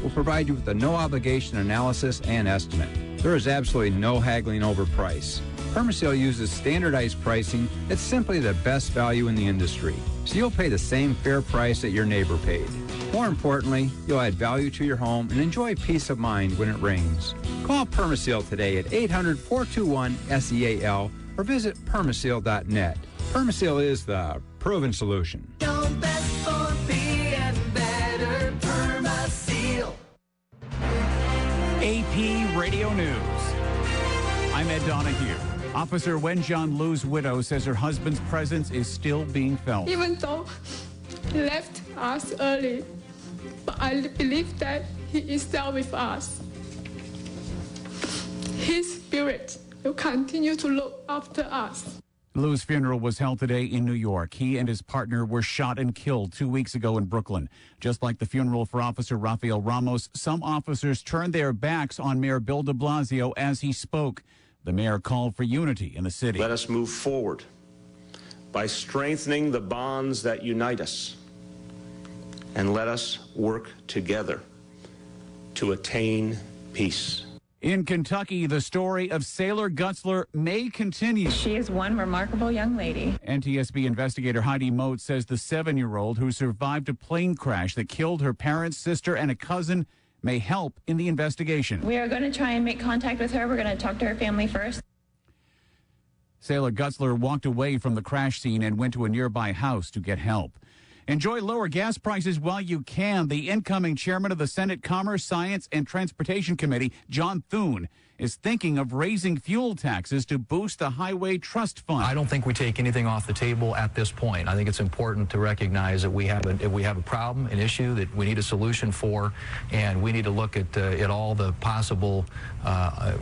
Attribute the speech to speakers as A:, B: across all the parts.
A: will provide you with a no-obligation analysis and estimate. There is absolutely no haggling over price. Permaseal uses standardized pricing that's simply the best value in the industry, so you'll pay the same fair price that your neighbor paid. More importantly, you'll add value to your home and enjoy peace of mind when it rains. Call Permaseal today at 800-421-SEAL or visit permaseal.net. Permaseal is the proven solution.
B: Don't bet for being better, Permaseal.
C: AP Radio News. I'm Ed Donahue. Officer Wenjian Lu's widow says her husband's presence is still being felt.
D: Even though he left us early, but I believe that he is still with us. His spirit will continue to look after us.
C: Lu's funeral was held today in New York. He and his partner were shot and killed 2 weeks ago in Brooklyn. Just like the funeral for Officer Rafael Ramos, some officers turned their backs on Mayor Bill de Blasio as he spoke. The mayor called for unity in the city.
E: Let us move forward by strengthening the bonds that unite us, and let us work together to attain peace.
C: In Kentucky, the story of Sailor Gutzler may continue.
F: She is one remarkable young lady.
C: NTSB investigator Heidi Moat says the 7-year-old who survived a plane crash that killed her parents, sister, and a cousin may help in the investigation.
F: We are going to try and make contact with her. We're going to talk to her family first.
C: Sailor Gutzler walked away from the crash scene and went to a nearby house to get help. Enjoy lower gas prices while you can. The incoming chairman of the Senate Commerce, Science, and Transportation Committee, John Thune, is thinking of raising fuel taxes to boost the Highway Trust Fund.
G: I don't think we take anything off the table at this point. I think it's important to recognize that we have a problem, an issue that we need a solution for, and we need to look at all the possible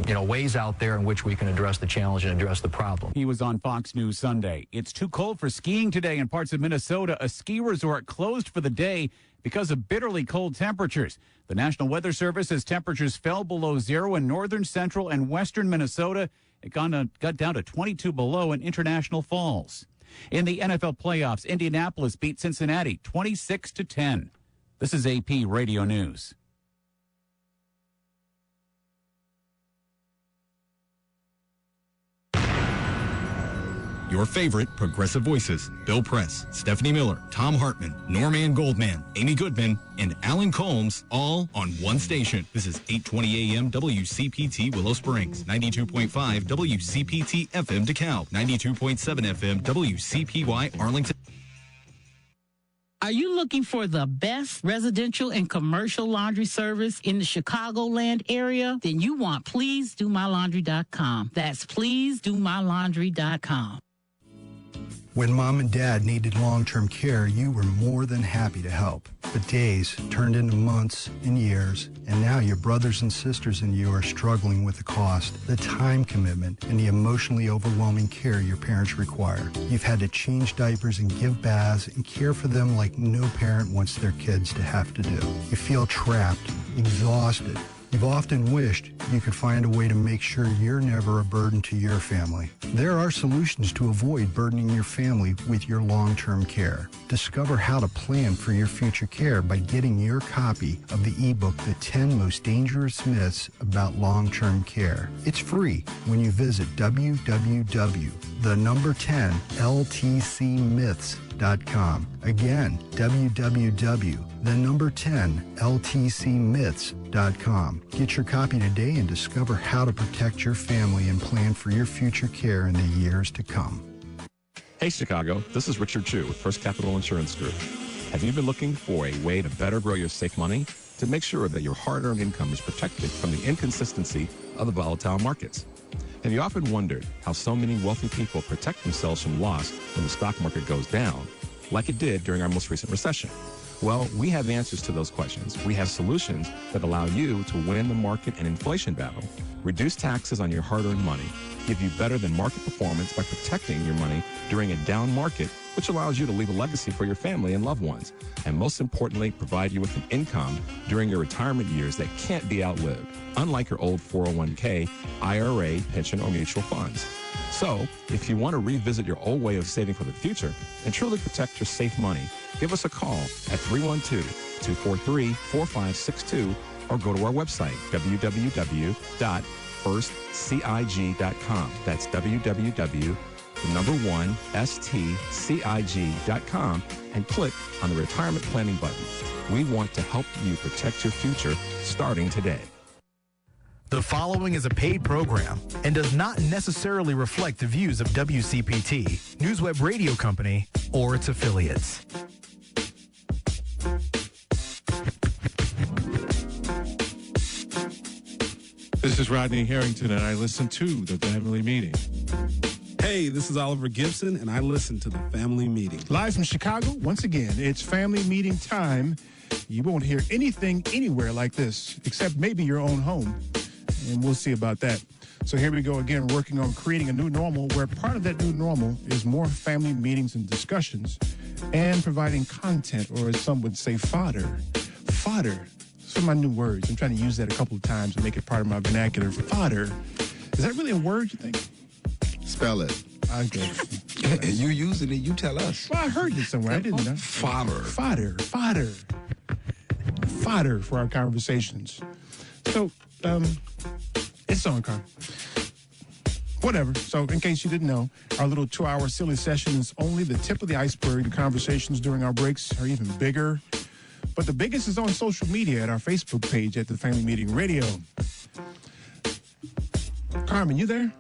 G: ways out there in which we can address the challenge and address the problem.
C: He was on Fox News Sunday. It's too cold for skiing today in parts of Minnesota. A ski resort closed for the day because of bitterly cold temperatures. The National Weather Service says temperatures fell below zero in northern, central, and western Minnesota. It got down to 22 below in International Falls. In the NFL playoffs, Indianapolis beat Cincinnati 26-10. This is AP Radio News.
H: Your favorite progressive voices, Bill Press, Stephanie Miller, Tom Hartman, Norman Goldman, Amy Goodman, and Alan Combs, all on one station. This is 820 AM WCPT Willow Springs, 92.5 WCPT FM DeKalb, 92.7 FM WCPY Arlington.
I: Are you looking for the best residential and commercial laundry service in the Chicagoland area? Then you want PleaseDoMyLaundry.com. That's PleaseDoMyLaundry.com.
J: When Mom and Dad needed long-term care, you were more than happy to help. But days turned into months and years, and now your brothers and sisters and you are struggling with the cost, the time commitment, and the emotionally overwhelming care your parents require. You've had to change diapers and give baths and care for them like no parent wants their kids to have to do. You feel trapped, exhausted. You've often wished you could find a way to make sure you're never a burden to your family. There are solutions to avoid burdening your family with your long-term care. Discover how to plan for your future care by getting your copy of the ebook, The 10 Most Dangerous Myths About Long-Term Care. It's free when you visit www.10ltcmyths.com. Again, www.10ltcmyths.com. Get your copy today and discover how to protect your family and plan for your future care in the years to come.
K: Hey Chicago, this is Richard Chu with First Capital Insurance Group. Have you been looking for a way to better grow your safe money to make sure that your hard-earned income is protected from the inconsistency of the volatile markets? Have you often wondered how so many wealthy people protect themselves from loss when the stock market goes down, like it did during our most recent recession? Well, we have answers to those questions. We have solutions that allow you to win the market and inflation battle, reduce taxes on your hard-earned money, give you better than market performance by protecting your money during a down market, which allows you to leave a legacy for your family and loved ones, and most importantly, provide you with an income during your retirement years that can't be outlived, unlike your old 401k, IRA, pension, or mutual funds. So, if you want to revisit your old way of saving for the future and truly protect your safe money, give us a call at 243-4562, or go to our website, www.firstcig.com. That's www.stcig.com, and click on the retirement planning button. We want to help you protect your future starting today.
L: The following is a paid program and does not necessarily reflect the views of WCPT, NewsWeb Radio Company, or its affiliates.
M: This is Rodney Harrington, and I listen to the Family Meeting.
N: Hey, this is Oliver Gibson, and I listen to the Family Meeting.
O: Live from Chicago, once again, it's Family Meeting time. You won't hear anything anywhere like this, except maybe your own home, and we'll see about that. So here we go again, working on creating a new normal, where part of that new normal is more family meetings and discussions, and providing content, or as some would say, fodder. Fodder. Some of my new words. I'm trying to use that a couple of times and make it part of my vernacular. Fodder. Is that really a word, you think?
P: Spell it.
O: I guess.
P: You using it, you tell us.
O: Well, I heard it somewhere. I didn't know.
P: Fodder.
O: Fodder. Fodder. Fodder for our conversations. So, it's on, Carl. Whatever. So, in case you didn't know, our little 2-hour silly session is only the tip of the iceberg. The conversations during our breaks are even bigger. But the biggest is on social media at our Facebook page at the Family Meeting Radio. Carmen, you there?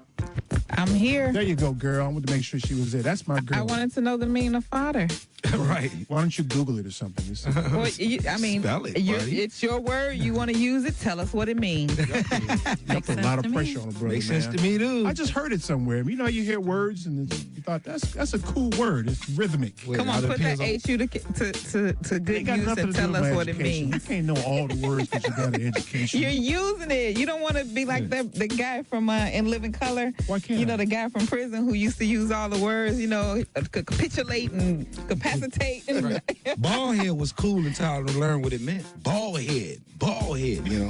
Q: I'm here.
O: There you go, girl. I wanted to make sure she was there. That's my girl.
Q: I wanted to know the meaning of fodder.
O: Right. Why don't you Google it or something?
Q: Well, spell it, it's your word. You want to use it? Tell us what it means.
O: That's a lot of pressure on a brother.
P: Makes sense to me, too.
O: I just heard it somewhere. You know, you hear words and you thought that's a cool word. It's rhythmic.
Q: Come on, put that HU to good use and tell us what it means.
O: You can't know all the words because you got an education.
Q: You're using it. You don't want to be like the guy from In Living Color.
O: Why can't
Q: you know, the guy from prison who used to use all the words, you know, capitulate and capacitate.
P: Right. Bald head was cool until I learned what it meant. Bald head, you know.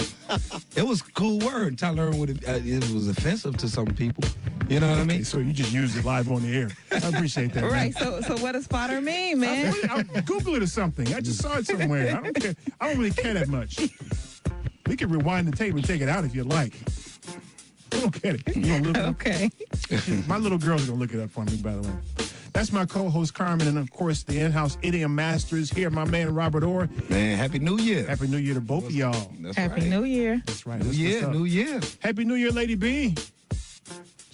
P: It was a cool word until I learned what it was offensive to some people. You know what I mean?
O: So you just used it live on the air. I appreciate that.
Q: Right. So what does fodder mean, man?
O: I'll Google it or something. I just saw it somewhere. I don't care. I don't really care that much. We can rewind the tape and take it out if you like. I don't get it. You gonna look it up?
Q: Okay.
O: My little girl's gonna look it up for me, by the way. That's my co-host Carmen, and of course the in-house idiom masters here. My man Robert Orr.
P: Man, Happy New Year!
O: Happy New Year to both of y'all.
P: That's
Q: Happy
P: right.
Q: New Year!
O: That's right.
P: New Year.
O: Happy New Year, Lady B.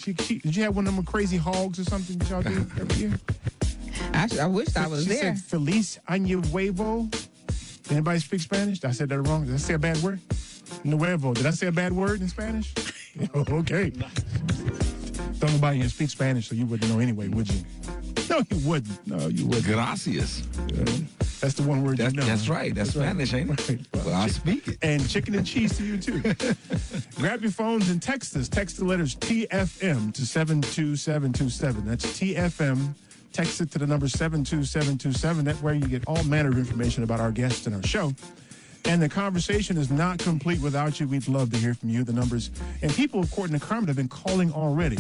O: Did you have one of them crazy hogs or something that y'all do every year?
Q: I wished I was
O: she
Q: there.
O: Said Feliz Año Nuevo. Anybody speak Spanish? Did I say that wrong? Did I say a bad word? Nuevo. Did I say a bad word in Spanish? Okay. Don't nobody here speak Spanish, so you wouldn't know anyway, would you? No, you wouldn't. No, you wouldn't.
P: Gracias.
O: That's the one word you know.
P: That's right. That's Spanish, ain't it?
O: Right.
P: Well, I speak it.
O: And chicken and cheese to you, too. Grab your phones and text us. Text the letters TFM to 72727. That's TFM. Text it to the number 72727. That way you get all manner of information about our guests and our show. And the conversation is not complete without you. We'd love to hear from you. The numbers and people, according to Carmen, have been calling already.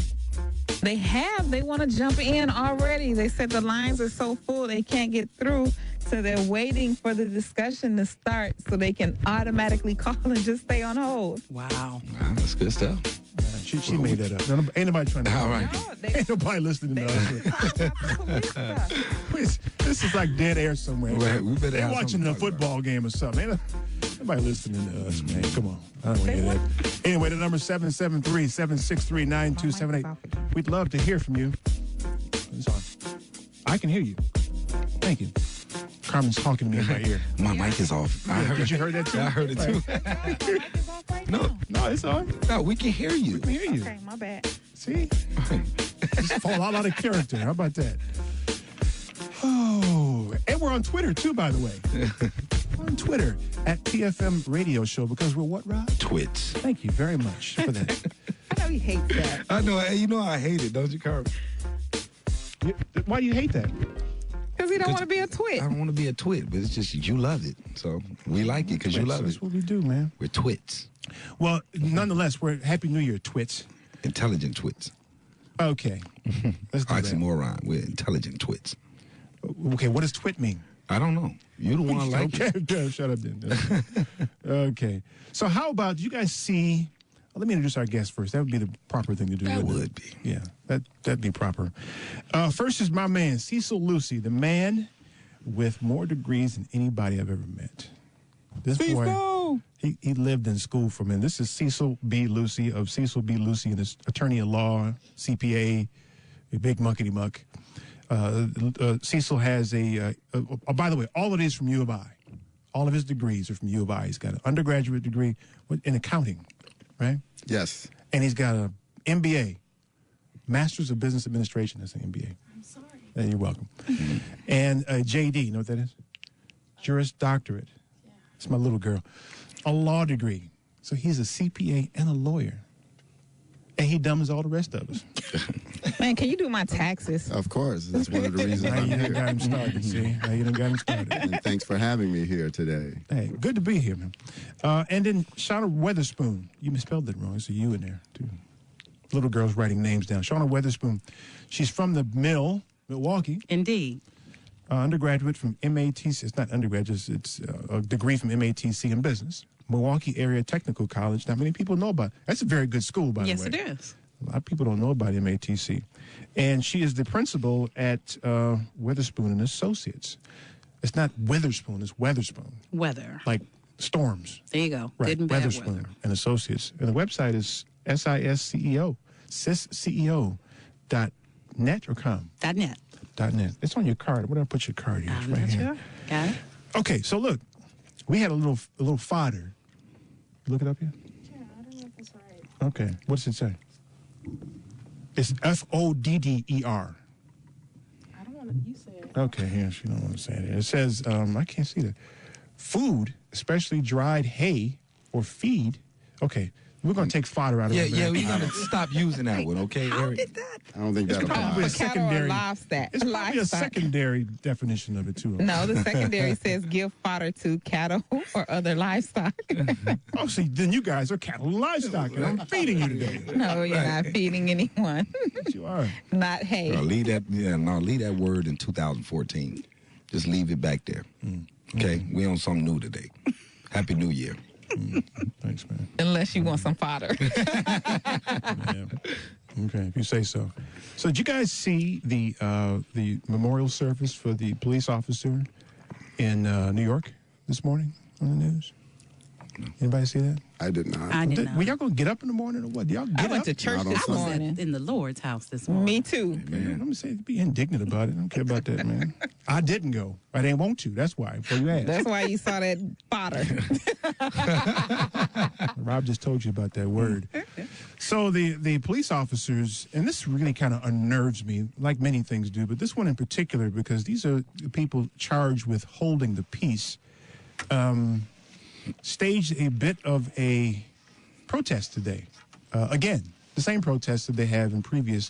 Q: They have. They want to jump in already. They said the lines are so full they can't get through. So they're waiting for the discussion to start so they can automatically call and just stay on hold.
O: Wow.
P: That's good stuff.
O: She made that up. Ain't nobody trying to.
P: All right.
O: Ain't nobody listening to us. This is like dead air somewhere.
P: Right, we better
O: They're
P: have
O: watching a football game or something. Ain't nobody listening to us, man. Come on. I don't want to hear that. Anyway, the number 773-763-9278. We'd love to hear from you. It's on. I can hear you. Thank you. Carmen's talking to me in my ear.
P: My mic is off.
O: Did you hear that too?
P: I heard it too.
O: No, it's on.
P: No, we can hear you.
O: We can hear you.
Q: Okay, my bad.
O: See? Just fall all out of character. How about that? Oh, and we're on Twitter too, by the way. On Twitter at TFM Radio Show because we're what, Rob?
P: Twits.
O: Thank you very much for that.
Q: I know he hates that.
P: I know. You know I hate it, don't you, Carl?
O: Why do you hate that?
Q: Because he don't want to be a twit.
P: I don't want to be a twit, but it's just you love it. So we like it because you love it.
O: That's what we do, man.
P: We're twits.
O: Well, nonetheless, we're Happy New Year, twits.
P: Intelligent twits.
O: Okay. Let's do that.
P: Oxymoron. We're intelligent twits.
O: Okay, what does twit mean?
P: I don't know. You the one like it.
O: Okay, shut up then. Okay. So how about, do you guys see, let me introduce our guest first. That would be the proper thing to do.
P: That would be.
O: Yeah, that'd be proper. First is my man, Cecil Lucy, the man with more degrees than anybody I've ever met. This boy, he lived in school for me. This is Cecil B. Lucy of Cecil B. Lucy, and his attorney at law, CPA, a big muckety-muck. Cecil has by the way, all of it is from U of I. All of his degrees are from U of I. He's got an undergraduate degree in accounting, right?
R: Yes.
O: And he's got an MBA, Master's of Business Administration. That's an MBA.
S: I'm sorry.
O: You're welcome. And a JD, you know what that is? Juris Doctorate. Yeah. It's my little girl. A law degree. So he's a CPA and a lawyer. And he dumbs all the rest of us.
Q: Man, can you do my taxes?
R: Of course. That's one of the reasons
O: Now
R: I'm
O: you done
R: here.
O: got him started, see? Now you done got him started.
R: And thanks for having me here today.
O: Hey, good to be here, man. And then Shauna Weatherspoon. You misspelled it wrong. It's a U in there, too. Little girl's writing names down. Shauna Weatherspoon. She's from the Mill, Milwaukee.
I: Indeed.
O: Undergraduate from MATC. It's not undergraduate. It's a degree from MATC in business. Milwaukee Area Technical College. Not many people know about it. That's a very good school, by the way.
I: Yes, it is.
O: A lot of people don't know about MATC. And she is the principal at Weatherspoon and Associates. It's not Witherspoon, it's Weatherspoon.
I: Weather.
O: Like storms.
I: There you go.
O: Right,
I: Good and bad
O: Weatherspoon
I: weather.
O: and Associates. And the website is sisceo.net or com?
I: .net.
O: .net. It's on your card. Where did I put your card here? It's right here.
I: Sure. Got it.
O: Okay, so look, we had a little fodder. Look it up here?
S: Yeah, I don't know if that's right.
O: Okay, what does it say? It's FODDER.
S: I don't want to, you say it.
O: Okay, here, she don't want to say it. It says, I can't see that. Food, especially dried hay or feed. Okay, we're going to take fodder out of it.
P: Yeah, we're going to stop using that one, okay,
Q: How
P: Eric?
Q: did that?
R: I don't think
O: It's
R: that'll
O: probably a
R: apply.
Q: Cattle or
O: secondary.
Q: livestock?
O: It's probably a
Q: Livestock.
O: secondary definition of it, too.
Q: No, the secondary says give fodder to cattle or other livestock.
O: Oh, see, then you guys are cattle and livestock, and I'm feeding you today.
Q: No, you're not feeding anyone.
O: Yes, you are.
Q: Not hay.
P: Leave that word in 2014. Just leave it back there. Okay? We on something new today. Happy New Year.
O: Thanks, man.
Q: Unless you want some fodder.
O: Yeah. Okay, if you say so. So did you guys see the memorial service for the police officer in New York this morning on the news? Anybody see that?
R: I did not.
I: I did not.
O: Were y'all going to get up in the morning or what? Y'all get
Q: I
O: up?
Q: went to church
R: Not on
Q: this
R: Sunday.
Q: morning.
I: In the Lord's house this morning.
Q: Me too.
O: Man, I'm going to say, be indignant about it. I don't care about that, man. I didn't go. I didn't want to. That's why. Before you asked.
Q: That's why you saw that fodder.
O: Rob just told you about that word. So the police officers, and this really kind of unnerves me, like many things do, but this one in particular, because these are the people charged with holding the peace, staged a bit of a protest today. Again, the same protest that they have in previous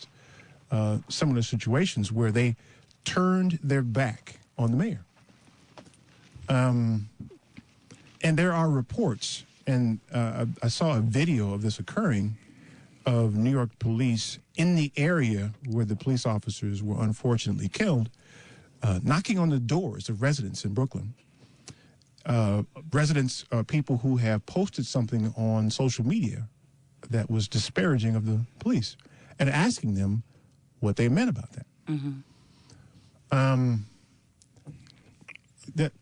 O: similar situations where they turned their back on the mayor. And there are reports, and I saw a video of this occurring, of New York police in the area where the police officers were unfortunately killed, knocking on the doors of residents in Brooklyn. Residents are people who have posted something on social media that was disparaging of the police and asking them what they meant about that.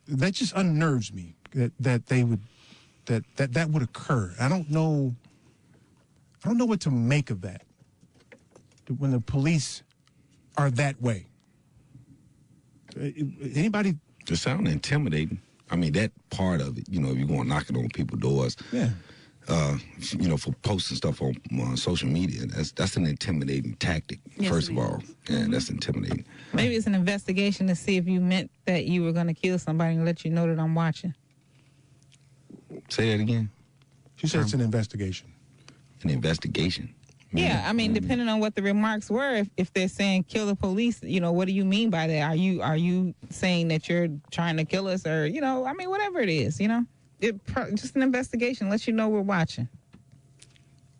O: That just unnerves me that they would that would occur. I don't know what to make of that when the police are that way. Anybody?
P: It sounds intimidating. I mean, that part of it, if you're going knocking on people's doors,
O: yeah.
P: For posting stuff on social media, that's an intimidating tactic,
Q: Yes,
P: first
Q: it
P: of all. Yeah, that's intimidating.
Q: Maybe it's an investigation to see if you meant that you were going to kill somebody and let you know that I'm watching.
P: Say that again.
O: She said it's an investigation.
P: An investigation?
Q: Yeah, I mean, depending on what the remarks were, if they're saying kill the police, what do you mean by that? Are you saying that you're trying to kill us, or whatever it is, just an investigation lets you know we're watching.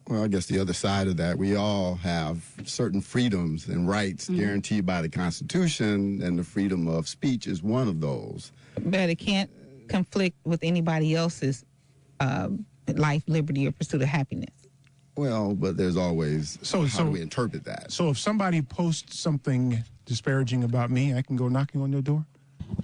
R: Well, I guess the other side of that, we all have certain freedoms and rights guaranteed by the Constitution, and the freedom of speech is one of those.
Q: But it can't conflict with anybody else's life, liberty, or pursuit of happiness.
R: Well, but there's always, how do we interpret that?
O: So if somebody posts something disparaging about me, I can go knocking on their door?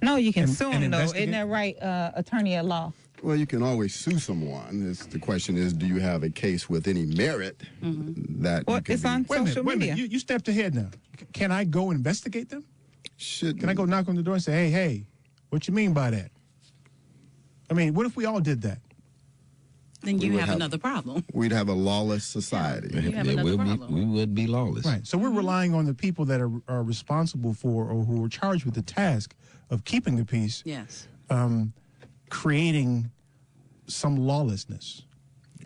Q: No, you can sue
O: and
Q: them, though.
O: investigate?
Q: Isn't that right, attorney at law?
R: Well, you can always sue someone. The question is, do you have a case with any merit that
Q: Well,
R: you can
Q: it's on
O: Wait a
Q: social
O: minute.
Q: media.
O: You stepped ahead now. Can I go investigate them? Can I go knock on the door and say, hey, what you mean by that? I mean, what if we all did that?
I: Then
R: We
I: you
R: would
I: have
R: have-
I: another problem.
R: We'd have a lawless society.
I: You have another problem.
P: We would be lawless.
O: Right. So we're relying on the people that are responsible for or who are charged with the task of keeping the peace,
I: Yes.
O: creating some lawlessness.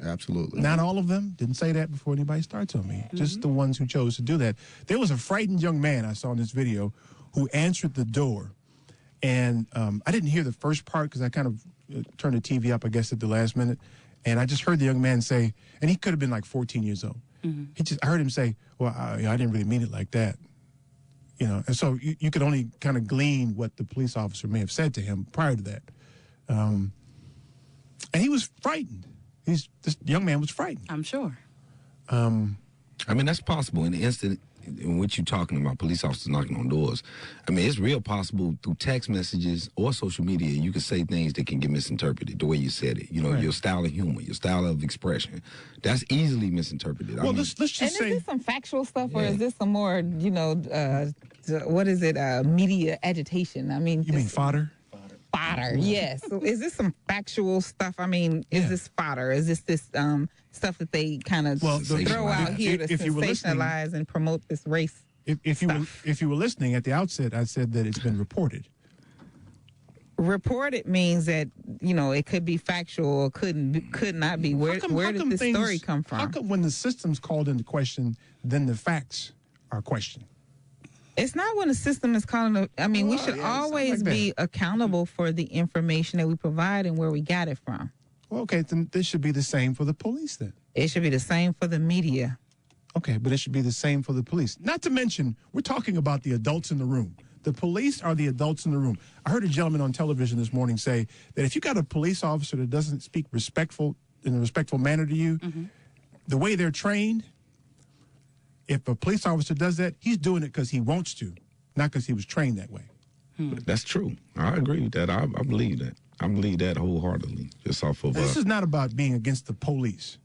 R: Absolutely.
O: Not all of them. Didn't say that before anybody starts on me. Just the ones who chose to do that. There was a frightened young man I saw in this video who answered the door. And I didn't hear the first part because I kind of turned the TV up, I guess, at the last minute. And I just heard the young man say, and he could have been like 14 years old. I heard him say, well, I didn't really mean it like that. You know, and so you could only kind of glean what the police officer may have said to him prior to that. And he was frightened. This young man was frightened.
I: I'm sure.
P: I mean, that's possible in the instant in which you're talking about police officers knocking on doors. I mean, it's real possible through text messages or social media, you can say things that can get misinterpreted the way you said it. You know, your style of humor, your style of expression. That's easily misinterpreted.
O: Well, let's just
Q: And
O: say...
Q: is this some factual stuff, or is this some more, what is it, media agitation? I mean...
O: You mean fodder?
Q: Fodder, yes. So is this some factual stuff? I mean, is this fodder? Is this stuff that they kind of throw out here to sensationalize and promote this race?
O: If you were listening at the outset, I said that it's been reported.
Q: Reported means that, it could be factual or could not be. Where did this story come from?
O: How come when the system's called into question, then the facts are questioned?
Q: It's not when the system is calling. We should always be accountable for the information that we provide and where we got it from.
O: Well, okay, then this should be the same for the police then.
Q: It should be the same for the media.
O: Okay, but it should be the same for the police. Not to mention, we're talking about the adults in the room. The police are the adults in the room. I heard a gentleman on television this morning say that if you got a police officer that doesn't speak in a respectful manner to you, the way they're trained, if a police officer does that, he's doing it because he wants to, not because he was trained that way.
P: That's true. I agree with that. I believe that. I believe that wholeheartedly, just off of...
O: This is not about being against the police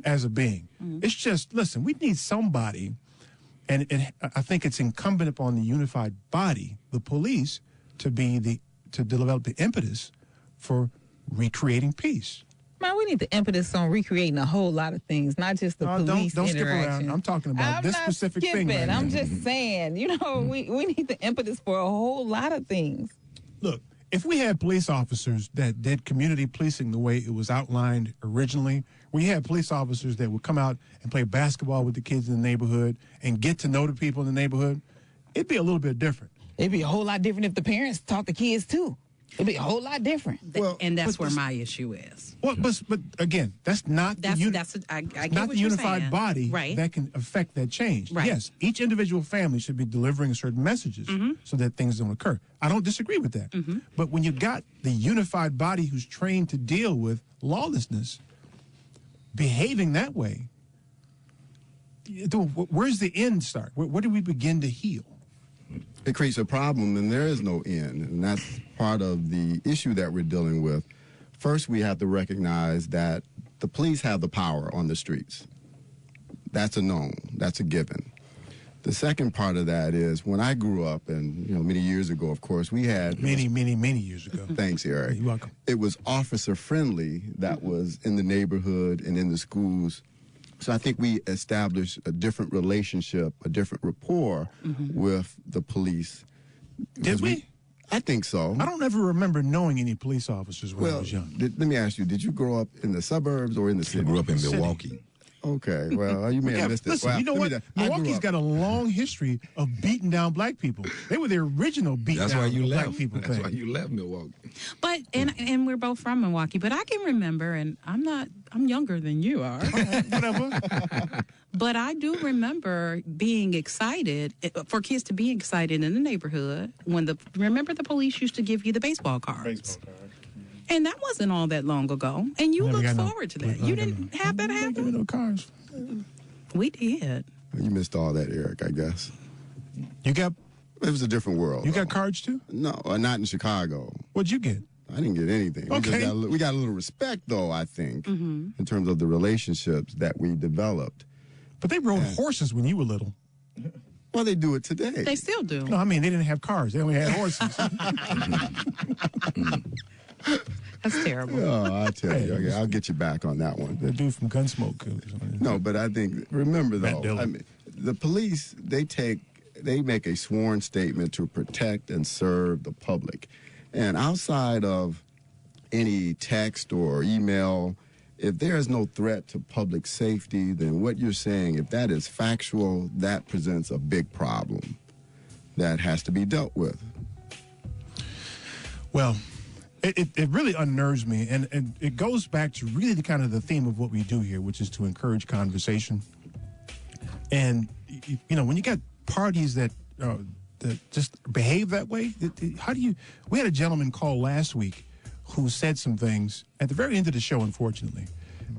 O: as a being. It's just, listen, we need somebody, and I think it's incumbent upon the unified body, the police, to develop the impetus for recreating peace.
Q: Man, we need the impetus on recreating a whole lot of things, not just the police
O: don't skip
Q: interaction.
O: around. I'm talking about this specific thing. Right
Q: I'm
O: now.
Q: just saying, we need the impetus for a whole lot of things.
O: Look, if we had police officers that did community policing the way it was outlined originally, we had police officers that would come out and play basketball with the kids in the neighborhood and get to know the people in the neighborhood, it'd be a little bit different.
Q: It'd be a whole lot different if the parents taught the kids too. It'd be a whole lot different.
I: And that's where my issue is.
O: Well, but again, that's not
I: I get
O: not
I: what
O: the
I: you're
O: unified
I: saying.
O: body
I: Right.
O: that can affect that change.
I: Right.
O: Yes, each individual family should be delivering certain messages so that things don't occur. I don't disagree with that. But when you got the unified body who's trained to deal with lawlessness behaving that way, where's the end start? Where do we begin to heal?
R: It creates a problem, and there is no end. And that's part of the issue that we're dealing with. First, we have to recognize that the police have the power on the streets. That's a known. That's a given. The second part of that is when I grew up, and many years ago, of course, we had...
O: Many years ago.
R: Thanks, Eric.
O: You're welcome.
R: It was officer friendly that was in the neighborhood and in the schools. So I think we established a different relationship, a different rapport with the police.
O: Did we?
R: I think so.
O: I don't ever remember knowing any police officers when I was young.
R: Let me ask you, did you grow up in the suburbs or in the city?
P: I grew up in Milwaukee.
R: Okay, well, you may have missed it.
O: Listen,
R: Well,
O: you know
R: let me
O: what?
R: tell you, I grew
O: Milwaukee's
R: up-
O: got a long history of beating down black people. They were the original beat
P: That's
O: down
P: why you
O: black
P: left.
O: people
P: That's
O: thing.
P: why you left Milwaukee.
I: But and we're both from Milwaukee, but I can remember, and I'm younger than you are.
O: Whatever.
I: But I do remember being excited for kids to be excited in the neighborhood when remember the police used to give you the baseball cards. And that wasn't all that long ago. And you looked forward to that. You didn't have that happen?
O: No cars.
I: We did.
R: You missed all that, Eric, I guess.
O: You got...
R: It was a different world.
O: You got cards, too?
R: No, not in Chicago.
O: What'd you get?
R: I didn't get anything.
O: Okay.
R: We got a little respect, though, I think, in terms of the relationships that we developed.
O: But they rode horses when you were little.
R: Well, they do it today.
I: They still do.
O: No, I mean, they didn't have cars. They only had horses.
I: That's terrible.
R: Oh, I tell you, okay, I'll get you back on that one.
O: The dude from Gunsmoke.
R: No, but I think, remember though, I mean, the police, they make a sworn statement to protect and serve the public. And outside of any text or email, if there is no threat to public safety, then what you're saying, if that is factual, that presents a big problem that has to be dealt with.
O: Well, it really unnerves me, and it goes back to really the kind of the theme of what we do here, which is to encourage conversation. And, you know, when you got parties that just behave that way, how do you... We had a gentleman call last week who said some things at the very end of the show, unfortunately.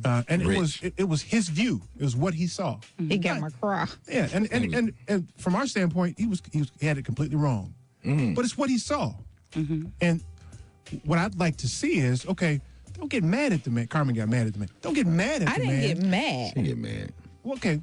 O: And it was his view. It was what he saw.
Q: He got my cry.
O: Yeah, and from our standpoint, he had it completely wrong. But it's what he saw. And what I'd like to see is, okay, don't get mad at the man. Carmen got mad at the man. Don't get mad at the man.
Q: I didn't get mad.
P: She get mad.
O: Well, okay,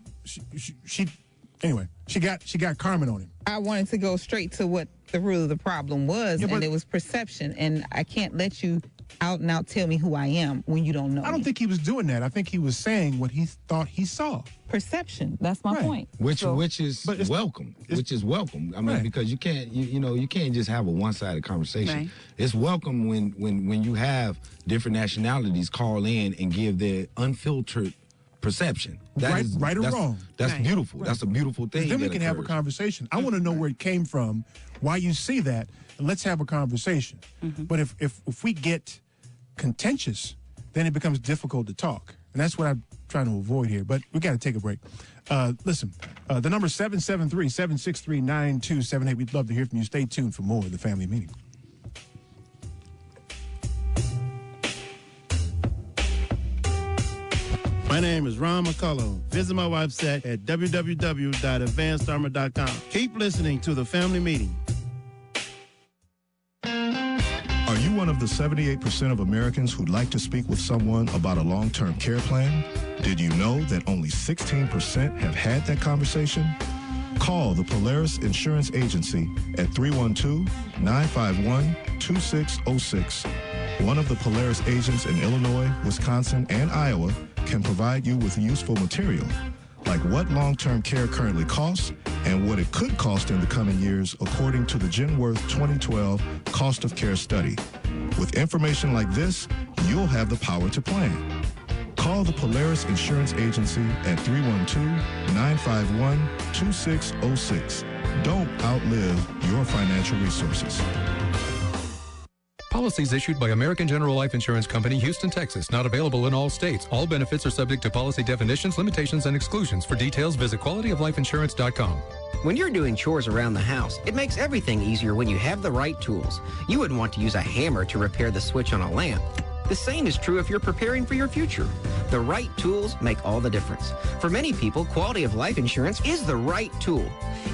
O: anyway, she got Carmen on him.
Q: I wanted to go straight to what the root of the problem was, and it was perception. And I can't let you out and out tell me who I am when you don't know.
O: I don't think he was doing that. I think he was saying what he thought he saw.
Q: Perception. That's my point.
P: Which is welcome. Which is welcome. I mean, because you can't you can't just have a one-sided conversation.
I: Right.
P: It's welcome when you have different nationalities call in and give their unfiltered perception.
O: Right or wrong.
P: That's beautiful. That's a beautiful thing.
O: Then we can have a conversation. I want to know where it came from, why you see that, and let's have a conversation. But if we get contentious, then it becomes difficult to talk. And that's what I'm trying to avoid here. But we got to take a break. Listen, the number 773-763-9278. We'd love to hear from you. Stay tuned for more of the Family Meeting.
T: My name is Ron McCullough. Visit my website at www.advancedarmor.com. Keep listening to the Family Meeting.
U: Are you one of the 78% of Americans who'd like to speak with someone about a long-term care plan? Did you know that only 16% have had that conversation? Call the Polaris Insurance Agency at 312-951-2606. One of the Polaris agents in Illinois, Wisconsin, and Iowa can provide you with useful material, like what long-term care currently costs and what it could cost in the coming years according to the Genworth 2012 Cost of Care Study. With information like this, you'll have the power to plan. Call the Polaris Insurance Agency at 312-951-2606. Don't outlive your financial resources.
V: Policies issued by American General Life Insurance Company, Houston, Texas. Not available in all states. All benefits are subject to policy definitions, limitations, and exclusions. For details, visit qualityouflifeinsurance.com.
W: When you're doing chores around the house, it makes everything easier when you have the right tools. You wouldn't want to use a hammer to repair the switch on a lamp. The same is true if you're preparing for your future. The right tools make all the difference. For many people, Quality of Life Insurance is the right tool.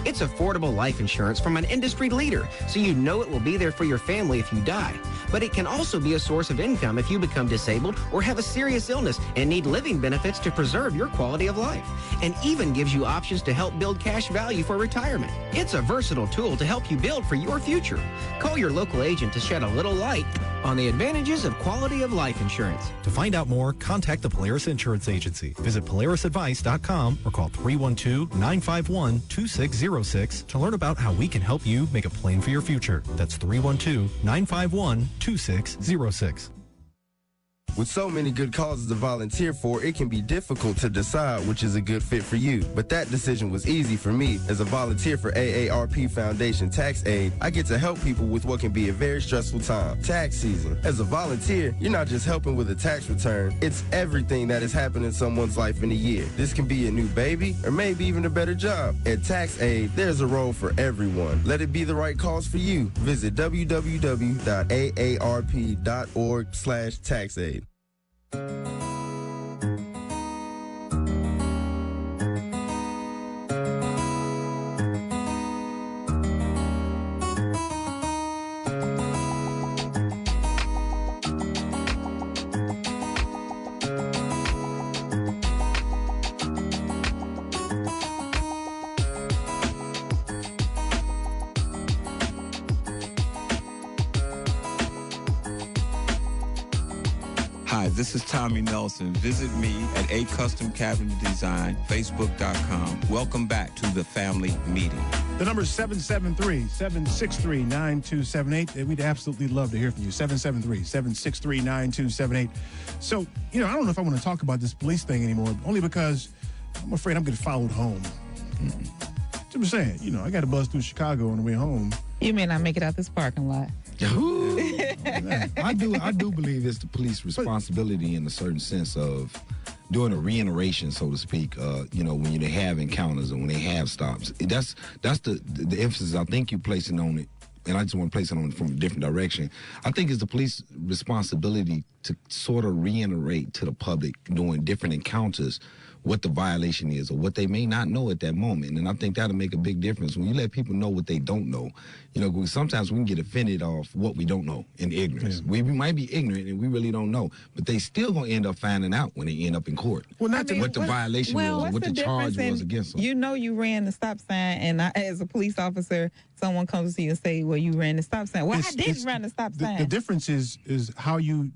W: It's affordable life insurance from an industry leader, so you know it will be there for your family if you die. But it can also be a source of income if you become disabled or have a serious illness and need living benefits to preserve your quality of life. And even gives you options to help build cash value for retirement. It's a versatile tool to help you build for your future. Call your local agent to shed a little light on the advantages of Quality of Life Insurance.
L: To find out more, contact the Polaris Insurance Agency. Visit polarisadvice.com or call 312-951-2606 to learn about how we can help you make a plan for your future. That's 312-951-2606.
A: With so many good causes to volunteer for, it can be difficult to decide which is a good fit for you. But that decision was easy for me. As a volunteer for AARP Foundation Tax Aid, I get to help people with what can be a very stressful time, tax season. As a volunteer, you're not just helping with a tax return, it's everything that has happened in someone's life in a year. This can be a new baby, or maybe even a better job. At Tax Aid, there's a role for everyone. Let it be the right cause for you. Visit www.aarp.org/taxaid.
B: Hi, this is Tommy Nelson. Visit me at A Custom Cabinet Design, Facebook.com. Welcome back to the family meeting.
O: The number is 773-763-9278. We'd absolutely love to hear from you. 773-763-9278. So, I don't know if I want to talk about this police thing anymore, only because I'm afraid I'm getting followed home. So I'm saying, I got to buzz through Chicago on the way home.
Q: You may not make it out this parking lot.
P: I do believe it's the police responsibility in a certain sense of doing a reiteration, so to speak, when they have encounters and when they have stops. That's the emphasis I think you're placing on it, and I just want to place it on it from a different direction. I think it's the police responsibility to sort of reiterate to the public during different encounters what the violation is or what they may not know at that moment. And I think that'll make a big difference. When you let people know what they don't know, sometimes we can get offended off what we don't know in ignorance. Yeah. We might be ignorant and we really don't know, but they still going to end up finding out when they end up in court what the violation was, what the charge was against them.
Q: You ran the stop sign, and as a police officer, someone comes to you and say, well, you ran the stop sign. Well, I didn't run the stop sign.
O: The difference is how you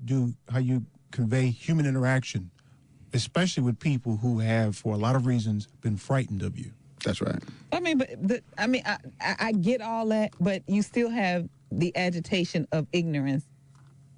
O: convey human interaction, especially with people who have, for a lot of reasons, been frightened of you.
R: That's right.
Q: I get all that, but you still have the agitation of ignorance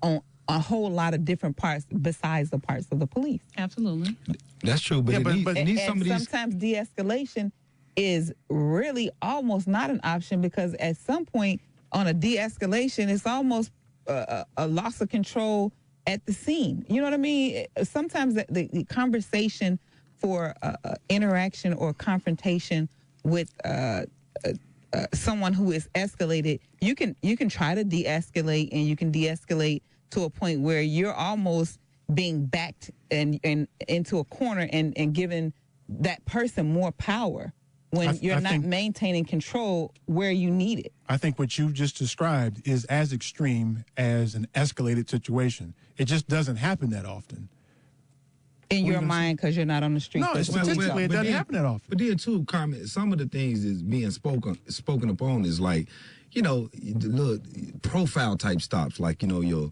Q: on a whole lot of different parts besides the parts of the police.
I: Absolutely.
P: That's true, but
Q: sometimes de-escalation is really almost not an option, because at some point on a de-escalation, it's almost a loss of control at the scene. You know what I mean? Sometimes the conversation for interaction or confrontation with someone who is escalated, you can try to de-escalate, and you can de-escalate to a point where you're almost being backed and into a corner and giving that person more power when you're not maintaining control where you need it.
O: I think what you just described is as extreme as an escalated situation. It just doesn't happen that often.
Q: In your mind, because you're not on the street.
O: No, statistically, it doesn't happen that often.
P: But then, too, Carmen, some of the things that's being spoken upon is like, look, profile type stops, like, I'm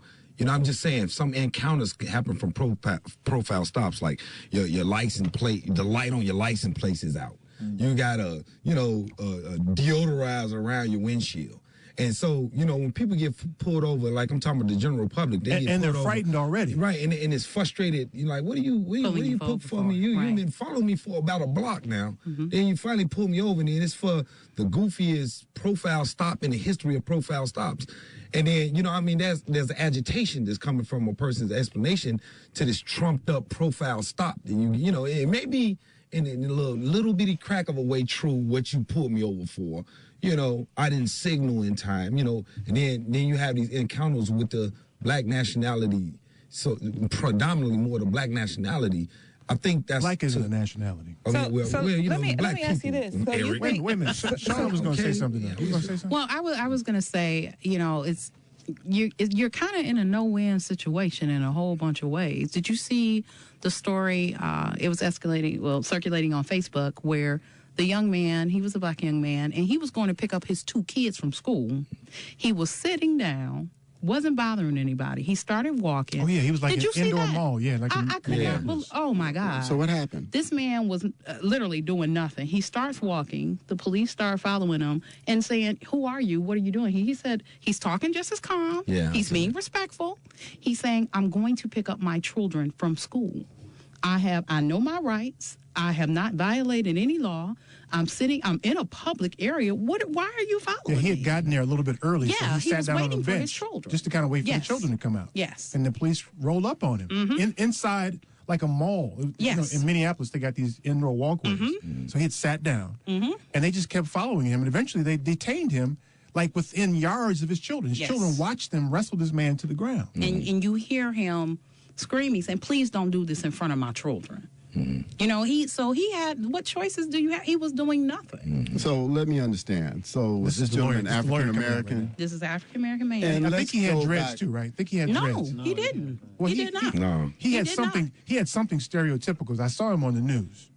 P: just saying some encounters happen from profile stops, like your license plate, the light on your license plate is out. You got a deodorizer around your windshield. And so, when people get pulled over, like I'm talking about the general public,
O: they're frightened already.
P: Right, and it's frustrated. You're like, what do you put for me? You've been following me for about a block now. Mm-hmm. Then you finally pull me over, and then it's for the goofiest profile stop in the history of profile stops. And then, there's agitation that's coming from a person's explanation to this trumped up profile stop. And it may be in a little bitty crack of a way true what you pulled me over for. I didn't signal in time, and then you have these encounters with the black nationality, so predominantly more the black nationality. I think that's...
O: Black isn't a nationality.
Q: Let me ask you this. So you think...
O: Wait a minute. Sean was going to say something there. You going to say something?
I: Well, I was going to say, you're kind of in a no-win situation in a whole bunch of ways. Did you see the story? It was circulating on Facebook, where the young man, he was a black young man, and he was going to pick up his two kids from school. He was sitting down wasn't bothering anybody. He started walking.
O: Oh, yeah, he was like
I: Did
O: an
I: you see
O: indoor
I: that?
O: mall. Yeah, like
I: I could not believe. Oh, my God.
R: So what happened?
I: This man was literally doing nothing. He starts walking. The police start following him and saying, "Who are you? What are you doing?" He said he's talking just as calm.
P: Yeah,
I: he's being respectful. He's saying, "I'm going to pick up my children from school. I know my rights. I have not violated any law. I'm in a public area. Why are you following
O: Yeah, he had
I: me?"
O: gotten there a little bit early, so
I: Yeah,
O: he
I: he
O: sat
I: was
O: down on
I: waiting
O: the
I: for his
O: bench
I: children.
O: just to kind of wait for the
I: Yes.
O: children to come out.
I: Yes.
O: And the police rolled up on him inside like a mall.
I: Yes.
O: In Minneapolis, they got these indoor walkways. So he had sat down, and they just kept following him. And eventually, they detained him like within yards of his children. His
I: Yes.
O: children watched them wrestle this man to the ground.
I: And you hear him screaming, saying, "Please don't do this in front of my children." You know, he had, what choices do you have? He was doing nothing.
R: So let me understand. So was this gentleman African American?
I: This is African American man.
R: And
O: I
R: let's
O: think he had
R: go
O: dreads
R: back-
O: too, right? I think he had
I: No,
O: dreads.
I: he didn't.
O: Well,
I: he did not.
P: No.
O: He had
I: did
O: something.
I: not.
O: He had something stereotypical. 'Cause I saw him on the news.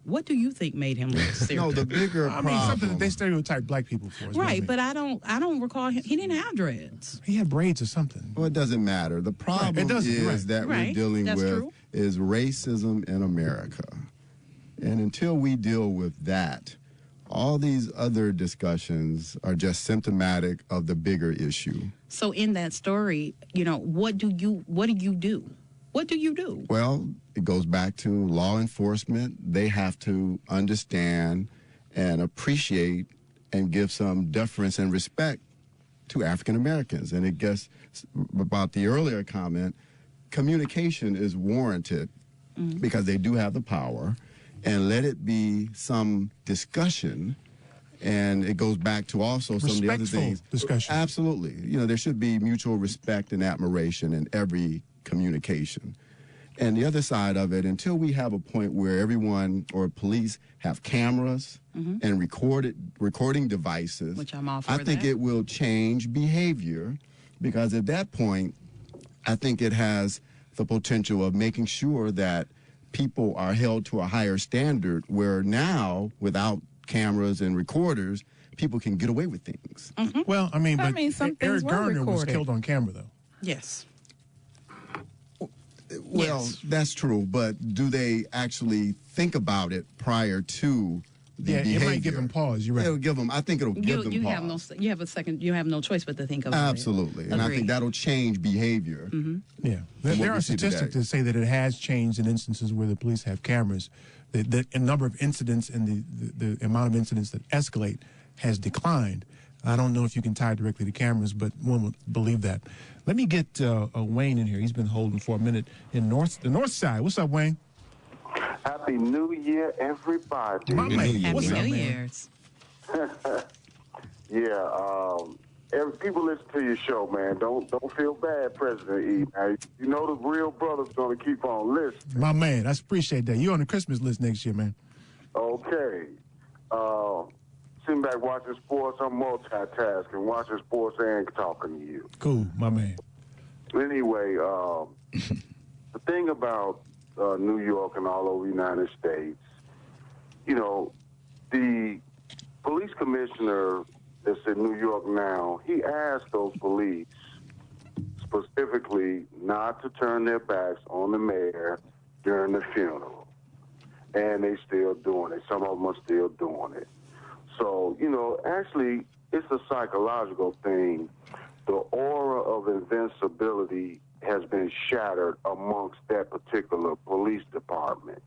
I: What do you think made him look serious?
R: No, the bigger
O: I
R: problem.
O: mean, something that they stereotype black people for. is what I
I: Right,
O: mean.
I: but I don't recall him. He didn't have dreads.
O: He had braids or something.
R: Well, it doesn't matter. The problem
O: doesn't,
R: is
O: you're right.
R: that we're
I: Right,
R: dealing
I: that's
R: with
I: true.
R: is racism in America. And until we deal with that, all these other discussions are just symptomatic of the bigger issue.
I: So in that story, you know, what do you do? What do you do?
R: Well, it goes back to law enforcement. They have to understand and appreciate and give some deference and respect to African Americans. And it gets about the earlier comment, communication is warranted because they do have the power. And let it be some discussion. And it goes back to also some of the other
O: Respectful
R: things.
O: discussion.
R: Absolutely. You know, there should be mutual respect and admiration in every communication. And the other side of it, until we have a point where everyone or police have cameras and recording devices,
I: Which I'm all for
R: I think
I: that.
R: it will change behavior, because at that point, I think it has the potential of making sure that people are held to a higher standard, where now, without cameras and recorders, people can get away with things.
O: Well, I mean,
Q: I
O: but
Q: mean, some
O: Eric
Q: things were
O: Garner was
Q: recorded.
O: killed on camera, though.
I: Yes.
R: Well, that's true, but do they actually think about it prior to the
O: Yeah,
R: behavior?
O: it might give them pause. You're right.
R: It'll give them. I think it'll give them
I: You
R: pause.
I: have no choice but to think about it.
R: Absolutely, and I
I: Agreed.
R: think that'll change behavior.
O: Yeah, there
R: what
O: are
R: we see
O: statistics
R: today.
O: that say that it has changed in instances where the police have cameras. The number of incidents and the amount of incidents that escalate has declined. I don't know if you can tie it directly to cameras, but one would believe that. Let me get Wayne in here. He's been holding for a minute in the north side. What's up, Wayne?
D: Happy New Year, everybody.
O: My man. What's up,
I: New
O: man?
I: Year's.
D: Every people listen to your show, man. Don't feel bad, President E. Now, you know the real brother's gonna keep on listening.
O: My man, I appreciate that. You're on the Christmas list next year, man.
D: Okay. Sitting back watching sports, I'm multitasking, watching sports and talking to you.
O: Cool, my man.
D: Anyway, the thing about New York and all over the United States, you know, the police commissioner that's in New York now, he asked those police specifically not to turn their backs on the mayor during the funeral. And they still doing it. Some of them are still doing it. So, you know, actually, it's a psychological thing. The aura of invincibility has been shattered amongst that particular police department.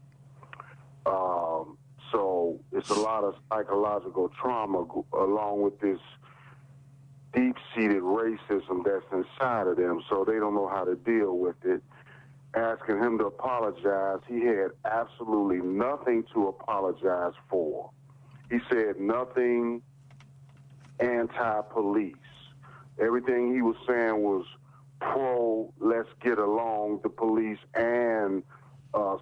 D: So it's a lot of psychological trauma along with this deep-seated racism that's inside of them, so they don't know how to deal with it. Asking him to apologize, he had absolutely nothing to apologize for. He said nothing anti-police. Everything he was saying was pro, let's get along, the police and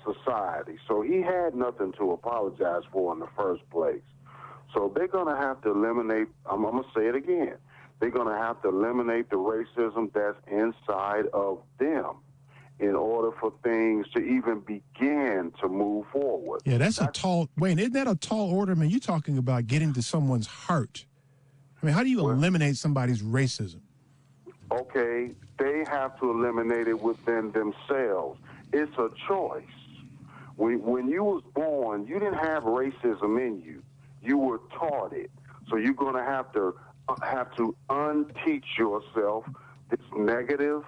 D: society. So he had nothing to apologize for in the first place. So they're going to have to eliminate, I'm going to say it again, they're going to have to eliminate the racism that's inside of them in order for things to even begin to move forward.
O: Yeah, that's a tall, Wayne, isn't that a tall order? I mean, you're talking about getting to someone's heart. I mean, how do you eliminate somebody's racism?
D: okay, they have to eliminate it within themselves. It's a choice. When you was born, you didn't have racism in you. You were taught it. So you're going to have to unteach yourself this negative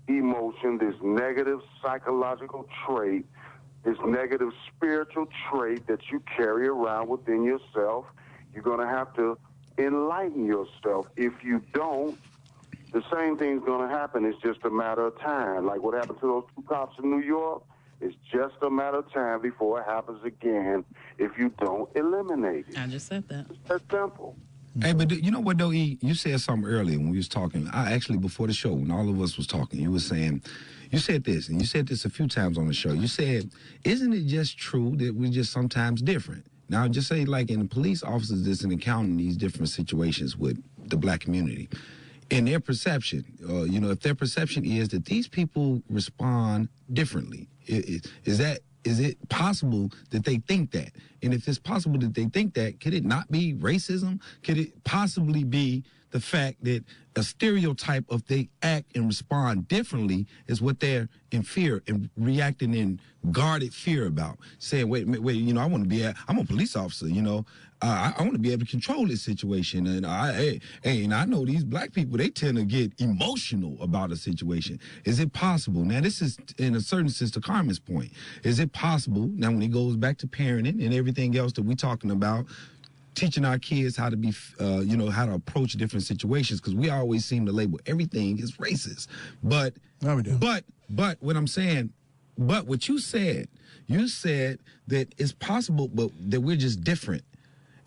D: emotion, this negative psychological trait, this negative spiritual trait that you carry around within yourself. You're going to have to enlighten yourself. If you don't, the same thing's going to happen. It's just a matter of time. Like what happened to those 2 cops in New York, it's just a matter of time before it happens again if you don't eliminate it.
I: I just said that.
D: It's that simple.
P: Hey, but you know what, though, E? You said something earlier when we was talking. Actually, before the show, when all of us was talking, you said this, and you said this a few times on the show. You said, isn't it just true that we're just sometimes different? Now, just say, like, in the police officers that's encountering these different situations with the black community, in their perception, if their perception is that these people respond differently, is it possible that they think that? And if it's possible that they think that, could it not be racism? Could it possibly be the fact that a stereotype of they act and respond differently is what they're in fear and reacting in guarded fear about? Saying, wait, I want to I'm a police officer, I want to be able to control this situation. And I know these black people, they tend to get emotional about a situation. Is it possible? Now, this is, in a certain sense, to Carmen's point. Is it possible, now when it goes back to parenting and everything else that we're talking about, teaching our kids how to be, how to approach different situations, because we always seem to label everything as racist. But what I'm saying, but what you said that it's possible, but that we're just different.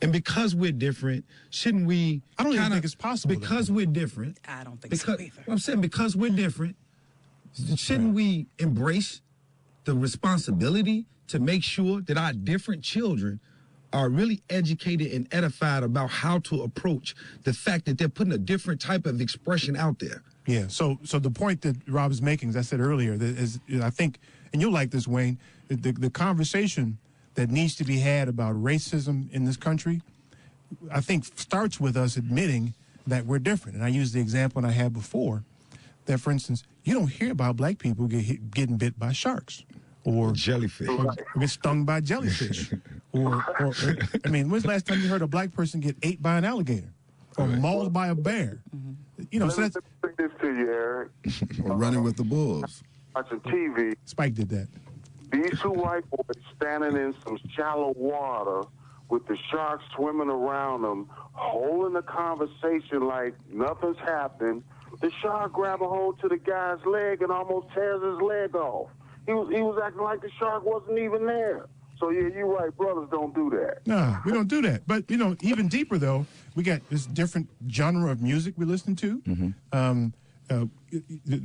P: And because we're different, shouldn't we?
O: I don't even think it's possible.
P: Because we're different.
I: I don't think so either.
P: I'm saying because we're different, shouldn't we embrace the responsibility to make sure that our different children are really educated and edified about how to approach the fact that they're putting a different type of expression out there?
O: Yeah. So the point that Rob is making, as I said earlier, is I think, and you'll like this, Wayne, the conversation that needs to be had about racism in this country, I think starts with us admitting that we're different. And I used the example I had before that, for instance, you don't hear about black people getting bit by sharks or
P: jellyfish,
O: or get stung by jellyfish, or I mean, when's the last time you heard a black person get ate by an alligator or mauled by a bear?
D: So that's this to you, Eric.
R: Or running with the bulls.
D: Watching TV.
O: Spike did that.
D: These 2 white boys standing in some shallow water with the sharks swimming around them, holding a conversation like nothing's happened. The shark grabbed a hold to the guy's leg and almost tears his leg off. He was acting like the shark wasn't even there. So, yeah, you're right. Brothers don't do that.
O: No, we don't do that. But, even deeper, though, we got this different genre of music we listen to.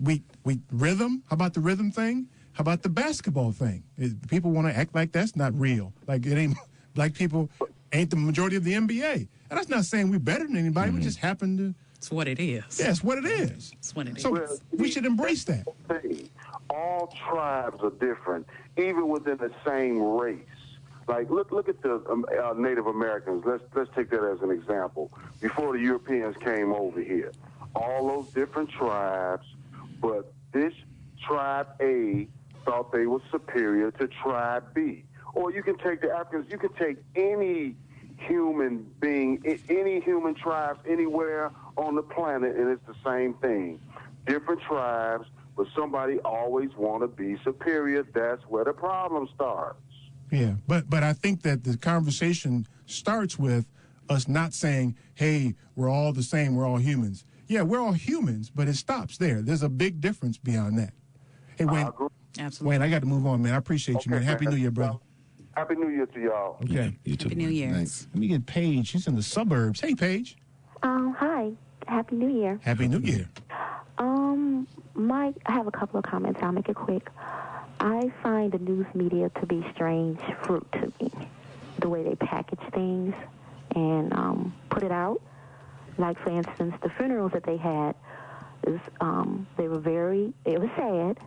O: We rhythm. How about the rhythm thing? How about the basketball thing? People want to act like that's not real. Like it ain't, black people ain't the majority of the NBA. And that's not saying we're better than anybody. We just happen to.
I: It's what it is.
O: Yeah, it's what it is.
I: It's what it is.
O: So we should embrace that.
D: All tribes are different, even within the same race. Like, look at the Native Americans. Let's take that as an example. Before the Europeans came over here, all those different tribes, but this tribe A thought they were superior to tribe B. Or you can take the Africans, you can take any human being, any human tribes anywhere on the planet, and it's the same thing. Different tribes, but somebody always want to be superior. That's where the problem starts.
O: Yeah, but I think that the conversation starts with us not saying, hey, we're all the same, we're all humans. Yeah, we're all humans, but it stops there. There's a big difference beyond that. Hey, Wayne,
I: absolutely.
O: Wayne, I got to move on, man. I appreciate you, man. Happy New Year, brother.
D: Happy New Year to y'all.
O: Okay.
P: You too.
I: Happy New Year.
O: Thanks. Let me get Paige. She's in the suburbs. Hey, Paige.
E: Hi. Happy New Year.
O: Happy New Year.
E: I have a couple of comments. I'll make it quick. I find the news media to be strange fruit to me. The way they package things and put it out. Like, for instance, the funerals that they had, it was sad,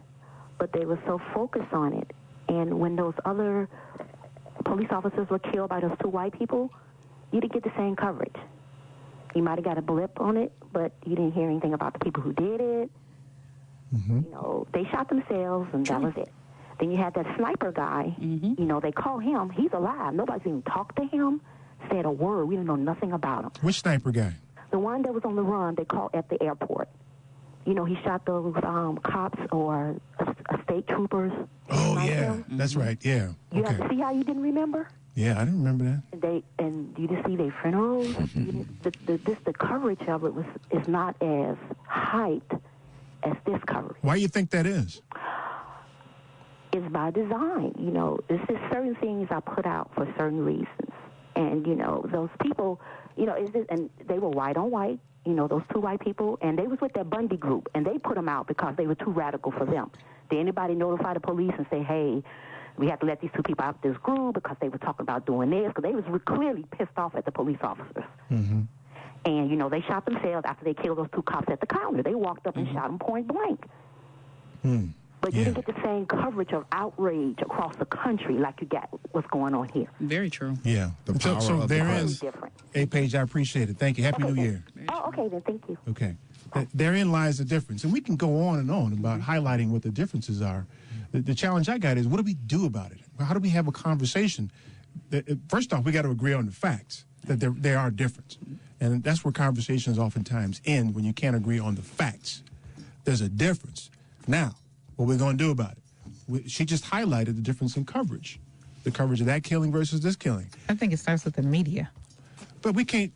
E: but they were so focused on it. And when those other police officers were killed by those 2 white people, you didn't get the same coverage. You might have got a blip on it, but you didn't hear anything about the people who did it. You know, they shot themselves, and that was it. Then you had that sniper guy. You know, they call him. He's alive. Nobody's even talked to him, said a word. We don't know nothing about him.
O: Which sniper guy?
E: The one that was on the run, they caught at the airport. You know, he shot those cops or state troopers.
O: Oh, yeah. That's right. Yeah.
E: You have to see how you didn't remember?
O: Yeah, I didn't remember that.
E: And you didn't see their funerals. The coverage of it is not as hyped as this coverage.
O: Why do you think that is?
E: It's by design. You know, this is certain things I put out for certain reasons. And, you know, those people, you know, and they were white on white, you know, those two white people, and they was with that Bundy group, and they put them out because they were too radical for them. Did anybody notify the police and say, hey, we have to let these two people out of this group because they were talking about doing this? Because they was clearly pissed off at the police officers. And, you know, they shot themselves after they killed those two cops at the counter. They walked up and shot them point blank. But you didn't get the same coverage of outrage across the country like you got what's going on here.
I: Very true.
O: Yeah. So therein, hey, Paige, I appreciate it. Thank you. Happy New Year.
E: Oh, okay, then. Thank you.
O: Okay. Therein lies the difference. And we can go on and on about highlighting what the differences are. The challenge I got is, what do we do about it? How do we have a conversation? First off, we got to agree on the facts, that they are different. And that's where conversations oftentimes end, when you can't agree on the facts. There's a difference. Now, what we're going to do about it? She just highlighted the difference in coverage. The coverage of that killing versus this killing.
Q: I think it starts with the media.
O: But we can't...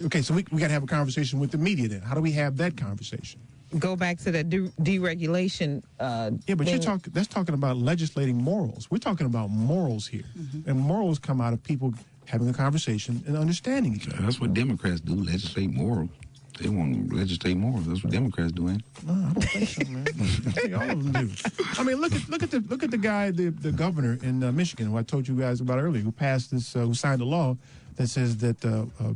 O: okay, so we got to have a conversation with the media then. How do we have that conversation?
Q: Go back to that deregulation.
O: Yeah, but that's talking about legislating morals. We're talking about morals here. And morals come out of people having a conversation and understanding each other.
P: That's what Democrats do, legislate morals. They want to legislate morals. That's what Democrats do, ain't it?
O: No, I don't think so, man. I think all of them do. I mean, look at the guy, the governor in Michigan, who I told you guys about earlier, who passed this, who signed a law that says that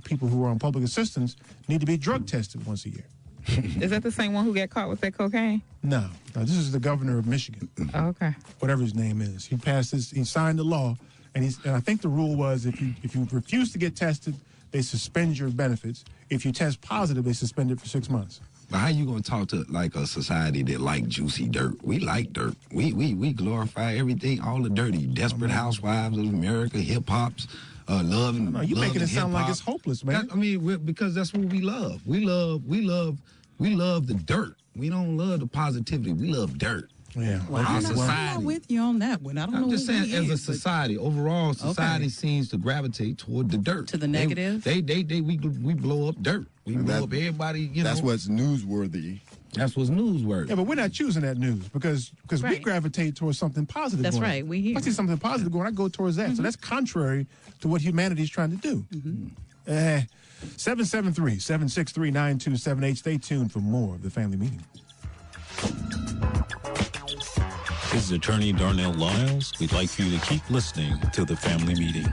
O: people who are on public assistance need to be drug tested once a year.
Q: Is that the same one who got caught with that cocaine?
O: No, this is the governor of Michigan.
Q: Oh, okay.
O: Whatever his name is, he passed this. He signed the law, and I think the rule was if you refuse to get tested, they suspend your benefits. If you test positive, they suspend it for 6 months.
P: But how you gonna talk to like a society that like juicy dirt? We like dirt. We glorify everything, all the dirty, Desperate Housewives of America, hip hops, love and.
O: No, you making it sound like it's hopeless, man.
P: Because that's what we love. We love the dirt. We don't love the positivity. We love dirt.
O: Yeah.
I: Well, I'm not with you on that one. I don't know.
P: I'm just saying, as a society, overall, society seems to gravitate toward the dirt.
I: To the negative?
P: We blow up dirt. We blow up everybody,
R: That's what's newsworthy.
P: That's what's newsworthy.
O: Yeah, but we're not choosing that news because we gravitate towards something positive.
I: That's
O: going
I: right.
O: on.
I: We hear.
O: If I see something positive going, I go towards that. So that's contrary to what humanity is trying to do. 773-763-9278. Stay tuned for more of the Family Meeting.
C: This is Attorney Darnell Lyles. We'd like for you to keep listening to the Family Meeting.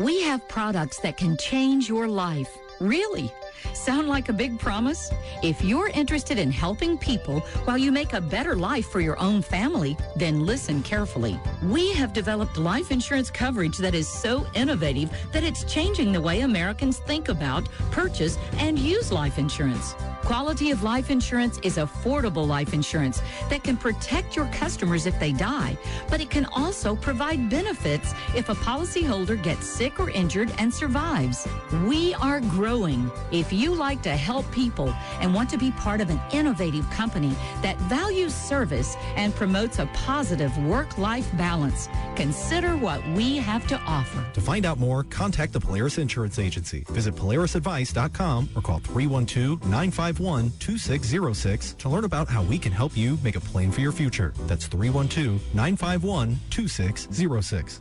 F: We have products that can change your life. Really? Sound like a big promise? If you're interested in helping people while you make a better life for your own family, then listen carefully. We have developed life insurance coverage that is so innovative that it's changing the way Americans think about, purchase, and use life insurance. Quality of life insurance is affordable life insurance that can protect your customers if they die, but it can also provide benefits if a policyholder gets sick or injured and survives. We are growing. If you like to help people and want to be part of an innovative company that values service and promotes a positive work-life balance, consider what we have to offer.
L: To find out more, contact the Polaris Insurance Agency. Visit polarisadvice.com or call 312-951-2606 to learn about how we can help you make a plan for your future. That's 312-951-2606.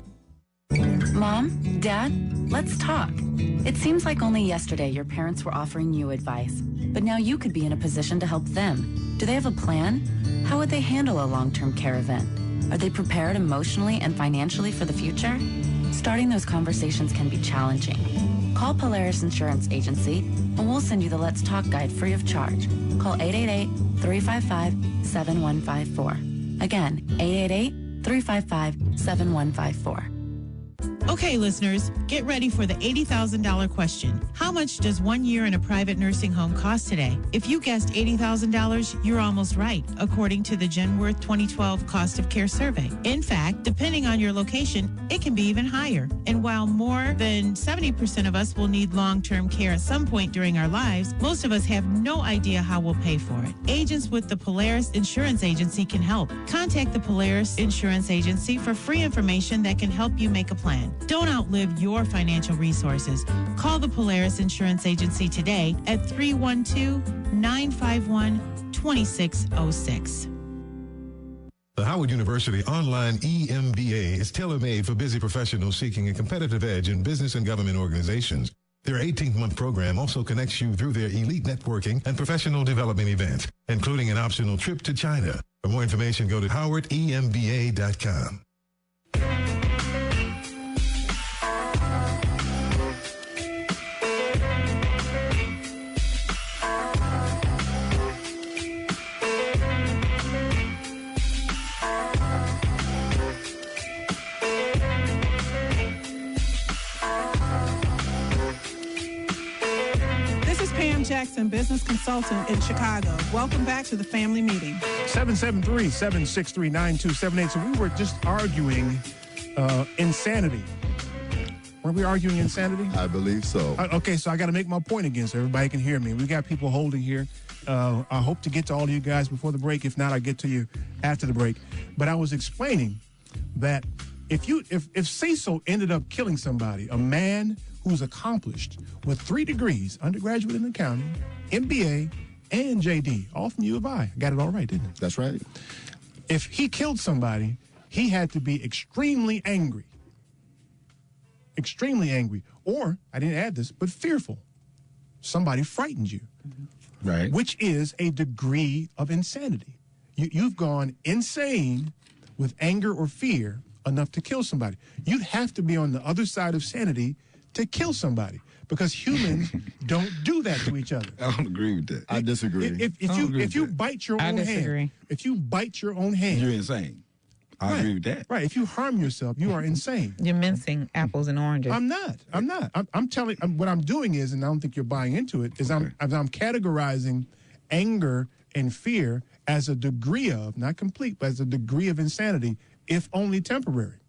G: Mom, Dad, let's talk. It seems like only yesterday your parents were offering you advice, but now you could be in a position to help them. Do they have a plan? How would they handle a long-term care event? Are they prepared emotionally and financially for the future? Starting those conversations can be challenging. Call Polaris Insurance Agency and we'll send you the Let's Talk guide free of charge. Call 888-355-7154. Again, 888-355-7154.
H: Okay, listeners, get ready for the $80,000 question. How much does 1 year in a private nursing home cost today? If you guessed $80,000, you're almost right, according to the Genworth 2012 Cost of Care Survey. In fact, depending on your location, it can be even higher. And while more than 70% of us will need long-term care at some point during our lives, most of us have no idea how we'll pay for it. Agents with the Polaris Insurance Agency can help. Contact the Polaris Insurance Agency for free information that can help you make a plan. Don't outlive your financial resources. Call the Polaris Insurance Agency today at 312-951-2606.
U: The Howard University online EMBA is tailor-made for busy professionals seeking a competitive edge in business and government organizations. Their 18-month program also connects you through their elite networking and professional development events, including an optional trip to China. For more information, go to howardemba.com.
S: Jackson, business consultant in Chicago. Welcome back to the family meeting.
O: 773-763-9278. So we were just arguing insanity. Were we arguing insanity?
R: I believe so.
O: Okay, so I got to make my point again so everybody can hear me. We got people holding here. I hope to get to all of you guys before the break. If not, I'll get to you after the break. But I was explaining that if Cecil ended up killing somebody, a man who's accomplished with 3 degrees, undergraduate in accounting, MBA, and JD, all from U of I. Got it all right, didn't I?
R: That's right.
O: If he killed somebody, he had to be extremely angry. Extremely angry. Or, I didn't add this, but fearful. Somebody frightened you.
P: Right.
O: Which is a degree of insanity. You've gone insane with anger or fear enough to kill somebody. You'd have to be on the other side of sanity to kill somebody, because humans don't do that to each other.
P: I don't agree with that.
R: I disagree.
O: If you bite your own hand,
P: you're insane. I agree with that.
O: Right. If you harm yourself, you are insane.
Q: You're mincing apples and oranges.
O: I'm not. I'm telling. What I'm doing is, and I don't think you're buying into it, is I'm categorizing anger and fear as a degree of, not complete, but as a degree of insanity, if only temporary.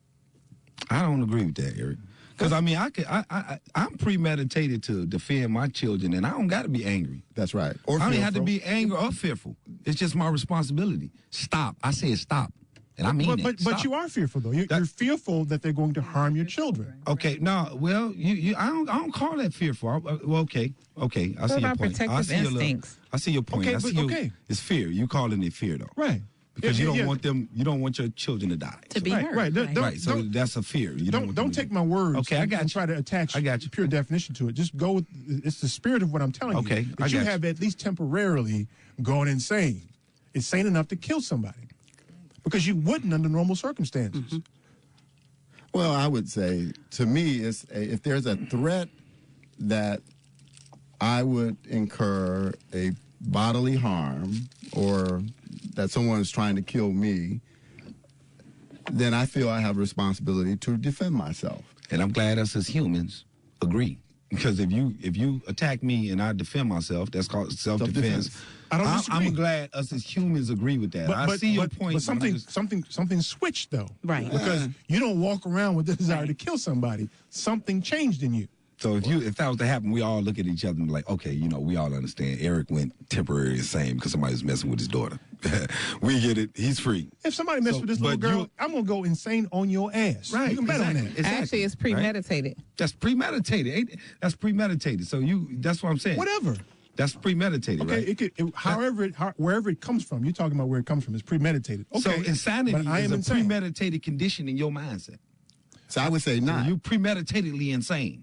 P: I don't agree with that, Eric. Because, I mean, I'm premeditated to defend my children, and I don't got to be angry.
R: That's right.
P: Or I don't have to be angry or fearful. It's just my responsibility. Stop. I said stop. And I mean it.
O: But you are fearful, though. You're fearful that they're going to harm your children.
P: Okay. No, well, I don't call that fearful. Okay. I see your point.
Q: Protective instincts?
P: I see your point.
O: Okay,
P: It's fear. You calling it fear, though.
O: Right.
P: Because you don't want them. You don't want your children to die.
H: To be hurt.
O: Right.
P: So that's a fear.
O: Don't take my words.
P: Okay, I got you.
O: Try to attach pure definition to it. Just go with it's the spirit of what I'm telling you.
P: Okay,
O: that you have at least temporarily gone insane enough to kill somebody, because you wouldn't under normal circumstances.
R: Mm-hmm. Well, I would say, to me, if there's a threat that I would incur a bodily harm or that someone is trying to kill me, then I feel I have a responsibility to defend myself.
P: And I'm glad us as humans agree. Because if you attack me and I defend myself, that's called self-defense.
O: I don't disagree.
P: I'm glad us as humans agree with that. I see your point.
O: But something switched, though.
H: Right.
O: Because you don't walk around with the desire to kill somebody. Something changed in you.
P: So if that was to happen, we all look at each other and be like, okay, we all understand. Eric went temporary insane because somebody was messing with his daughter. We get it. He's free.
O: If somebody messes with this little girl, I'm going to go insane on your ass.
P: Right.
O: You can bet on that.
P: Exactly.
Q: Actually, it's premeditated.
P: Right? That's premeditated. That's premeditated. So that's what I'm saying.
O: Whatever.
P: That's premeditated,
O: okay,
P: right?
O: Wherever it comes from, you're talking about where it comes from. It's premeditated. Okay,
P: so insanity is a
O: insane.
P: premeditated condition in your mindset.
R: So I would say not.
P: So you premeditatedly insane.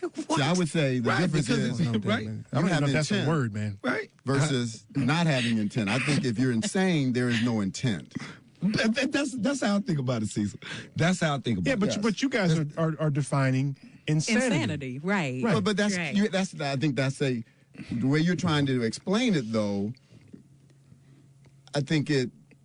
R: See, I would say the difference is,
P: right?
O: I don't know if that's a word, man.
P: Right.
R: Versus not having intent. I think if you're insane, there is no intent.
P: That's how I think about it, Cecil. That's how I think about it.
O: Yeah, but you guys are defining insanity.
H: Right.
R: But that's I think that's the way you're trying to explain it, though. I think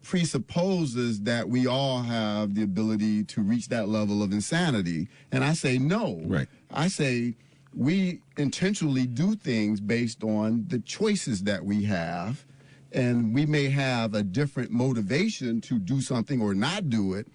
R: presupposes that we all have the ability to reach that level of insanity. And I say no.
P: Right.
R: I say we intentionally do things based on the choices that we have, and we may have a different motivation to do something or not do it.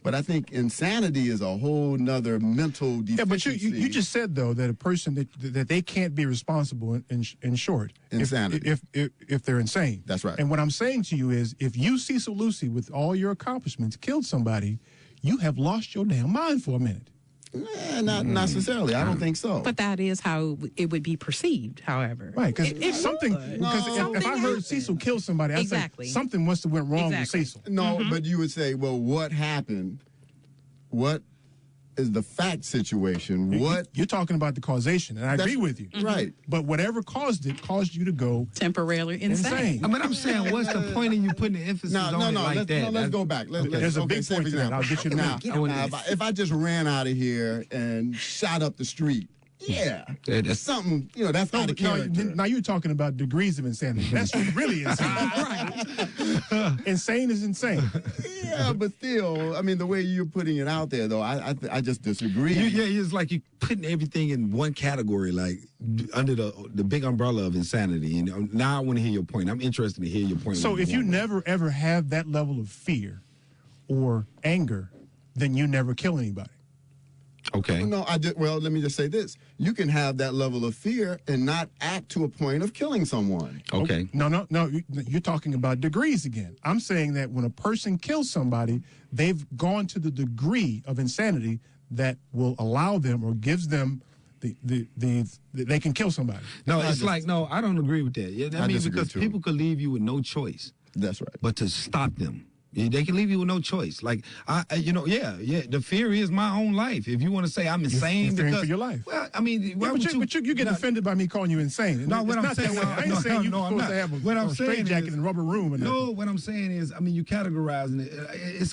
R: But I think insanity is a whole nother mental deficiency.
O: Yeah, but you just said, though, that a person that they can't be responsible in short.
R: Insanity.
O: If they're insane.
R: That's right.
O: And what I'm saying to you is, if you, Cecil Lucy, with all your accomplishments, killed somebody, you have lost your damn mind for a minute.
R: Not necessarily. I don't think so.
I: But that is how it would be perceived, however.
O: Right, because if I heard Cecil kill somebody, I'd say something must have went wrong with Cecil.
R: No, but you would say, well, what happened? What is the fact situation? What
O: you're talking about the causation, and I agree with you.
R: Right.
O: But whatever caused it caused you to go
I: temporarily insane.
P: I mean, I'm saying, what's the point of you putting the emphasis on it like that?
R: Let's go back.
O: There's a big point to that. I'll get you to
R: now.
O: that.
R: If I just ran out of here and shot up the street, that's something, that's out of character.
O: Now you're talking about degrees of insanity. That's really insane. Insane is insane.
R: Yeah, but still, I mean, the way you're putting it out there, though, I just disagree.
P: It's like you're putting everything in one category, like under the big umbrella of insanity. And now I want to hear your point. I'm interested to hear your point.
O: So if you never, ever have that level of fear or anger, then you never kill anybody.
P: Okay.
R: Well, let me just say this. You can have that level of fear and not act to a point of killing someone.
P: Okay.
O: No. You're talking about degrees again. I'm saying that when a person kills somebody, they've gone to the degree of insanity that will allow them or gives them they can kill somebody.
P: No, I don't agree with that. Yeah, I mean, because people could leave you with no choice.
R: That's right.
P: But to stop them. They can leave you with no choice. Like, the fear is my own life. If you want to say I'm insane,
O: you're fearing for your life.
P: Well, I mean,
O: but you get offended by me calling you insane.
P: No, what I'm saying,
O: I ain't saying you're supposed to have a straitjacket and rubber room.
P: What I'm saying is, I mean, you categorizing it.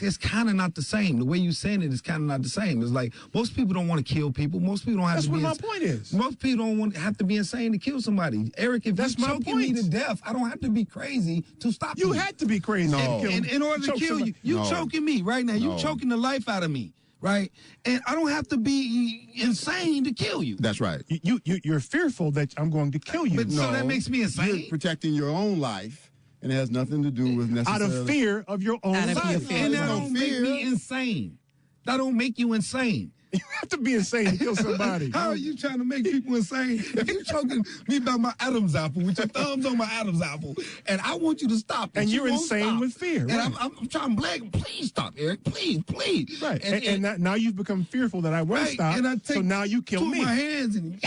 P: It's kind of not the same. The way you saying it is kind of not the same. It's like most people don't want to kill people. Most people don't have to be.
O: That's what my point is.
P: Most people don't have to be insane to kill somebody. Eric, if you're choking me to death, I don't have to be crazy to stop you.
O: You had to be crazy.
P: In order to kill you. You choking me right now. You choking the life out of me, right? And I don't have to be insane to kill you.
R: That's right.
O: You're fearful that I'm going to kill you.
P: So that makes me insane.
R: You're protecting your own life, and it has nothing to do with necessarily...
O: Out of fear of your own life.
P: And that don't make me insane. That don't make you insane.
O: You have to be insane to kill somebody.
P: How are you trying to make people insane? If you're choking me by my Adam's apple with your thumbs on my Adam's apple, and I want you to stop,
O: and you're insane with fear.
P: Right? And I'm trying to beg, please stop, Eric, please.
O: Right. And now you've become fearful that I won't stop. And so now you kill me.
P: My hands and.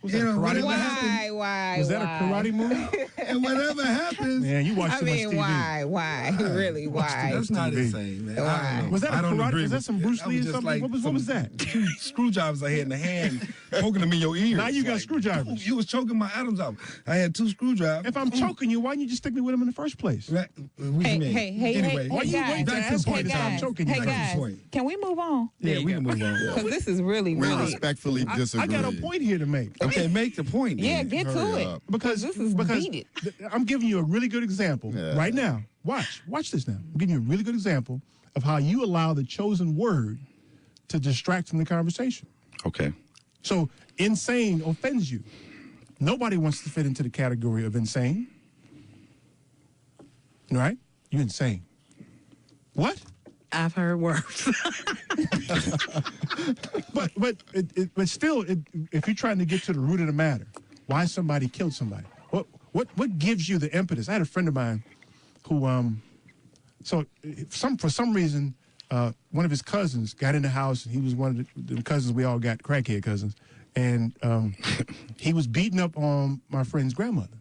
O: Was that a karate move?
Q: Why?
O: Was that a karate move?
P: And whatever happens,
O: man, you watch too much TV.
Q: Why? Really? Why?
P: That's not insane, man.
Q: Why?
O: Was that a karate? Was that some Bruce Lee or something?
P: Like
O: what was that?
P: Two screwdrivers I had in the hand, poking them in your ears.
O: Now you got screwdrivers.
P: You was choking my Adam's out. I had two screwdrivers.
O: If I'm choking you, why didn't you just stick me with them in the first place?
P: Right.
Q: Hey,
O: why you waiting to ask me if I'm choking you?
Q: Hey guys, can we move on?
P: Yeah, we can move on.
Q: Because this is really.
R: We respectfully disagree.
O: I got a point here to make.
P: Okay, make the point.
Q: Yeah, get to it.
O: Because I'm giving you a really good example right now. Watch this now. I'm giving you a really good example of how you allow the chosen word to distract from the conversation.
P: Okay.
O: So insane offends you. Nobody wants to fit into the category of insane. Right? You're insane. What?
I: I've heard worse.
O: but still, if you're trying to get to the root of the matter, why somebody killed somebody? What gives you the impetus? I had a friend of mine who, for some reason, one of his cousins got in the house, and he was one of the cousins we all got, crackhead cousins, and he was beating up on my friend's grandmother.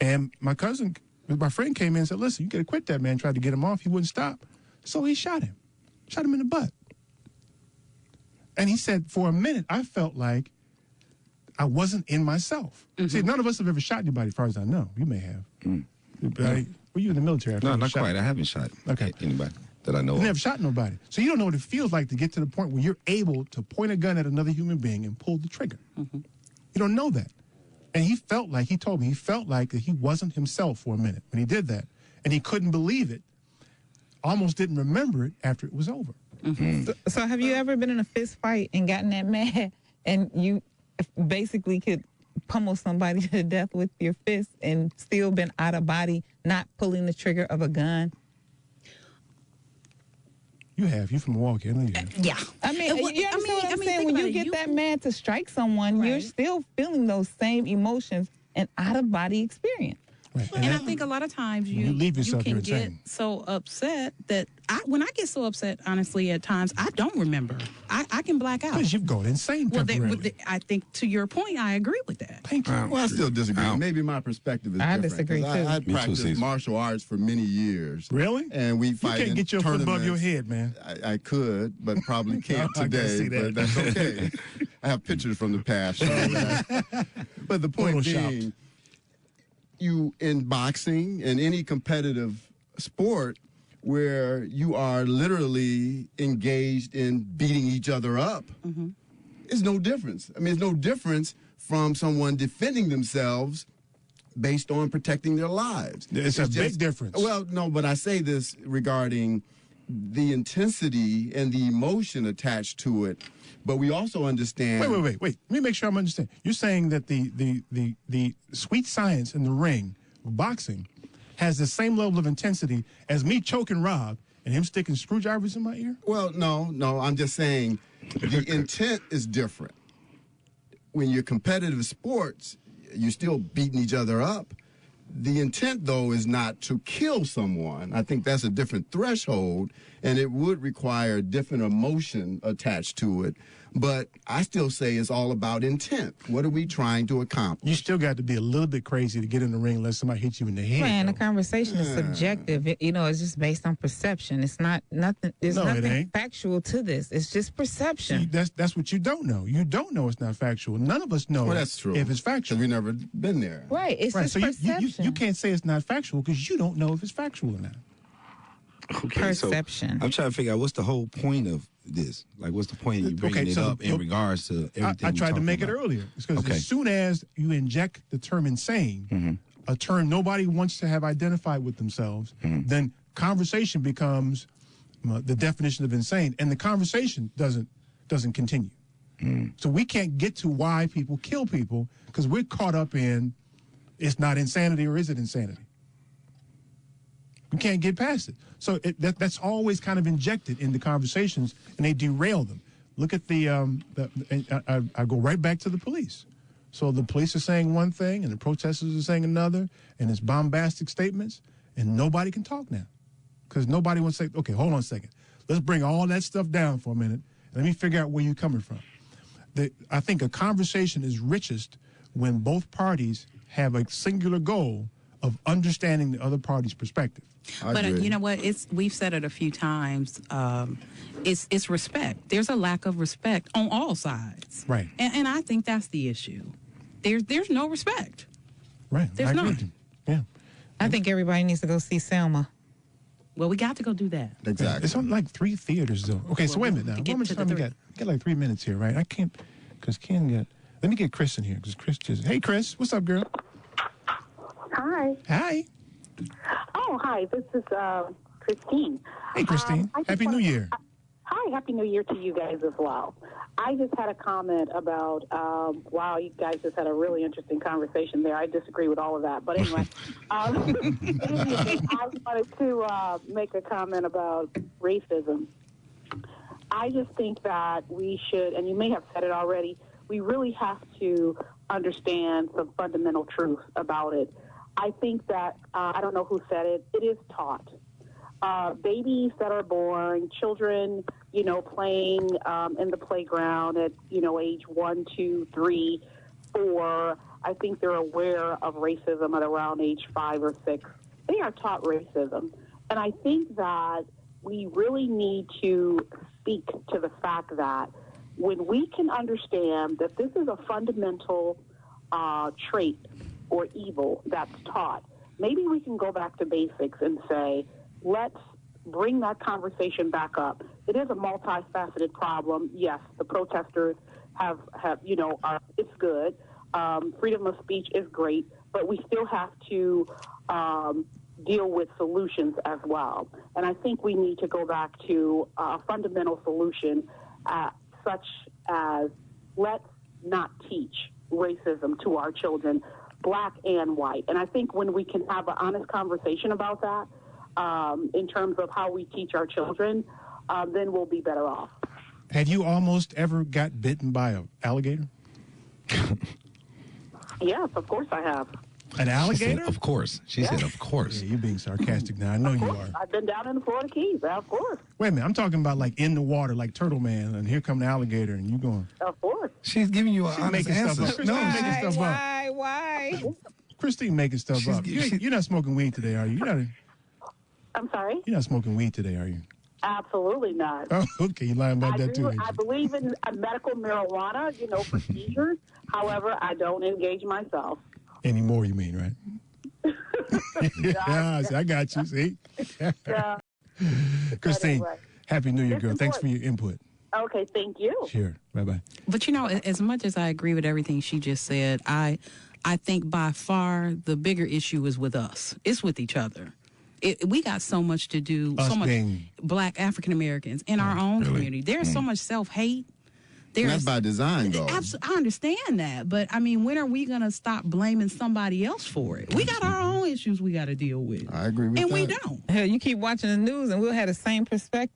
O: And my friend came in and said, "Listen, you got to quit that, man." Tried to get him off, he wouldn't stop, so he shot him in the butt. And he said, for a minute, I felt like I wasn't in myself. See, none of us have ever shot anybody, as far as I know. You may have. Were you in the military?
P: No, not quite. I haven't shot anybody that I know of.
O: You never shot nobody. So you don't know what it feels like to get to the point where you're able to point a gun at another human being and pull the trigger. You don't know that. And he told me he felt like that he wasn't himself for a minute when he did that. and he couldn't believe it. Almost didn't remember it after it was over.
Q: So have you ever been in a fist fight and gotten that mad and you basically could pummel somebody to death with your fist and still been out of body, not pulling the trigger of a gun?
O: You have. You from Milwaukee. I know you have.
I: Yeah.
Q: I mean, you understand what I'm saying? When you get that mad to strike someone, you're still feeling those same emotions and out-of-body experience.
O: Right.
I: And I think a lot of times you can get so upset that when I get so upset, honestly, at times, I don't remember. I can black out.
O: Because you've gone insane temporarily.
I: I think, to your point, I agree with that.
O: Thank you.
R: Well, I still disagree. Maybe my perspective is different.
Q: disagree, too.
R: I practiced martial arts for many years.
O: Really?
R: And we fight
O: You can't get your foot above your head, man.
R: I could, but probably can't
O: I can
R: today.
O: see that.
R: But that's okay. I have pictures from the past. But the point being, you in boxing and any competitive sport where you are literally engaged in beating each other up, it's no difference. I mean, it's no difference from someone defending themselves based on protecting their lives.
O: It's a big difference.
R: Well, no, but I say this regarding the intensity and the emotion attached to it. But we also understand.
O: Wait. Let me make sure I'm understanding. You're saying that the sweet science in the ring of boxing has the same level of intensity as me choking Rob and him sticking screwdrivers in my ear?
R: Well, no. I'm just saying the intent is different. When you're competitive sports, you're still beating each other up. The intent, though, is not to kill someone. I think that's a different threshold, and it would require a different emotion attached to it. But I still say it's all about intent. What are we trying to accomplish?
O: You still got to be a little bit crazy to get in the ring unless somebody hits you in the head.
Q: Man, the conversation is subjective. It's just based on perception. It's not nothing. There's nothing factual to this. It's just perception.
O: See, that's what you don't know. You don't know it's not factual. None of us know.
R: Well, that's true.
O: If it's factual,
R: we've never been there.
Q: Right. It's just
O: so
Q: perception.
O: you can't say it's not factual because you don't know if it's factual or not.
P: Okay,
Q: Perception.
P: So I'm trying to figure out what's the whole point of this. Like, what's the point of you bringing it up in regards to everything?
O: I tried to make it earlier. It's because as soon as you inject the term insane, a term nobody wants to have identified with themselves, then conversation becomes the definition of insane, and the conversation doesn't continue. So we can't get to why people kill people because we're caught up in it's not insanity or is it insanity? We can't get past it. So that's always kind of injected into conversations, and they derail them. Look at I go right back to the police. So the police are saying one thing, and the protesters are saying another, and it's bombastic statements, and nobody can talk now. Because nobody wants to say, okay, hold on a second. Let's bring all that stuff down for a minute, and let me figure out where you're coming from. I think a conversation is richest when both parties have a singular goal of understanding the other party's perspective.
I: But you know what? We've said it a few times. It's respect. There's a lack of respect on all sides.
O: Right.
I: And I think that's the issue. There's no respect.
O: Right.
I: There's none.
O: Yeah.
Q: I think everybody needs to go see Selma.
I: Well, we got to go do that.
R: Exactly.
O: It's on like 3 theaters, though. Okay, so wait a minute now. How much time we got? We got like 3 minutes here, right? I can't, because Ken got, let me get Chris in here, because Chris just, hey, Chris, what's up, girl?
J: Hi.
O: Hi.
J: Oh, hi. This is Christine.
O: Hey, Christine. Happy New Year.
J: Hi. Happy New Year to you guys as well. I just had a comment about, wow, you guys just had a really interesting conversation there. I disagree with all of that. But anyway, I wanted to make a comment about racism. I just think that we should, and you may have said it already, we really have to understand some fundamental truth about it. I think that, I don't know who said it, it is taught. Babies that are born, children, playing in the playground at, age 1, 2, 3, 4, I think they're aware of racism at around age 5 or 6. They are taught racism. And I think that we really need to speak to the fact that when we can understand that this is a fundamental trait or evil that's taught, maybe we can go back to basics and say, let's bring that conversation back up. It is a multifaceted problem. Yes, the protesters have it's good. Freedom of speech is great, but we still have to deal with solutions as well. And I think we need to go back to a fundamental solution such as let's not teach racism to our children, black and white. And I think when we can have an honest conversation about that in terms of how we teach our children, then we'll be better off.
O: Have you almost ever got bitten by an alligator?
J: Yes, of course I have.
O: An alligator?
P: Of course. She said, of course.
O: Yeah, you're being sarcastic now. I know you are.
J: I've been down in the Florida Keys, of course.
O: Wait a minute. I'm talking about like in the water, like Turtle Man, and here come the alligator, and you going.
J: Of course.
P: She's giving you an honest answer.
O: Christine making stuff up.
Q: Why?
O: Christine making stuff up. You're not smoking weed today, are you?
J: I'm sorry?
O: You're not smoking weed today, are you?
J: Absolutely not.
O: Oh, okay. You're lying about that too.
J: I believe in medical marijuana, procedures. However, I don't engage myself.
O: Anymore, you mean, right? Yeah, I got you. See?
J: Yeah.
O: Christine,
J: anyway,
O: Happy New Year, girl. Thanks for your input.
J: Okay, thank you.
O: Sure. Bye-bye.
I: But, as much as I agree with everything she just said, I think by far the bigger issue is with us. It's with each other. We got so much to do,
O: Us
I: so much
O: being
I: black African Americans in our own community. There's so much self-hate.
R: That's by design, though.
I: I understand that, but when are we going to stop blaming somebody else for it? We got our own issues we got to deal with.
R: I agree with that.
I: And we don't.
Q: Hell, you keep watching the news, and we'll have the same perception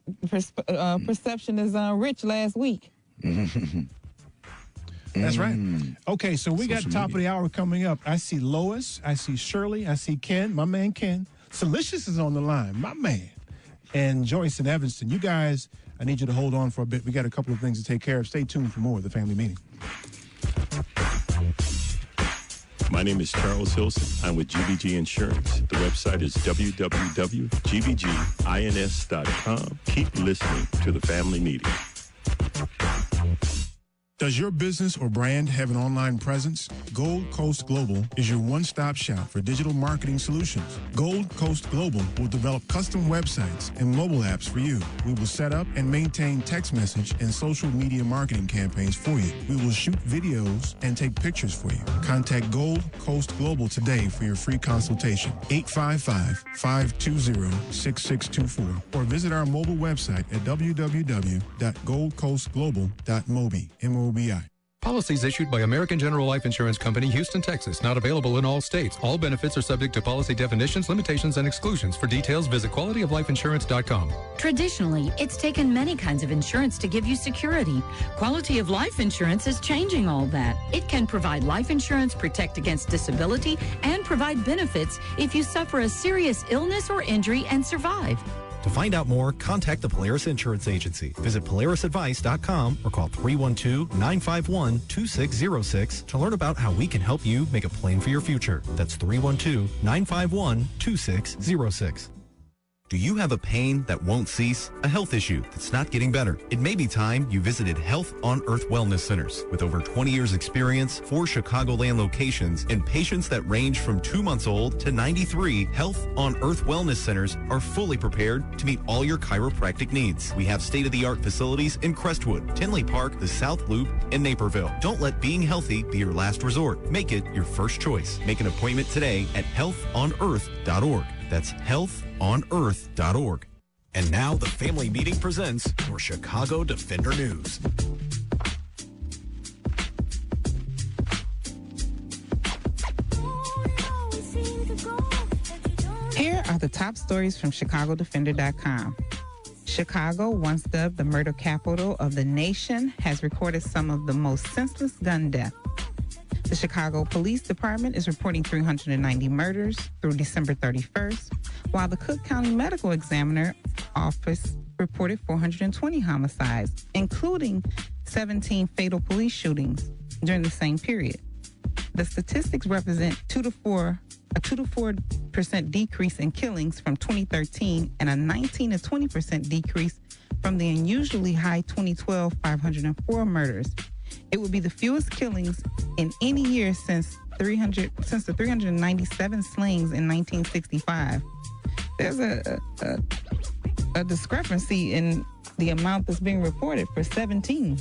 Q: as Rich last week.
O: That's right. Okay, so we got top of the hour coming up. I see Lois, I see Shirley, I see Ken, my man Ken. Salicious is on the line, my man. And Joyce and Evanston. You guys, I need you to hold on for a bit. We got a couple of things to take care of. Stay tuned for more of the family meeting.
C: My name is Charles Hilson. I'm with GBG Insurance. The website is www.gbgins.com. Keep listening to the family meeting.
O: Does your business or brand have an online presence? Gold Coast Global is your one-stop shop for digital marketing solutions. Gold Coast Global will develop custom websites and mobile apps for you. We will set up and maintain text message and social media marketing campaigns for you. We will shoot videos and take pictures for you. Contact Gold Coast Global today for your free consultation. 855-520-6624 or visit our mobile website at www.goldcoastglobal.mobi. M-O-B-I.
V: Policies issued by American General Life Insurance Company, Houston, Texas. Not available in all states. All benefits are subject to policy definitions, limitations, and exclusions. For details, visit qualityooflifeinsurance.com.
F: Traditionally, it's taken many kinds of insurance to give you security. Quality of Life Insurance is changing all that. It can provide life insurance, protect against disability, and provide benefits if you suffer a serious illness or injury and survive.
L: To find out more, contact the Polaris Insurance Agency. Visit polarisadvice.com or call 312-951-2606 to learn about how we can help you make a plan for your future. That's 312-951-2606. Do you have a pain that won't cease? A health issue that's not getting better? It may be time you visited Health on Earth Wellness Centers. With over 20 years experience, 4 Chicagoland locations, and patients that range from 2 months old to 93, Health on Earth Wellness Centers are fully prepared to meet all your chiropractic needs. We have state-of-the-art facilities in Crestwood, Tinley Park, the South Loop, and Naperville. Don't let being healthy be your last resort. Make it your first choice. Make an appointment today at healthonearth.org. That's healthonearth.org. And now the family meeting presents your Chicago Defender News.
Q: Here are the top stories from ChicagoDefender.com. Chicago, once dubbed the murder capital of the nation, has recorded some of the most senseless gun deaths. The Chicago Police Department is reporting 390 murders through December 31st, while the Cook County Medical Examiner Office reported 420 homicides, including 17 fatal police shootings during the same period. The statistics represent a 2 to 4% decrease in killings from 2013 and a 19 to 20% decrease from the unusually high 2012 504 murders. It would be the fewest killings in any year since the 397 slayings in 1965. There's a discrepancy in the amount that's being reported for 17.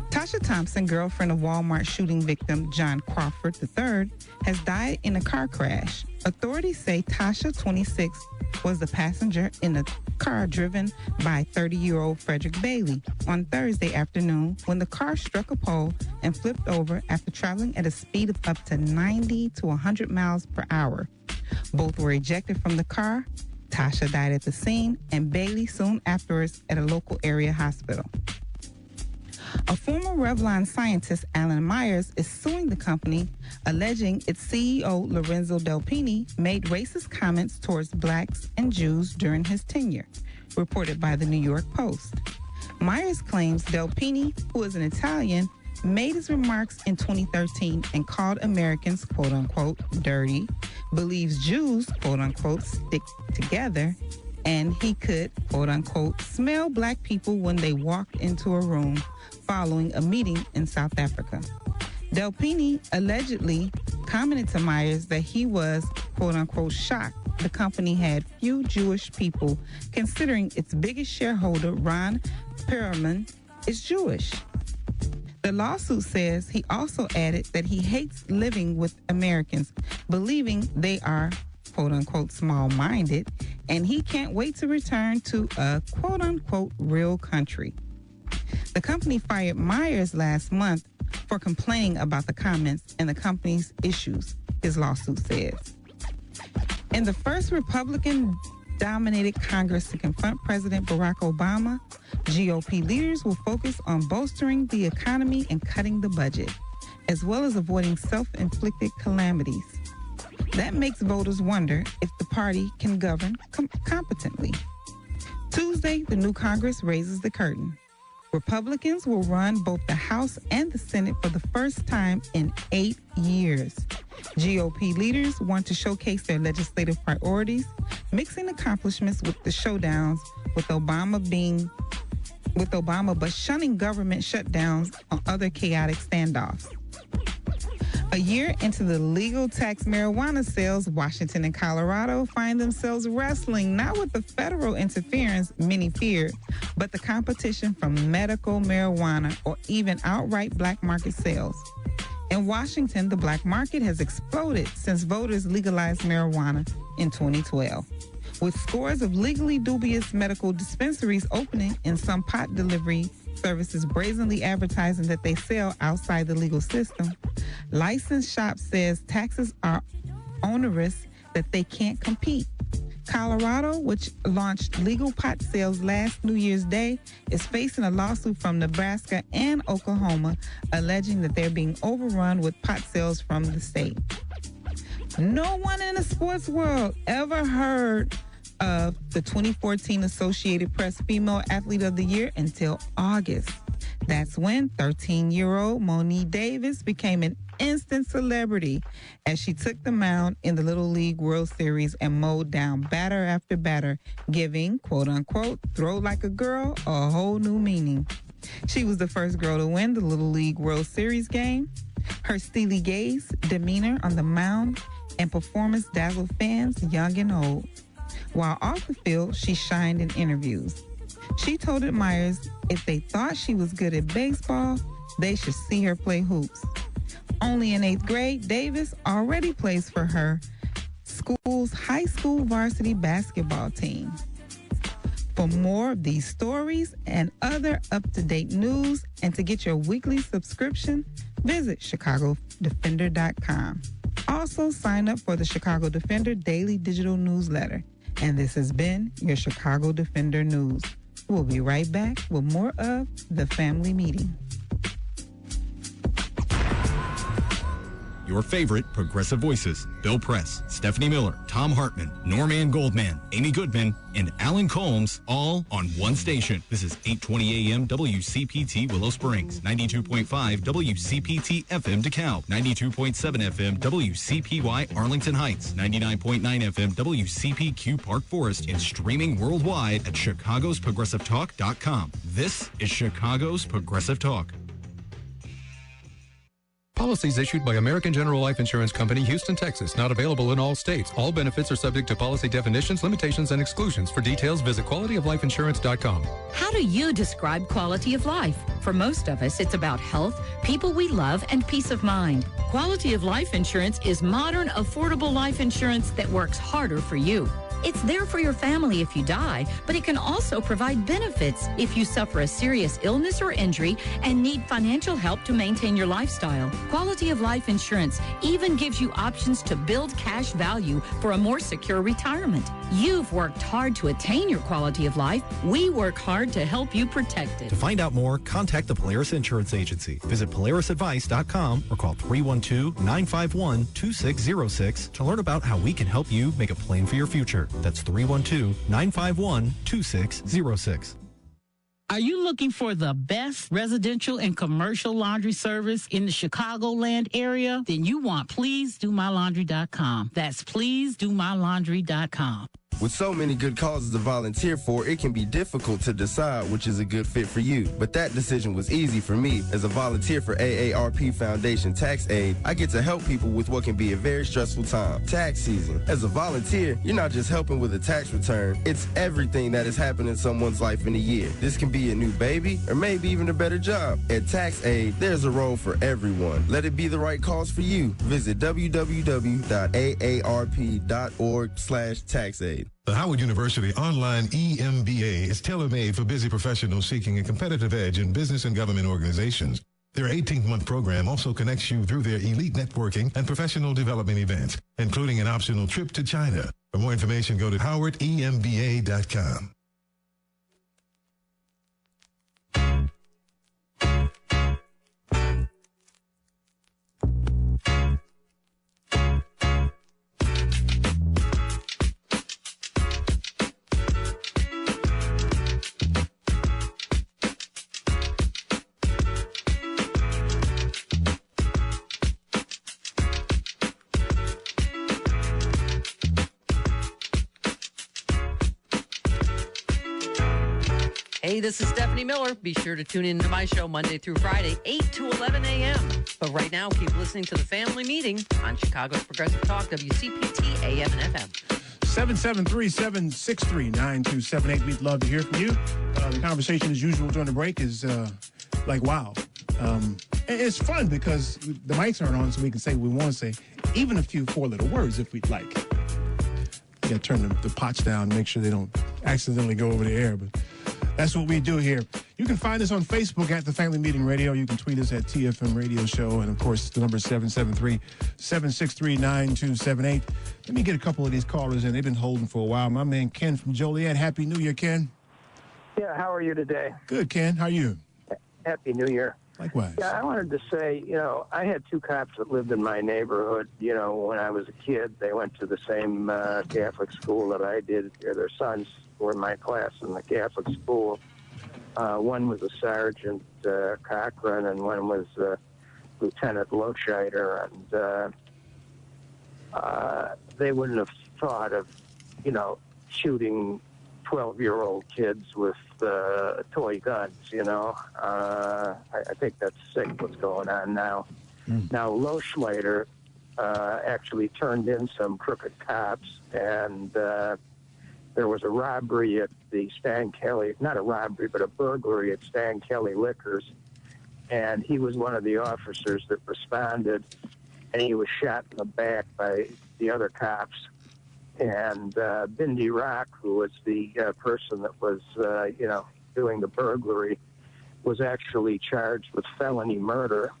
Q: Tasha Tasha Thompson, girlfriend of Walmart shooting victim John Crawford III, has died in a car crash. Authorities say Tasha, 26, was the passenger in a car driven by 30-year-old Frederick Bailey on Thursday afternoon when the car struck a pole and flipped over after traveling at a speed of up to 90 to 100 miles per hour. Both were ejected from the car. Tasha died at the scene and Bailey soon afterwards at a local area hospital. A former Revlon scientist, Alan Myers, is suing the company, alleging its CEO, Lorenzo Delpini, made racist comments towards blacks and Jews during his tenure, reported by the New York Post. Myers claims Delpini, who is an Italian, made his remarks in 2013 and called Americans, quote-unquote, dirty, believes Jews, quote-unquote, stick together, and he could, quote-unquote, smell black people when they walked into a room following a meeting in South Africa. Delpini allegedly commented to Myers that he was, quote-unquote, shocked the company had few Jewish people, considering its biggest shareholder, Ron Perelman, is Jewish. The lawsuit says he also added that he hates living with Americans, believing they are, quote-unquote, small-minded, and he can't wait to return to a, quote-unquote, real country. The company fired Myers last month for complaining about the comments and the company's issues, his lawsuit says. In the first Republican-dominated Congress to confront President Barack Obama, GOP leaders will focus on bolstering the economy and cutting the budget, as well as avoiding self-inflicted calamities. That makes voters wonder if the party can govern competently. Tuesday, the new Congress raises the curtain. Republicans will run both the House and the Senate for the first time in 8 years. GOP leaders want to showcase their legislative priorities, mixing accomplishments with the showdowns with Obama but shunning government shutdowns on other chaotic standoffs. A year into the legal tax marijuana sales, Washington and Colorado find themselves wrestling not with the federal interference many feared, but the competition from medical marijuana or even outright black market sales. In Washington, the black market has exploded since voters legalized marijuana in 2012. With scores of legally dubious medical dispensaries opening and some pot delivery services brazenly advertising that they sell outside the legal system, licensed shop says taxes are onerous that they can't compete. Colorado, which launched legal pot sales last New Year's Day, is facing a lawsuit from Nebraska and Oklahoma alleging that they're being overrun with pot sales from the state. No one in the sports world ever heard of the 2014 Associated Press Female Athlete of the Year until August. That's when 13-year-old Monique Davis became an instant celebrity as she took the mound in the Little League World Series and mowed down batter after batter, giving, quote-unquote, throw like a girl a whole new meaning. She was the first girl to win the Little League World Series game. Her steely gaze, demeanor on the mound, and performance dazzled fans young and old. While off the field, she shined in interviews. She told admirers if they thought she was good at baseball, they should see her play hoops. Only in 8th grade, Davis already plays for her school's high school varsity basketball team. For more of these stories and other up-to-date news, and to get your weekly subscription, visit ChicagoDefender.com. Also, sign up for the Chicago Defender daily digital newsletter. And this has been your Chicago Defender News. We'll be right back with more of The Family Meeting.
K: Your favorite progressive voices: Bill Press, Stephanie Miller, Tom Hartman, Norman Goldman, Amy Goodman, and Alan Combs, all on one station. This is 820 AM WCPT Willow Springs, 92.5 WCPT FM DeKalb, 92.7 FM WCPY Arlington Heights, 99.9 FM WCPQ Park Forest, and streaming worldwide at chicagosprogressivetalk.com. This is Chicago's Progressive Talk.
V: Policies issued by American General Life Insurance Company, Houston, Texas. Not available in all states. All benefits are subject to policy definitions, limitations, and exclusions. For details, visit qualityoflifeinsurance.com.
F: How do you describe quality of life? For most of us, it's about health, people we love, and peace of mind. Quality of life insurance is modern, affordable life insurance that works harder for you. It's there for your family if you die, but it can also provide benefits if you suffer a serious illness or injury and need financial help to maintain your lifestyle. Quality of life insurance even gives you options to build cash value for a more secure retirement. You've worked hard to attain your quality of life. We work hard to help you protect it.
L: To find out more, contact the Polaris Insurance Agency. Visit polarisadvice.com or call 312-951-2606 to learn about how we can help you make a plan for your future. That's 312-951-2606.
M: Are you looking for the best residential and commercial laundry service in the Chicagoland area? Then you want PleaseDoMyLaundry.com. That's PleaseDoMyLaundry.com.
A: With so many good causes to volunteer for, it can be difficult to decide which is a good fit for you. But that decision was easy for me. As a volunteer for AARP Foundation Tax Aid, I get to help people with what can be a very stressful time, tax season. As a volunteer, you're not just helping with a tax return, it's everything that has happened in someone's life in a year. This can be a new baby or maybe even a better job. At Tax Aid, there's a role for everyone. Let it be the right cause for you. Visit www.aarp.org/taxaid.
U: The Howard University online EMBA is tailor-made for busy professionals seeking a competitive edge in business and government organizations. Their 18-month program also connects you through their elite networking and professional development events, including an optional trip to China. For more information, go to howardemba.com.
N: Hey, this is Stephanie Miller. Be sure to tune in to my show Monday through Friday, 8 to 11 a.m. But right now, keep listening to The Family Meeting on Chicago's Progressive Talk, WCPT, AM and FM.
O: 773-763-9278. We'd love to hear from you. The conversation, as usual, during the break is like, wow. It's fun because the mics aren't on, so we can say what we want to say, even a few four-letter words if we'd like. You got to turn the pots down, make sure they don't accidentally go over the air, but that's what we do here. You can find us on Facebook at The Family Meeting Radio. You can tweet us at TFM Radio Show. And, of course, the number is 773-763-9278. Let me get a couple of these callers in. They've been holding for a while. My man Ken from Joliet. Happy New Year, Ken.
T: Yeah, how are you today?
O: Good, Ken. How are you?
T: Happy New Year.
O: Likewise.
T: Yeah, I wanted to say, I had two cops that lived in my neighborhood. When I was a kid, they went to the same Catholic school that I did. Their sons were in my class in the Catholic school. One was a Sergeant Cochran, and one was Lieutenant Loscheider. And they wouldn't have thought of, shooting 12-year-old kids with toy guns, I think that's sick what's going on now. Now, Loscheider actually turned in some crooked cops, and there was a robbery at the Stan Kelly, not a robbery, but a burglary at Stan Kelly Liquors, and he was one of the officers that responded, and he was shot in the back by the other cops. And Bindi Rock, who was the person that was, doing the burglary, was actually charged with felony murder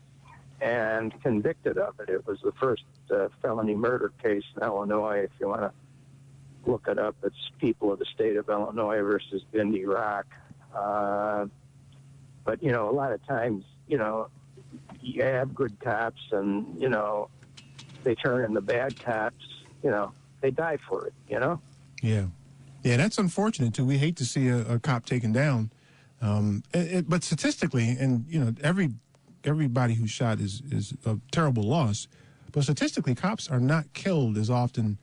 T: and convicted of it. It was the first felony murder case in Illinois. If you want to look it up, it's People of the State of Illinois versus Bindi Rock. But, a lot of times, you have good cops and, they turn in the bad cops, they die for it, Yeah.
O: Yeah, that's unfortunate, too. We hate to see a cop taken down. But statistically, and, everybody who's shot is a terrible loss. But statistically, cops are not killed as often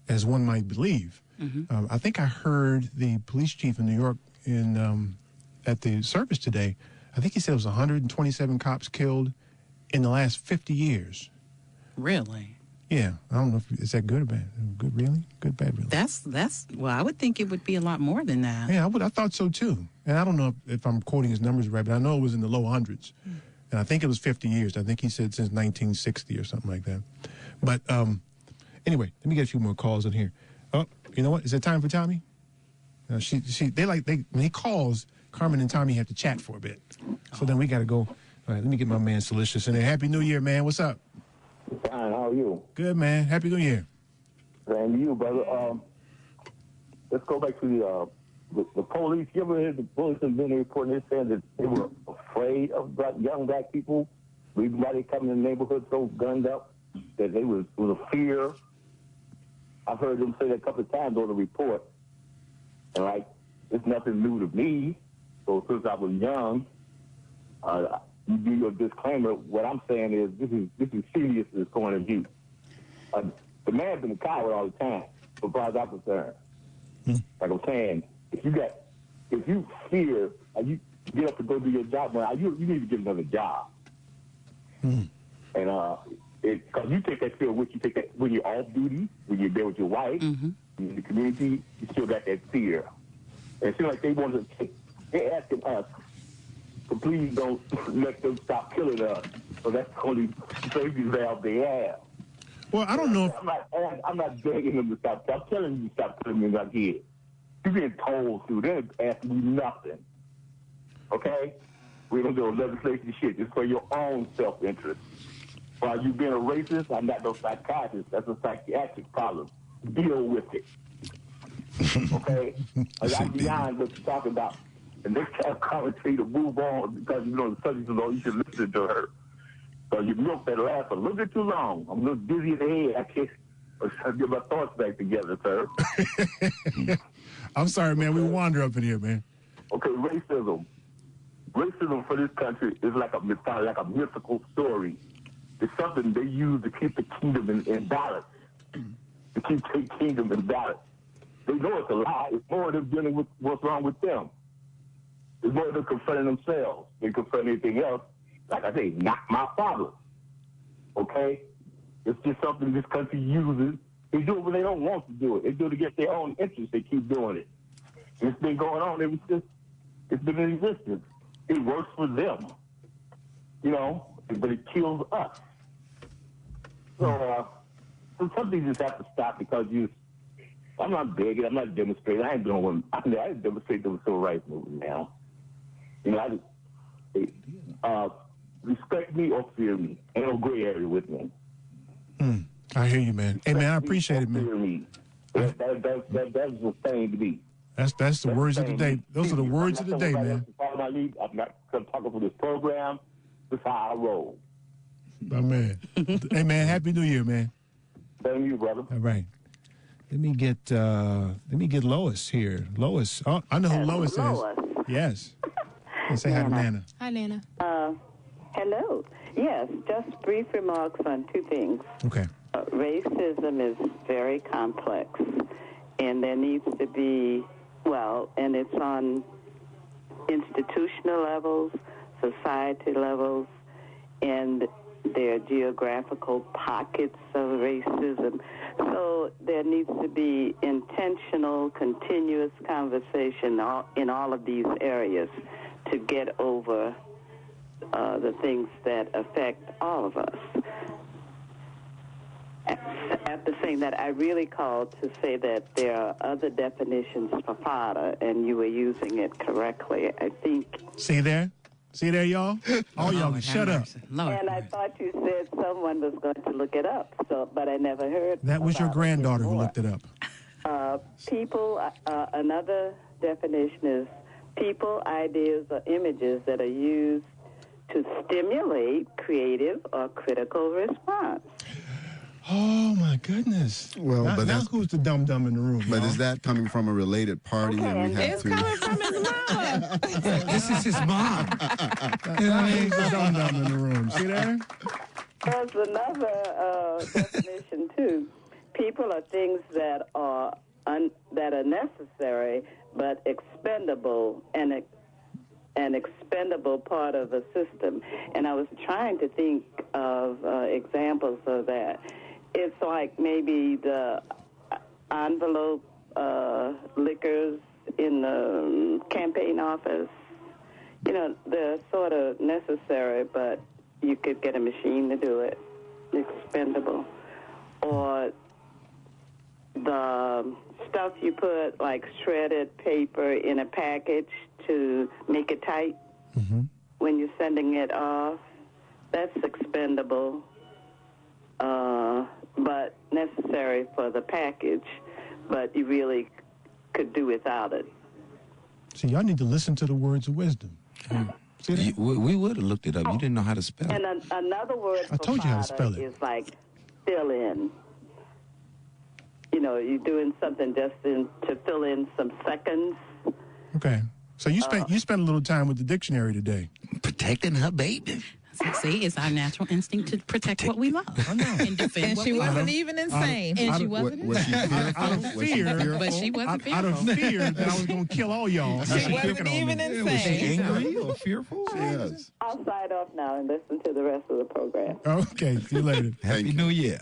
O: as one might believe. Mm-hmm. I think I heard the police chief in New York at the service today. I think he said it was 127 cops killed in the last 50 years.
I: Really?
O: Yeah. I don't know is that good or bad? Good, really? Good, bad, really?
I: That's well, I would think it would be a lot more than that.
O: Yeah, I thought so too. And I don't know if I'm quoting his numbers right, but I know it was in the low hundreds. And I think it was 50 years. I think he said since 1960 or something like that. But anyway, let me get a few more calls in here. Oh, you know what? Is it time for Tommy? When he calls, Carmen and Tommy have to chat for a bit. So then we got to go. All right, let me get my man Salicious in there. Happy New Year, man. What's up?
B: Fine. How are you?
O: Good, man. Happy New Year.
B: Same to you, brother. Let's go back to the police. You ever heard the police have been reporting? They're saying that they were afraid of young black people. Reason why they come in the neighborhood so gunned up, that they was a fear. I've heard them say that a couple of times on the report. And like, it's nothing new to me. So since I was young, you do your disclaimer. What I'm saying is this is serious in this point of view. The man's been a coward all the time, as far as I'm concerned. Like I'm saying, if you fear, you get up to go do your job, well, you need to get another job. And because you take that fear with you, take that when you're off duty, when you're there with your wife, in the community, you still got that fear. And it seems like they're asking us to please don't let them stop killing us. So that's the only safety valve they have.
O: Well, I don't know if...
B: I'm not begging them to stop. I'm telling you to stop killing me like kids. You're being told to. They're asking you nothing. Okay? We don't do legislation shit. It's for your own self-interest. While you being a racist, I'm not no psychiatrist. That's a psychiatric problem. Deal with it. Okay? I'm beyond what you're talking about. And next time I would tell you to move on because you know the subject is low, you should listen to her. So you milk that laugh a little bit too long. I'm a little dizzy in the head. I can't get my thoughts back together, sir.
O: I'm sorry, man. We wander up in here, man.
B: Okay, racism. Racism for this country is like a mythical story. It's something they use to keep the kingdom in balance. To keep the kingdom in balance. They know it's a lie. It's more of them dealing with what's wrong with them. It's more of them confronting themselves than confronting anything else. Like I say, not my problem. Okay? It's just something this country uses. They do it when they don't want to do it. They do it to get their own interest. They keep doing it. It's been going on ever since it's been in existence. It works for them. You know? But it kills us. So some things just have to stop because I'm not begging. I'm not demonstrating. I ain't doing one. I didn't demonstrate the civil rights movement now. You know, respect me or fear me. Ain't no gray area with me.
O: I hear you, man. Hey, man, I appreciate it, man.
B: Fear me. That's the thing to be.
O: That's the words of the day. Those are the words of the day, man.
B: I'm not talking for this program. This is how I roll.
O: My man. Hey, man, Happy New Year, man.
B: Same to you, brother.
O: All right. Let me get Lois here. Lois. Oh, I know who Lois is. Yes. And say hi to Nana.
D: Hi, Nana.
W: Hello. Yes, just brief remarks on two things.
O: Okay.
W: Racism is very complex, and there needs to be, and it's on institutional levels, society levels, and there are geographical pockets of racism. So there needs to be intentional, continuous conversation in all of these areas to get over the things that affect all of us. After saying that, I really called to say that there are other definitions for fodder, and you were using it correctly. I think.
O: See there, y'all. All y'all, shut up.
W: And I thought you said someone was going to look it up, but I never heard.
O: That was your granddaughter who looked it up.
W: People. Another definition is people, ideas, or images that are used to stimulate creative or critical response.
O: Oh, my goodness.
R: Well,
O: but now who's the dumb-dumb in the room?
R: But is that coming from a related party?
W: Okay,
R: and we have
W: it's
R: to...
W: coming from his mama.
O: This is his mom. He's the dumb-dumb in the room. See there?
W: There's another definition, too. People are things that are necessary but expendable and an expendable part of a system. And I was trying to think of examples of that. It's like maybe the envelope liquors in the campaign office. You know, they're sort of necessary, but you could get a machine to do it, expendable. Or the stuff you put, like shredded paper in a package to make it tight when you're sending it off, that's expendable, but necessary for the package, but you really could do without it.
O: See, y'all need to listen to the words of wisdom.
P: We would have looked it up. You didn't know how to spell it.
W: And another word
O: I told you how to spell it.
W: is like fill in. You know, you're doing something just to fill in some seconds.
O: Okay. So you spent a little time with the dictionary today.
P: Protecting her baby.
I: See, it's our natural instinct to protect what we love.
O: I know.
I: And defend
Q: And
I: what
Q: she
I: we love.
Q: wasn't even insane.
I: And she wasn't insane.
O: Out of fear.
I: But she wasn't fearful.
O: Out of fear that I was going to kill all y'all.
Q: She wasn't even insane.
P: Was she angry or fearful?
R: Yes.
W: I'll sign off now and listen to the rest of the program.
O: Okay, see you later.
P: Happy New Year.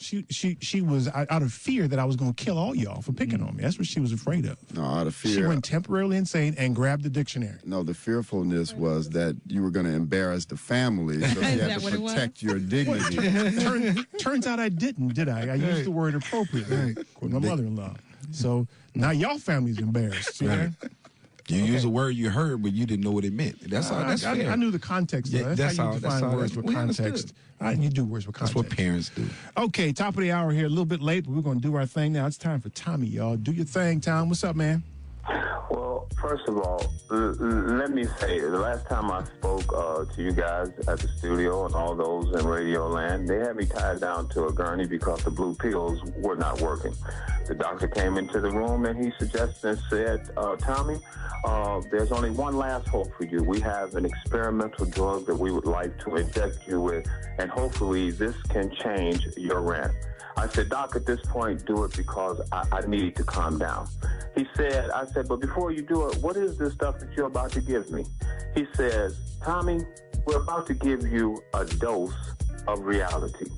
O: She was out of fear that I was going to kill all y'all for picking on me. That's what she was afraid of.
R: No, out of fear.
O: She went temporarily insane and grabbed the dictionary.
R: No, the fearfulness was that you were going to embarrass the family, so you had to protect your dignity.
O: Turns out I didn't, did I? I used the word appropriately with my mother-in-law. So now y'all family's embarrassed. See that?
P: You use a word you heard, but you didn't know what it meant. That's all. That's fair.
O: I knew the context.
P: Yeah,
O: that's how you define words with context.
P: Understood.
O: You do words with context.
P: That's what parents do.
O: Okay, top of the hour here, a little bit late, but we're going to do our thing now. It's time for Tommy, y'all. Do your thing, Tom. What's up, man?
B: Well, first of all, let me say, the last time I spoke to you guys at the studio and all those in Radio Land, they had me tied down to a gurney because the blue pills were not working. The doctor came into the room and he suggested and said, Tommy, there's only one last hope for you. We have an experimental drug that we would like to inject you with, and hopefully this can change your rant. I said, Doc, at this point, do it because I need to calm down. I said, but before you do it, what is this stuff that you're about to give me? He says, Tommy, we're about to give you a dose of reality.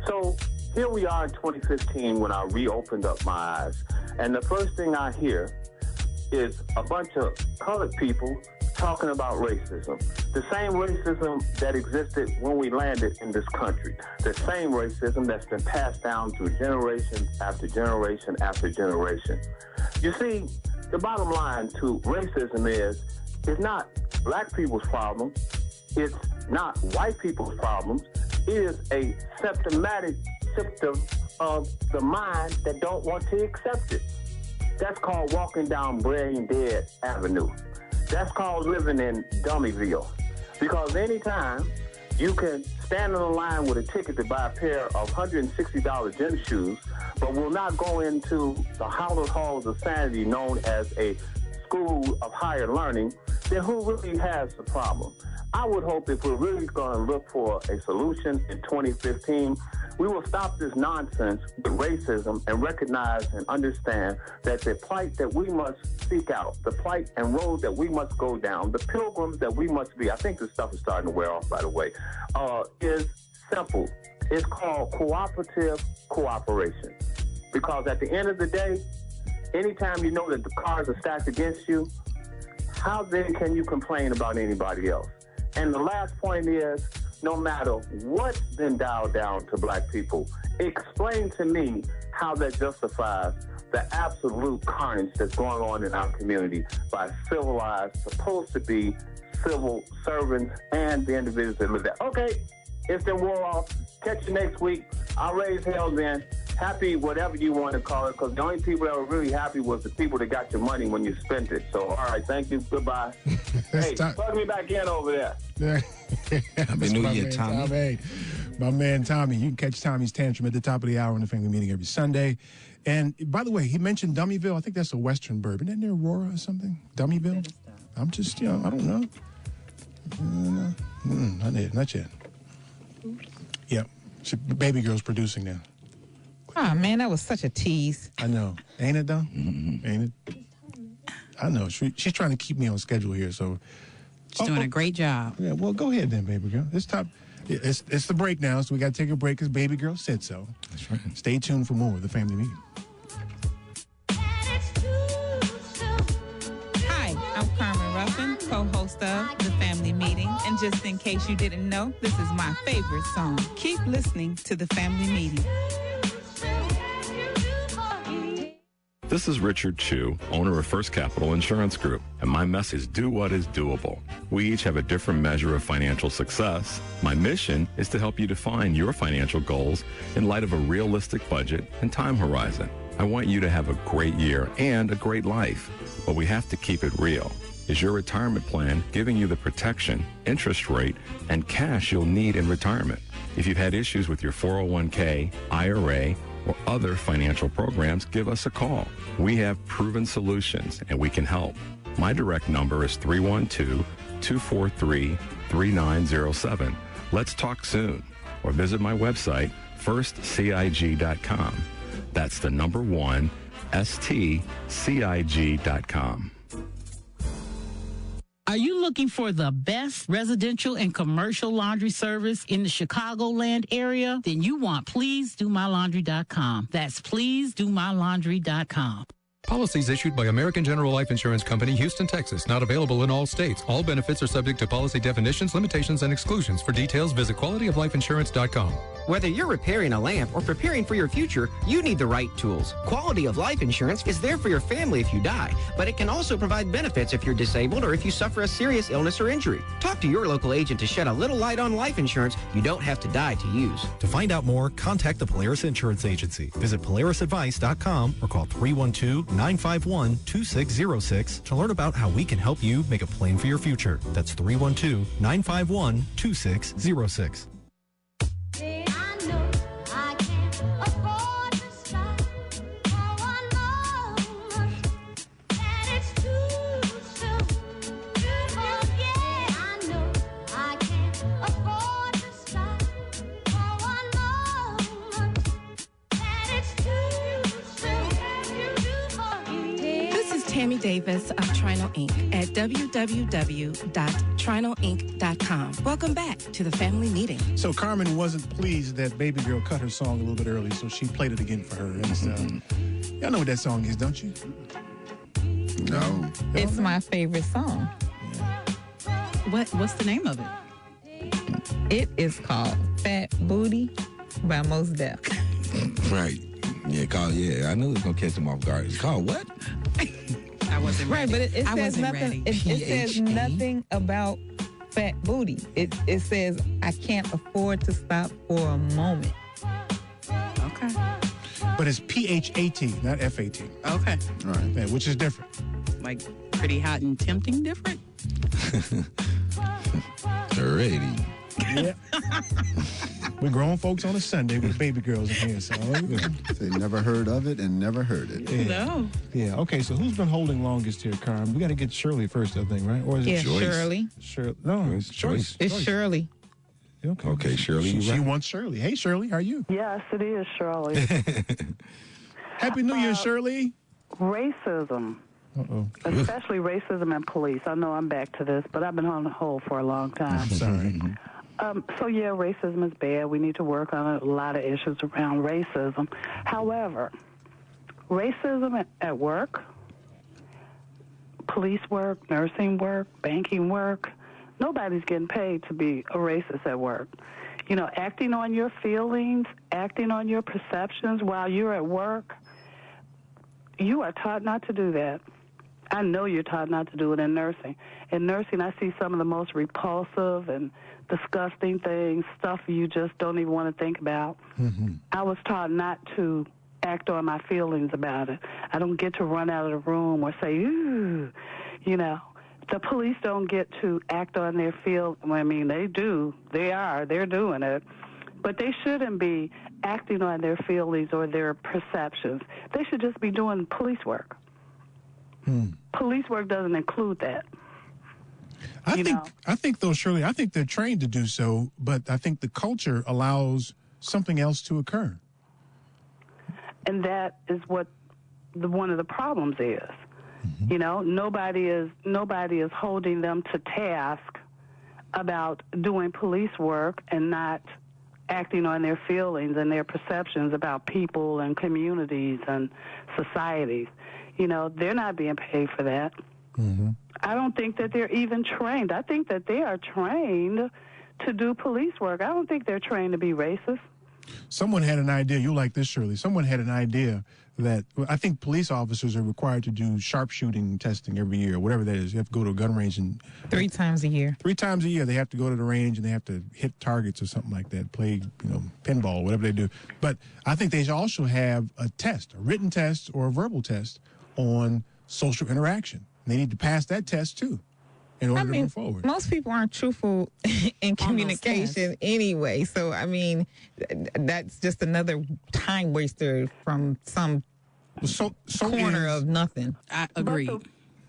B: So here we are in 2015 when I reopened up my eyes, and the first thing I hear is a bunch of colored people talking about racism. The same racism that existed when we landed in this country. The same racism that's been passed down through generation after generation after generation. You see, the bottom line to racism is, it's not black people's problem. It's not white people's problem. It is a symptomatic symptom of the mind that don't want to accept it. That's called walking down Brain Dead Avenue. That's called living in Dummyville. Because anytime you can stand in a line with a ticket to buy a pair of $160 gym shoes, but will not go into the hallowed halls of sanity known as a school of higher learning, then who really has the problem? I would hope if we're really going to look for a solution in 2015, we will stop this nonsense with racism and recognize and understand that the plight that we must seek out, the plight and road that we must go down, the pilgrims that we must be, I think this stuff is starting to wear off, by the way, is simple. It's called cooperative cooperation. Because at the end of the day, anytime you know that the cards are stacked against you, how then can you complain about anybody else? And the last point is, no matter what's been dialed down to black people, explain to me how that justifies the absolute carnage that's going on in our community by civilized, supposed to be civil servants and the individuals that live there. Okay, it's been wore off. Catch you next week. I'll raise hell then. Happy, whatever you want to call it, because the only people that were really happy was the people that got your money when you spent it. So, all right, thank you. Goodbye. Hey, plug me back in over there.
P: Happy New Year, Tommy.
O: My man Tommy. You can catch Tommy's Tantrum at the top of the hour in the family meeting every Sunday. And by the way, he mentioned Dummyville. I think that's a Western bourbon. Isn't there Aurora or something? Dummyville? I'm just, I don't know. Not yet. Yep. Baby girl's producing now.
Q: Oh, man, that was such a tease.
O: I know. Ain't it, though? Mm-hmm. Ain't it? I know. She's trying to keep me on schedule here, so...
I: She's doing a great job.
O: Yeah, well, go ahead then, baby girl. This top... It's the break now, so we got to take a break because Baby Girl said so.
P: That's right.
O: Stay tuned for more of the Family Meeting.
Q: Hi, I'm Carmen Ruffin, co-host of The Family Meeting. And just in case you didn't know, this is my favorite song. Keep listening to The Family Meeting.
D: This is Richard Chu, owner of First Capital Insurance Group, and my message, do what is doable. We each have a different measure of financial success. My mission is to help you define your financial goals in light of a realistic budget and time horizon. I want you to have a great year and a great life, but we have to keep it real. Is your retirement plan giving you the protection, interest rate, and cash you'll need in retirement? If you've had issues with your 401k, IRA, or other financial programs, give us a call. We have proven solutions and we can help. My direct number is 312-243-3907. Let's talk soon. Or visit my website, firstcig.com. That's the number 1, stcig.com.
M: Are you looking for the best residential and commercial laundry service in the Chicagoland area? Then you want PleaseDoMyLaundry.com. That's PleaseDoMyLaundry.com.
V: Policies issued by American General Life Insurance Company, Houston, Texas. Not available in all states. All benefits are subject to policy definitions, limitations, and exclusions. For details, visit QualityOfLifeInsurance.com.
E: Whether you're repairing a lamp or preparing for your future, you need the right tools. Quality of Life Insurance is there for your family if you die, but it can also provide benefits if you're disabled or if you suffer a serious illness or injury. Talk to your local agent to shed a little light on life insurance you don't have to die to use.
L: To find out more, contact the Polaris Insurance Agency. Visit PolarisAdvice.com or call 312-951-2606 to learn about how we can help you make a plan for your future. That's 312-951-2606.
G: Tammy Davis of Trino Inc. at www.trinoinc.com. Welcome back to the Family Meeting.
O: So Carmen wasn't pleased that Baby Girl cut her song a little bit early, so she played it again for her. And y'all know what that song is, don't you?
R: No.
Q: It's my favorite song.
I: What's the name of it?
Q: It is called Fat Booty by Mos Def.
P: Right. Yeah, I knew it was going to catch him off guard. It's called what?
I: I wasn't ready.
Q: Right, but it
I: I
Q: says
I: wasn't
Q: nothing.
I: ready.
Q: It says nothing about fat booty. It says I can't afford to stop for a moment.
I: Okay.
O: But it's P-H-A-T, not F-A-T.
I: Okay.
O: All right. Yeah, which is different.
I: Like pretty hot and tempting different?
P: Already.
O: Yeah. We're grown folks on a Sunday with baby girls in here, so
R: they never heard of it and never heard it.
O: Yeah.
I: No.
O: Yeah. Okay. So who's been holding longest here, Carmen? We got to get Shirley first, I think, right? Or is it
Q: Joyce? Shirley.
O: No, it's Joyce.
Q: It's Shirley.
P: Okay, Shirley.
O: She wants Shirley. Hey, Shirley, how are you?
X: Yes, it is Shirley.
O: Happy New Year, Shirley.
X: Racism.
O: Uh-oh.
X: Especially racism and police. I know I'm back to this, but I've been on the hold for a long time.
O: I'm sorry.
X: So, yeah, racism is bad. We need to work on a lot of issues around racism. However, racism at work, police work, nursing work, banking work, nobody's getting paid to be a racist at work. You know, acting on your feelings, acting on your perceptions while you're at work, you are taught not to do that. I know you're taught not to do it in nursing. In nursing, I see some of the most repulsive and disgusting things, stuff you just don't even want to think about.
O: Mm-hmm.
X: I was taught not to act on my feelings about it. I don't get to run out of the room or say, ooh, you know. The police don't get to act on their feelings. I mean, they do. They're doing it. But they shouldn't be acting on their feelings or their perceptions. They should just be doing police work. Police work doesn't include that.
O: I think though, Shirley, I think they're trained to do so, but I think the culture allows something else to occur.
X: And that is what one of the problems is. Mm-hmm. You know, nobody is holding them to task about doing police work and not acting on their feelings and their perceptions about people and communities and societies. You know, they're not being paid for that.
O: Mm-hmm.
X: I don't think that they're even trained. I think that they are trained to do police work. I don't think they're trained to be racist.
O: Someone had an idea. You like this, Shirley. Someone had an idea that I think police officers are required to do sharpshooting testing every year, whatever that is. You have to go to a gun range and
Q: 3 times a year.
O: 3 times a year they have to go to the range and they have to hit targets or something like that, play, pinball, whatever they do. But I think they should also have a test, a written test or a verbal test on social interaction. They need to pass that test too in order to move forward.
Q: Most people aren't truthful in communication anyway. So, I mean, that's just another time waster from some corner of nothing.
I: I agree.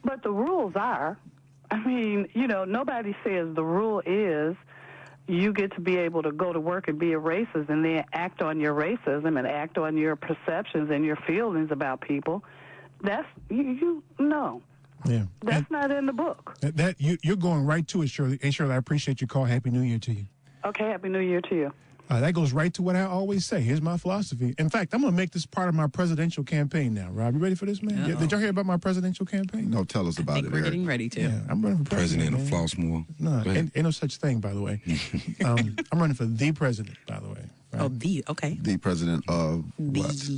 X: But the rules are, I mean, nobody says the rule is you get to be able to go to work and be a racist and then act on your racism and act on your perceptions and your feelings about people. That's, no.
O: Yeah.
X: That's not in the book.
O: You're going right to it, Shirley. And Shirley, I appreciate your call. Happy New Year to you.
X: Okay, Happy New Year to you.
O: That goes right to what I always say. Here's my philosophy. In fact, I'm going to make this part of my presidential campaign now. Rob, you ready for this, man? Did y'all hear about my presidential campaign?
R: No, tell us about it.
I: We're getting ready to.
O: Yeah, I'm running for president
P: of Flossmoor.
O: No, ain't no such thing, by the way. I'm running for the president, by the way. Right?
I: Oh, okay.
R: The president of what?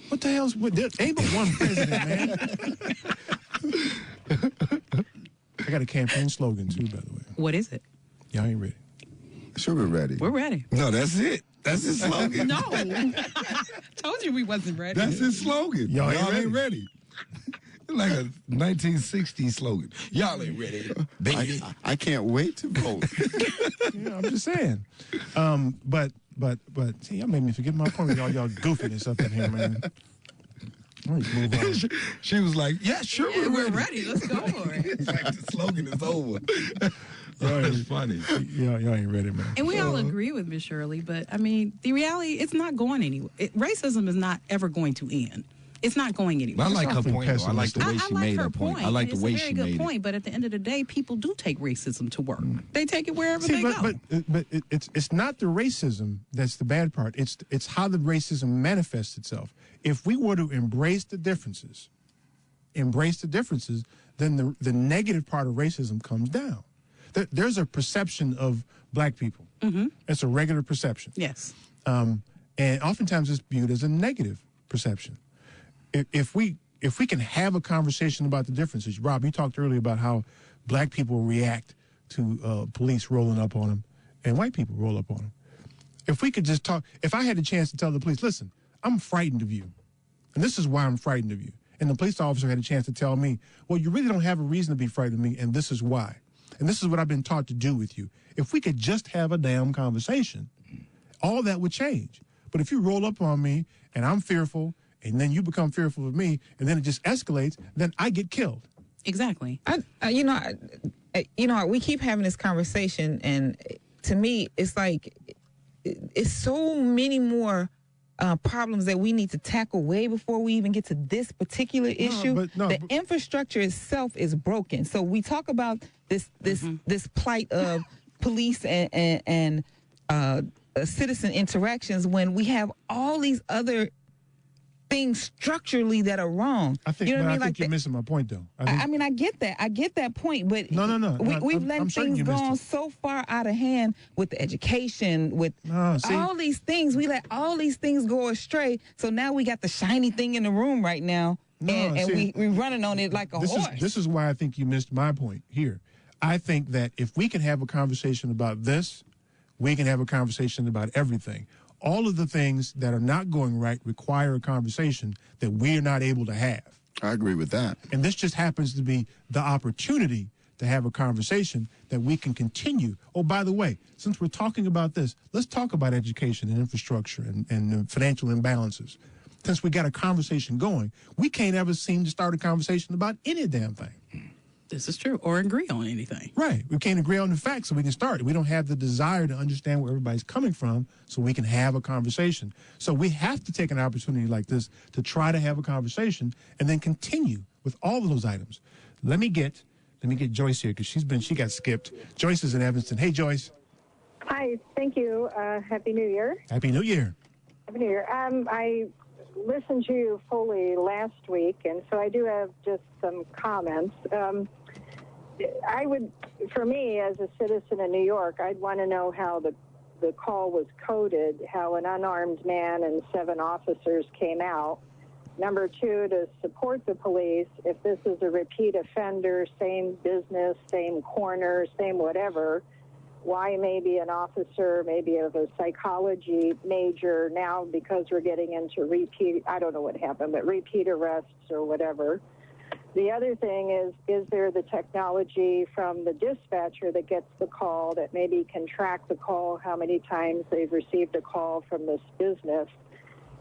O: What the hell's there ain't but one president, man. I got a campaign slogan too, by the way.
I: What is it?
O: Y'all ain't ready.
R: Sure, we're ready.
I: We're ready.
P: No, that's it. That's his slogan.
I: No. Told you we wasn't ready.
P: That's his slogan.
O: Y'all
P: ain't ready. Like a 1960s slogan. Y'all ain't ready, baby.
R: I can't wait to vote.
O: Yeah, I'm just saying. But see, y'all made me forget my point. Y'all goofiness up in here, man. Move on.
P: She was like, "Yeah, sure,
I: we're ready. Let's go for it."
P: It's like the slogan is over. That's funny.
O: Y'all ain't ready, man.
I: And we all agree with Miss Shirley, but I mean, the reality, it's not going anywhere. Racism is not ever going to end. It's not going anywhere.
P: I like her point, though. I like the way she made her point. I like the way she made it.
I: It's a very good point, but at the end of the day, people do take racism to work. They take it wherever they go.
O: But it's not the racism that's the bad part. It's how the racism manifests itself. If we were to embrace the differences, then the negative part of racism comes down. There's a perception of black people.
I: Mm-hmm.
O: It's a regular perception.
I: Yes.
O: And oftentimes it's viewed as a negative perception. If we can have a conversation about the differences, Rob, you talked earlier about how black people react to police rolling up on them and white people roll up on them. If we could just talk, if I had the chance to tell the police, listen, I'm frightened of you, and this is why I'm frightened of you, and the police officer had a chance to tell me, well, you really don't have a reason to be frightened of me, and this is why. And this is what I've been taught to do with you. If we could just have a damn conversation, all that would change. But if you roll up on me and I'm fearful, and then you become fearful of me, and then it just escalates, then I get killed.
I: Exactly.
Q: We keep having this conversation, and to me, it's like it's so many more problems that we need to tackle way before we even get to this particular issue. The infrastructure itself is broken. So we talk about this plight of police and citizen interactions when we have all these other things structurally that are wrong.
O: I think, I think you're missing my point, though.
Q: I get that. I get that point, but
O: no.
Q: We've let things go so far out of hand with the education, with all these things. We let all these things go astray. So now we got the shiny thing in the room right now, and we running on it like a horse.
O: This is why I think you missed my point here. I think that if we can have a conversation about this, we can have a conversation about everything. All of the things that are not going right require a conversation that we're not able to have.
R: I agree with that.
O: And this just happens to be the opportunity to have a conversation that we can continue. Oh, by the way, since we're talking about this, let's talk about education and infrastructure and financial imbalances. Since we got a conversation going, we can't ever seem to start a conversation about any damn thing.
I: This is true, or agree on anything.
O: Right. We can't agree on the facts, so we can start. We don't have the desire to understand where everybody's coming from, so we can have a conversation. So we have to take an opportunity like this to try to have a conversation and then continue with all of those items. Let me get Let me get Joyce here because she got skipped. Joyce is in Evanston. Hey, Joyce.
C: Hi, thank you. Happy New Year.
O: Happy New Year.
C: Happy New Year. I listened to you fully last week, and so I do have just some comments. For me, as a citizen of New York, I'd want to know how the call was coded, how an unarmed man and 7 officers came out. Number 2, to support the police, if this is a repeat offender, same business, same corner, same whatever, why maybe an officer, maybe of a psychology major now, because we're getting into repeat, I don't know what happened, but repeat arrests or whatever. The other thing is there the technology from the dispatcher that gets the call that maybe can track the call, how many times they've received a call from this business?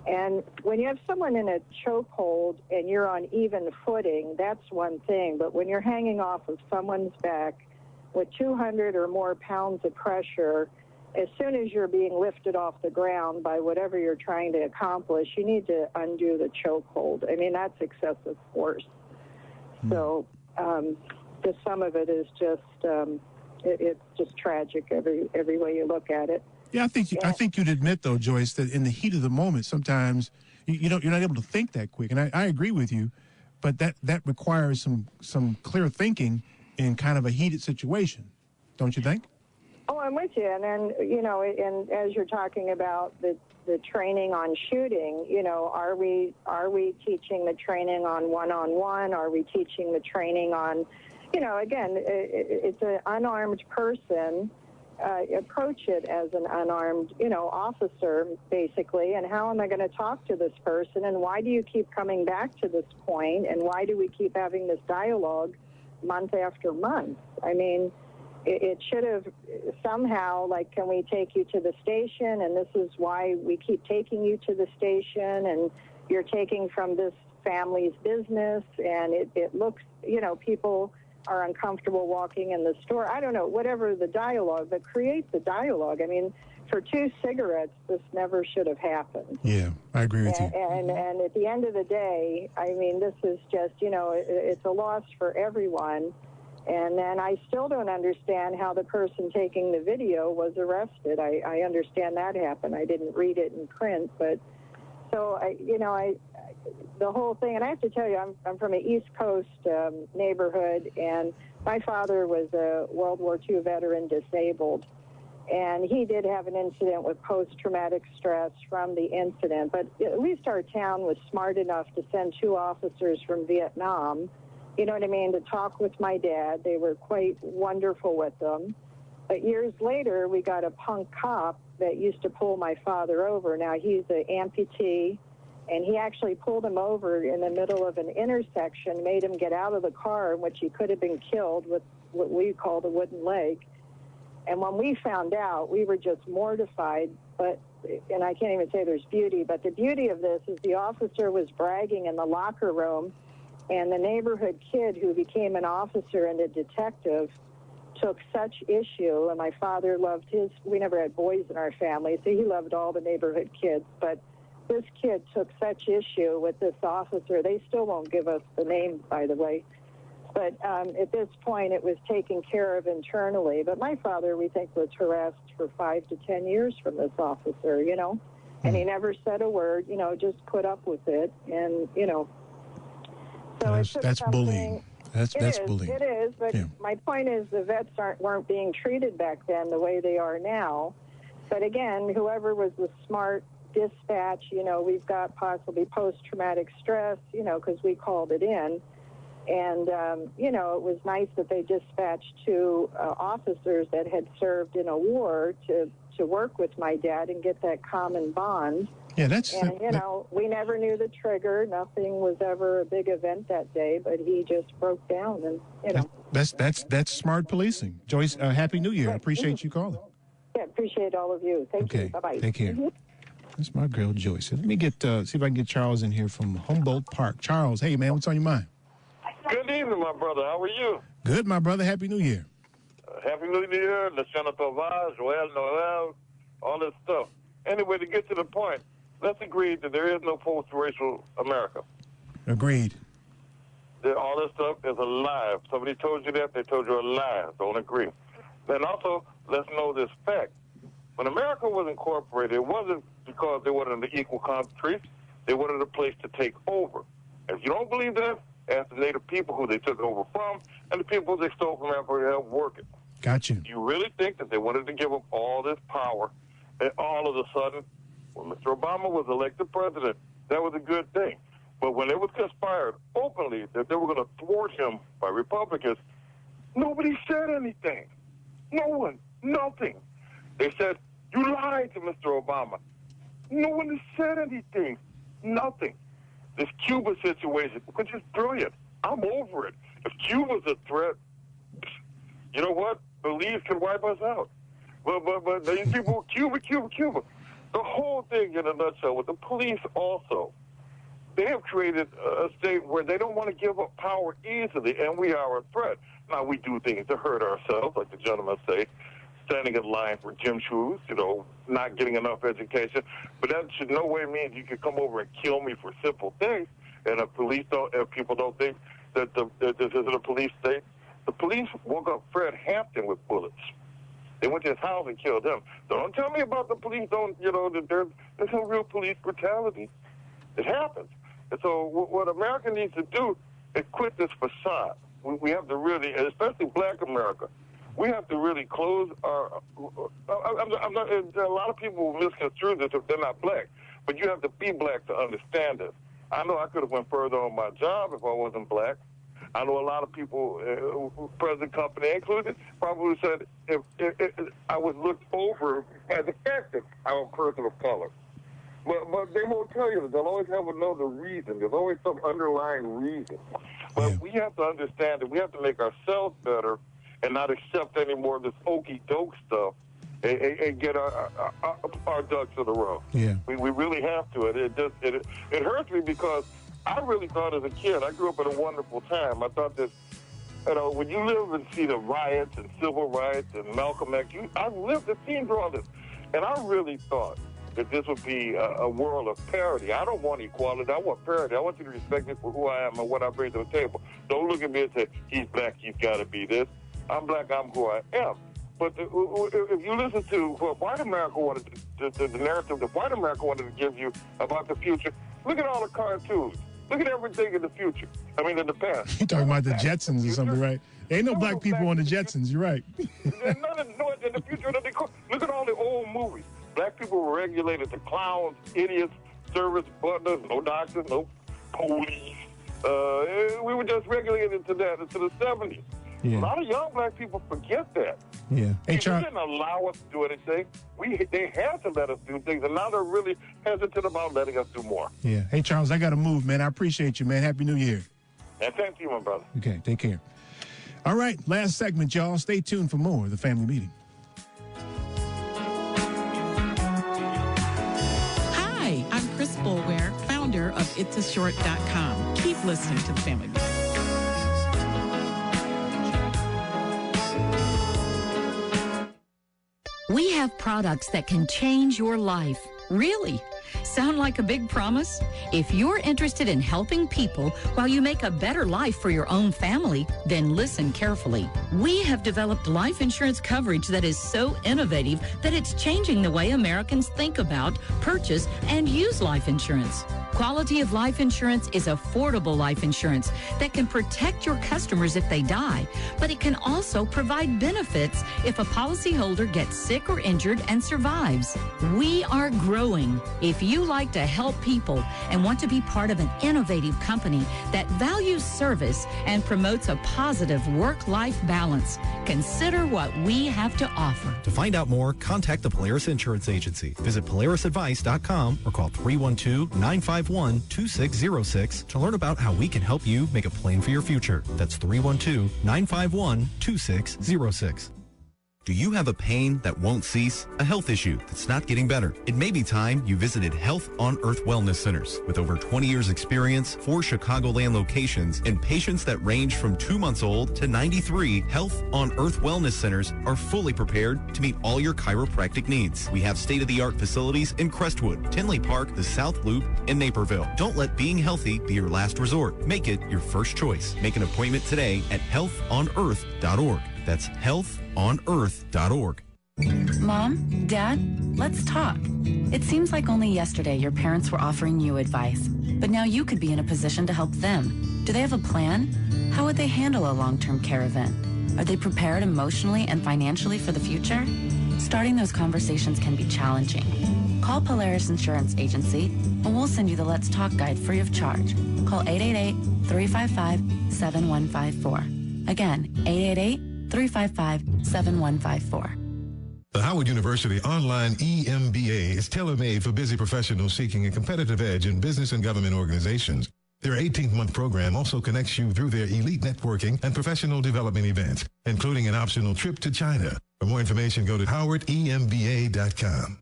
C: And when you have someone in a chokehold and you're on even footing, that's one thing. But when you're hanging off of someone's back with 200 or more pounds of pressure, as soon as you're being lifted off the ground by whatever you're trying to accomplish, you need to undo the chokehold. I mean, that's excessive force. So just some of it is just, it's just tragic every way you look at it.
O: Yeah, I think you'd admit, though, Joyce, that in the heat of the moment, sometimes you're not able to think that quick. And I agree with you, but that requires some clear thinking in kind of a heated situation, don't you think?
C: Oh, I'm with you. And then, and as you're talking about the training on shooting, are we teaching the training on one-on-one? Are we teaching the training on, again, it's an unarmed person. Approach it as an unarmed, officer, basically, and how am I going to talk to this person, and why do you keep coming back to this point, and why do we keep having this dialogue month after month? I mean, it should have somehow, like, can we take you to the station, and this is why we keep taking you to the station, and you're taking from this family's business, and it looks, people are uncomfortable walking in the store. I don't know, whatever the dialogue, but create the dialogue. I mean, for 2 cigarettes, this never should have happened.
O: Yeah, I agree with you.
C: And at the end of the day, I mean, this is just, it's a loss for everyone. And then I still don't understand how the person taking the video was arrested. I understand that happened. I didn't read it in print, but so the whole thing, and I have to tell you, I'm from an East Coast neighborhood, and my father was a World War II veteran, disabled, and he did have an incident with post-traumatic stress from the incident, but at least our town was smart enough to send 2 officers from Vietnam, you know what I mean, to talk with my dad. They were quite wonderful with them. But years later, we got a punk cop that used to pull my father over. Now, he's an amputee, and he actually pulled him over in the middle of an intersection, made him get out of the car in which he could have been killed with what we call the wooden leg. And when we found out, we were just mortified. And I can't even say there's beauty, but the beauty of this is the officer was bragging in the locker room, and the neighborhood kid who became an officer and a detective took such issue, and my father loved we never had boys in our family, so he loved all the neighborhood kids, but this kid took such issue with this officer. They still won't give us the name, by the way. But at this point, it was taken care of internally. But my father, we think, was harassed for 5 to 10 years from this officer, and he never said a word, just put up with it. And, so
O: that's bullying. That's bullying.
C: It is, but my point is the vets weren't being treated back then the way they are now. But again, whoever was the smart dispatch, we've got possibly post-traumatic stress, because we called it in. And, it was nice that they dispatched 2 officers that had served in a war to work with my dad and get that common bond.
O: Yeah,
C: we never knew the trigger. Nothing was ever a big event that day, but he just broke down, and
O: That's smart policing. Joyce, Happy New Year. I appreciate you calling.
C: Yeah, appreciate all of you. Thank you. Bye-bye.
O: Take care. That's my girl, Joyce. Let me get see if I can get Charles in here from Humboldt Park. Charles, hey, man, what's on your mind?
H: Good evening, my brother. How are you?
O: Good, my brother. Happy New Year.
H: Happy New Year, Le Chanatavage, Joel Noel, all this stuff. Anyway, to get to the point, let's agree that there is no post-racial America.
O: Agreed.
H: all this stuff is a lie. If somebody told you that, they told you a lie. Don't agree. And also, let's know this fact. When America was incorporated, it wasn't because they wanted an equal country. They wanted a place to take over. If you don't believe that, ask the native people who they took over from and the people they stole from Africa to help work it.
O: Gotcha.
H: You really think that they wanted to give up all this power, and all of a sudden, when Mr. Obama was elected president, that was a good thing. But when it was conspired openly that they were going to thwart him by Republicans, nobody said anything. No one. Nothing. They said, you lied to Mr. Obama. No one has said anything. Nothing. This Cuba situation, which is brilliant. I'm over it. If Cuba's a threat, you know what? Belize can wipe us out. But these people, Cuba. The whole thing in a nutshell with the police also, they have created a state where they don't want to give up power easily, and we are a threat. Now, we do things to hurt ourselves, like the gentleman say, standing in line for gym shoes, not getting enough education. But that should no way mean you could come over and kill me for simple things. And if people don't think that this isn't a police state, the police woke up Fred Hampton with bullets. They went to his house and killed him. So don't tell me about the police. That there's no real police brutality. It happens. And so what America needs to do is quit this facade. We have to really, especially Black America, we have to really close our. A lot of people misconstrue this if they're not Black, but you have to be Black to understand this. I know I could have went further on my job if I wasn't Black. I know a lot of people, present company included, probably said if I was looked over as effective, I'm a person of color. But they won't tell you that. They'll always have another reason. There's always some underlying reason. But we have to understand that we have to make ourselves better and not accept any more of this okey-doke stuff and get our ducks in a row.
O: Yeah.
H: We really have to. It hurts me because I really thought as a kid, I grew up at a wonderful time. I thought that, when you live and see the riots and civil rights and Malcolm X, I've lived and seen through all this. And I really thought that this would be a world of parity. I don't want equality. I want parity. I want you to respect me for who I am and what I bring to the table. Don't look at me and say, he's Black, he's got to be this. I'm Black, I'm who I am. But if you listen to what white America wanted, the narrative that white America wanted to give you about the future, look at all the cartoons. Look at everything in the future. In the past.
O: You're talking about the Jetsons or something, right? There ain't no Black people on the Jetsons. You're right.
H: In the future, look at all the old movies. Black people were regulated to clowns, idiots, service butlers, no doctors, no police. We were just regulated to that into the 70s.
O: Yeah.
H: A lot of young Black people forget that.
O: Yeah. Hey,
H: they didn't allow us to do anything. They had to let us do things, and now they're really hesitant about letting us do more.
O: Yeah. Hey, Charles, I got to move, man. I appreciate you, man. Happy New Year.
H: And thank you, my brother.
O: Okay, take care. All right, last segment, y'all. Stay tuned for more of the Family Meeting.
G: Hi, I'm Chris Boulware, founder of itsashort.com. Keep listening to the Family Meeting.
F: We have products that can change your life. Really? Sound like a big promise? If you're interested in helping people while you make a better life for your own family, then listen carefully. We have developed life insurance coverage that is so innovative that it's changing the way Americans think about, purchase, and use life insurance. Quality of life insurance is affordable life insurance that can protect your customers if they die, but it can also provide benefits if a policyholder gets sick or injured and survives. We are growing. If you like to help people and want to be part of an innovative company that values service and promotes a positive work-life balance, consider what we have to offer.
L: To find out more, contact the Polaris Insurance Agency. Visit polarisadvice.com or call 312-951-2606 to learn about how we can help you make a plan for your future. That's 312-951-2606. Do you have a pain that won't cease? A health issue that's not getting better? It may be time you visited Health on Earth Wellness Centers. With over 20 years experience, 4 Chicagoland locations, and patients that range from 2 months old to 93, Health on Earth Wellness Centers are fully prepared to meet all your chiropractic needs. We have state-of-the-art facilities in Crestwood, Tinley Park, the South Loop, and Naperville. Don't let being healthy be your last resort. Make it your first choice. Make an appointment today at healthonearth.org. That's healthonearth.org.
A: Mom, Dad, let's talk. It seems like only yesterday your parents were offering you advice, but now you could be in a position to help them. Do they have a plan? How would they handle a long-term care event? Are they prepared emotionally and financially for the future? Starting those conversations can be challenging. Call Polaris Insurance Agency and we'll send you the Let's Talk guide free of charge. Call 888-355-7154. Again, 888-355-7154.
U: The Howard University online EMBA is tailor-made for busy professionals seeking a competitive edge in business and government organizations. Their 18-month program also connects you through their elite networking and professional development events, including an optional trip to China. For more information, go to howardemba.com.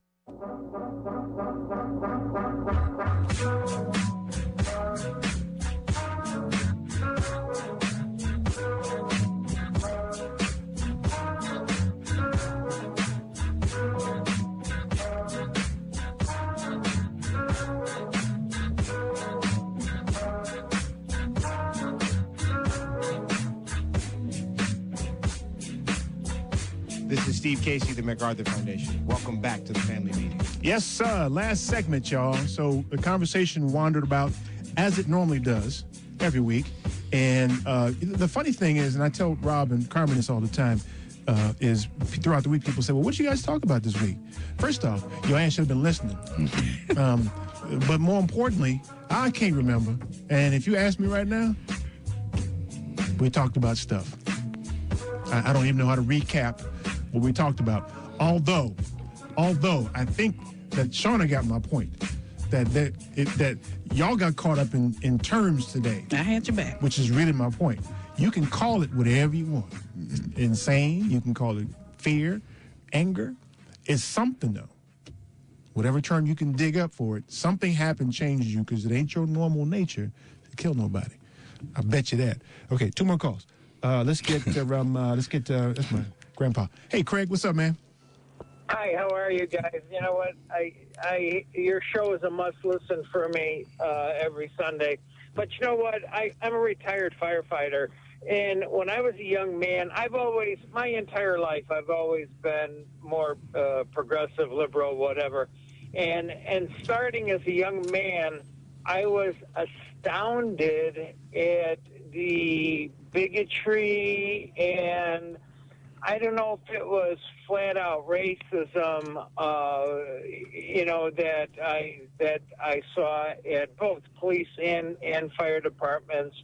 J: This is Steve Casey, the MacArthur Foundation. Welcome back to the family meeting.
O: Yes, sir. Last segment, y'all. So the conversation wandered about as it normally does every week. And the funny thing is, and I tell Rob and Carmen this all the time, is throughout the week people say, well, what you guys talk about this week? First off, your ass should have been listening. But more importantly, I can't remember. And if you ask me right now, we talked about stuff. I don't even know how to recap what we talked about. Although I think that Shauna got my point, that y'all got caught up in terms today.
I: I had your back.
O: Which is really my point. You can call it whatever you want. Insane, you can call it fear, anger. It's something, though. Whatever term you can dig up for it, something happened, changes you, because it ain't your normal nature to kill nobody. I bet you that. Okay, 2 more calls. Let's get that's my grandpa. Hey, Craig, what's up, man?
K: Hi, how are you guys? You know what? Your show is a must-listen for me every Sunday. But you know what? I'm a retired firefighter, and when I was a young man, my entire life, I've always been more progressive, liberal, whatever. And starting as a young man, I was astounded at the bigotry, and I don't know if it was flat out racism, that I saw at both police and fire departments.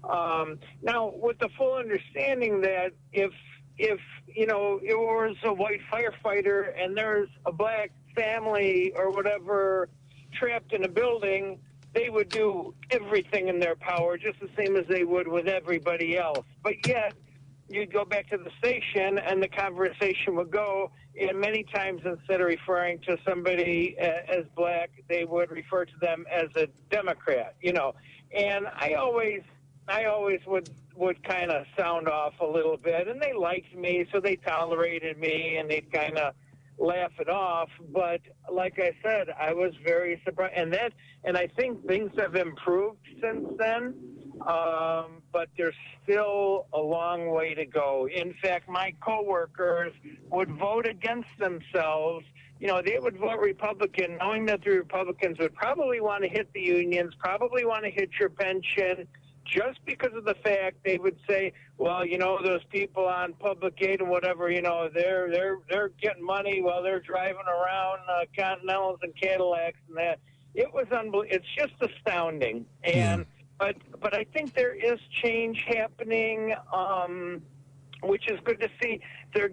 K: Now, with the full understanding that if it was a white firefighter and there's a black family or whatever trapped in a building, they would do everything in their power, just the same as they would with everybody else. But yet, you'd go back to the station and the conversation would go, and many times instead of referring to somebody as black, they would refer to them as a Democrat, And I always would kind of sound off a little bit, and they liked me, so they tolerated me, and they'd kind of laugh it off. But like I said, I was very surprised, and I think things have improved since then. But there's still a long way to go. In fact, my coworkers would vote against themselves. They would vote Republican, knowing that the Republicans would probably want to hit the unions, probably want to hit your pension, just because of the fact they would say, well, those people on public aid and whatever, they're getting money while they're driving around Continentals and Cadillacs and that. It was unbelievable. It's just astounding. And But I think there is change happening. which is good to see. The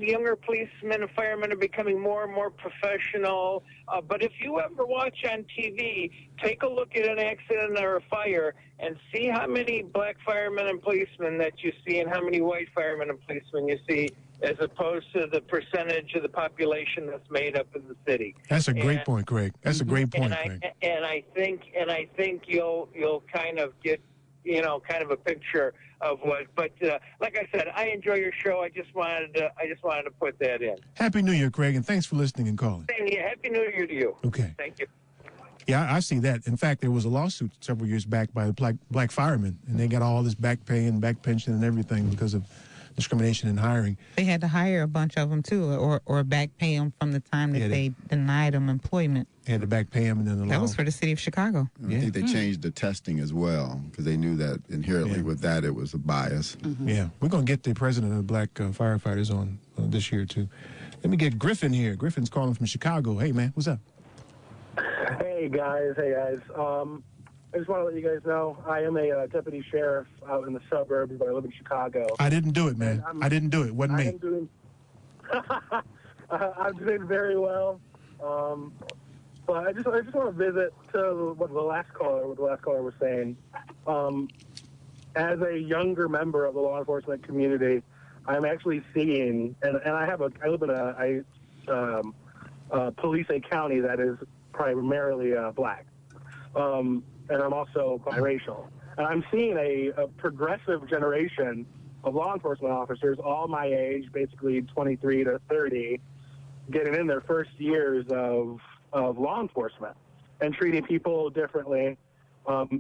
K: younger policemen and firemen are becoming more and more professional. But if you ever watch on TV, take a look at an accident or a fire and see how many black firemen and policemen that you see and how many white firemen and policemen you see, as opposed to the percentage of the population that's made up in the city.
O: That's a great point, Greg. That's a great point, Greg.
K: And I think you'll kind of get, kind of a picture of what. But like I said, I enjoy your show. I just wanted to put that in.
O: Happy New Year, Craig, and thanks for listening and calling.
K: Happy New Year to you.
O: Okay.
K: Thank you.
O: Yeah, I see that. In fact, there was a lawsuit several years back by black firemen, and they got all this back pay and back pension and everything because of discrimination in hiring.
Q: They had to hire a bunch of them, too, or back pay them from the time that they denied them employment.
O: They had to back pay them, and then
Q: that was for the city of Chicago.
R: I think they changed the testing as well because they knew that inherently with that it was a bias.
O: Yeah, we're going to get the president of the black firefighters on this year, too. Let me get Griffin here. Griffin's calling from Chicago. Hey, man, what's up?
N: Hey, guys. I just want to let you guys know I am a deputy sheriff out in the suburbs, but I live in Chicago.
O: I didn't do it, man. I didn't do it. Wasn't me.
N: I'm doing very well. But I just want to visit to what the last caller was saying. As a younger member of the law enforcement community, I'm actually seeing, and I live in a police a county that is primarily black. And I'm also biracial. And I'm seeing a progressive generation of law enforcement officers, all my age, basically 23 to 30, getting in their first years of law enforcement and treating people differently.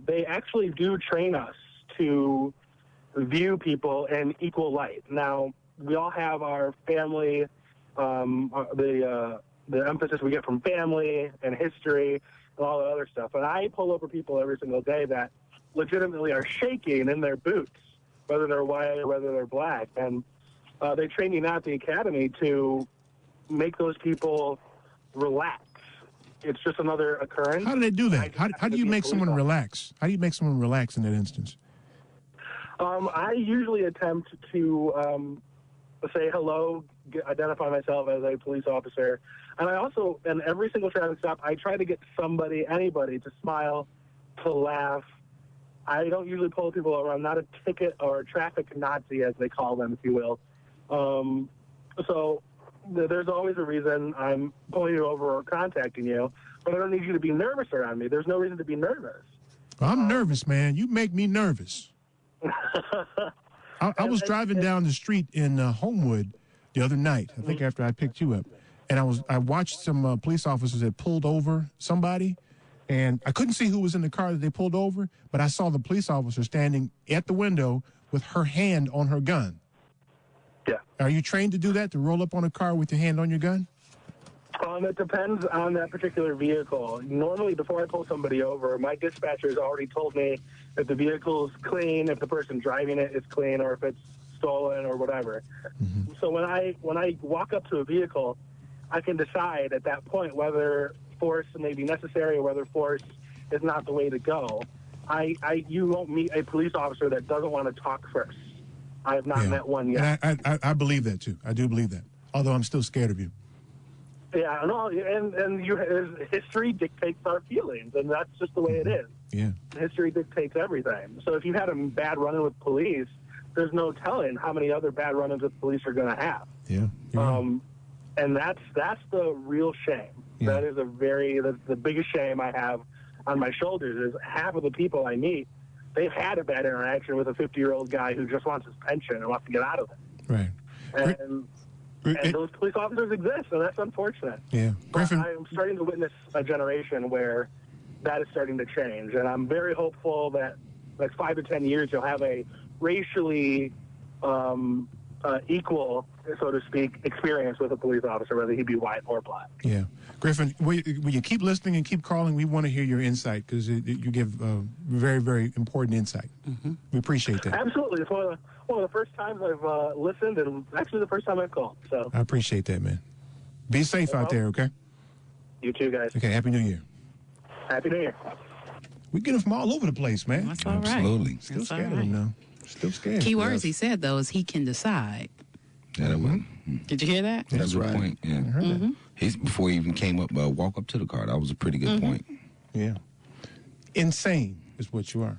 N: They actually do train us to view people in equal light. Now, we all have our family, the emphasis we get from family and history, and all the other stuff. And I pull over people every single day that legitimately are shaking in their boots, whether they're white or whether they're black. And they train you now at the academy to make those people relax. It's just another occurrence.
O: How do they do that? How do you make someone relax? How do you make someone relax in that instance?
N: I usually attempt to say hello, identify myself as a police officer. And I also, in every single traffic stop, I try to get anybody to smile, to laugh. I don't usually pull people over. I'm not a ticket or a traffic Nazi, as they call them, if you will. So there's always a reason I'm pulling you over or contacting you, but I don't need you to be nervous around me. There's no reason to be nervous.
O: I'm nervous, man. You make me nervous. I was driving down the street in Homewood the other night, I think after I picked you up, and I watched some police officers that pulled over somebody, and I couldn't see who was in the car that they pulled over, but I saw the police officer standing at the window with her hand on her gun.
N: Yeah.
O: Are you trained to do that, to roll up on a car with your hand on your gun?
N: It depends on that particular vehicle. Normally, before I pull somebody over, my dispatcher's already told me if the vehicle's clean, if the person driving it is clean, or if it's stolen or whatever. Mm-hmm. So when I walk up to a vehicle, I can decide at that point whether force may be necessary or whether force is not the way to go. You won't meet a police officer that doesn't want to talk first. I have not met one yet.
O: And I believe that, too. I do believe that, although I'm still scared of you.
N: Yeah, no, and history dictates our feelings, and that's just the way it is.
O: Yeah. History
N: dictates everything. So if you had a bad run-in with police, there's no telling how many other bad run-ins with police are going to have.
O: Yeah.
N: And that's the real shame. Yeah. That is the biggest shame I have on my shoulders is half of the people I meet, they've had a bad interaction with a 50-year-old guy who just wants his pension and wants to get out of it.
O: Right.
N: And those police officers exist, and that's unfortunate.
O: Yeah.
N: Griffin, I'm starting to witness a generation where that is starting to change, and I'm very hopeful that, like 5 to 10 years, you'll have a racially equal, so to speak, experience with a police officer, whether he be white or black.
O: Yeah. Griffin, will you keep listening and keep calling? We want to hear your insight because you give very, very important insight. Mm-hmm. We appreciate that.
N: Absolutely. It's one of the first times I've listened, and actually the first time I've called. So
O: I appreciate that, man. Be safe out there, okay?
N: You too, guys.
O: Okay, Happy New Year.
N: Happy New Year.
O: We get them from all over the place, man.
I: That's all right.
P: Absolutely.
O: Still scared of them now. Still scared.
I: Key words he said, though, is he can decide.
P: Yeah, that was.
I: Did you hear that?
P: That's a point. Yeah.
O: I heard that.
P: He's before he even came up, walk up to the car. That was a pretty good point.
O: Yeah. Insane is what you are.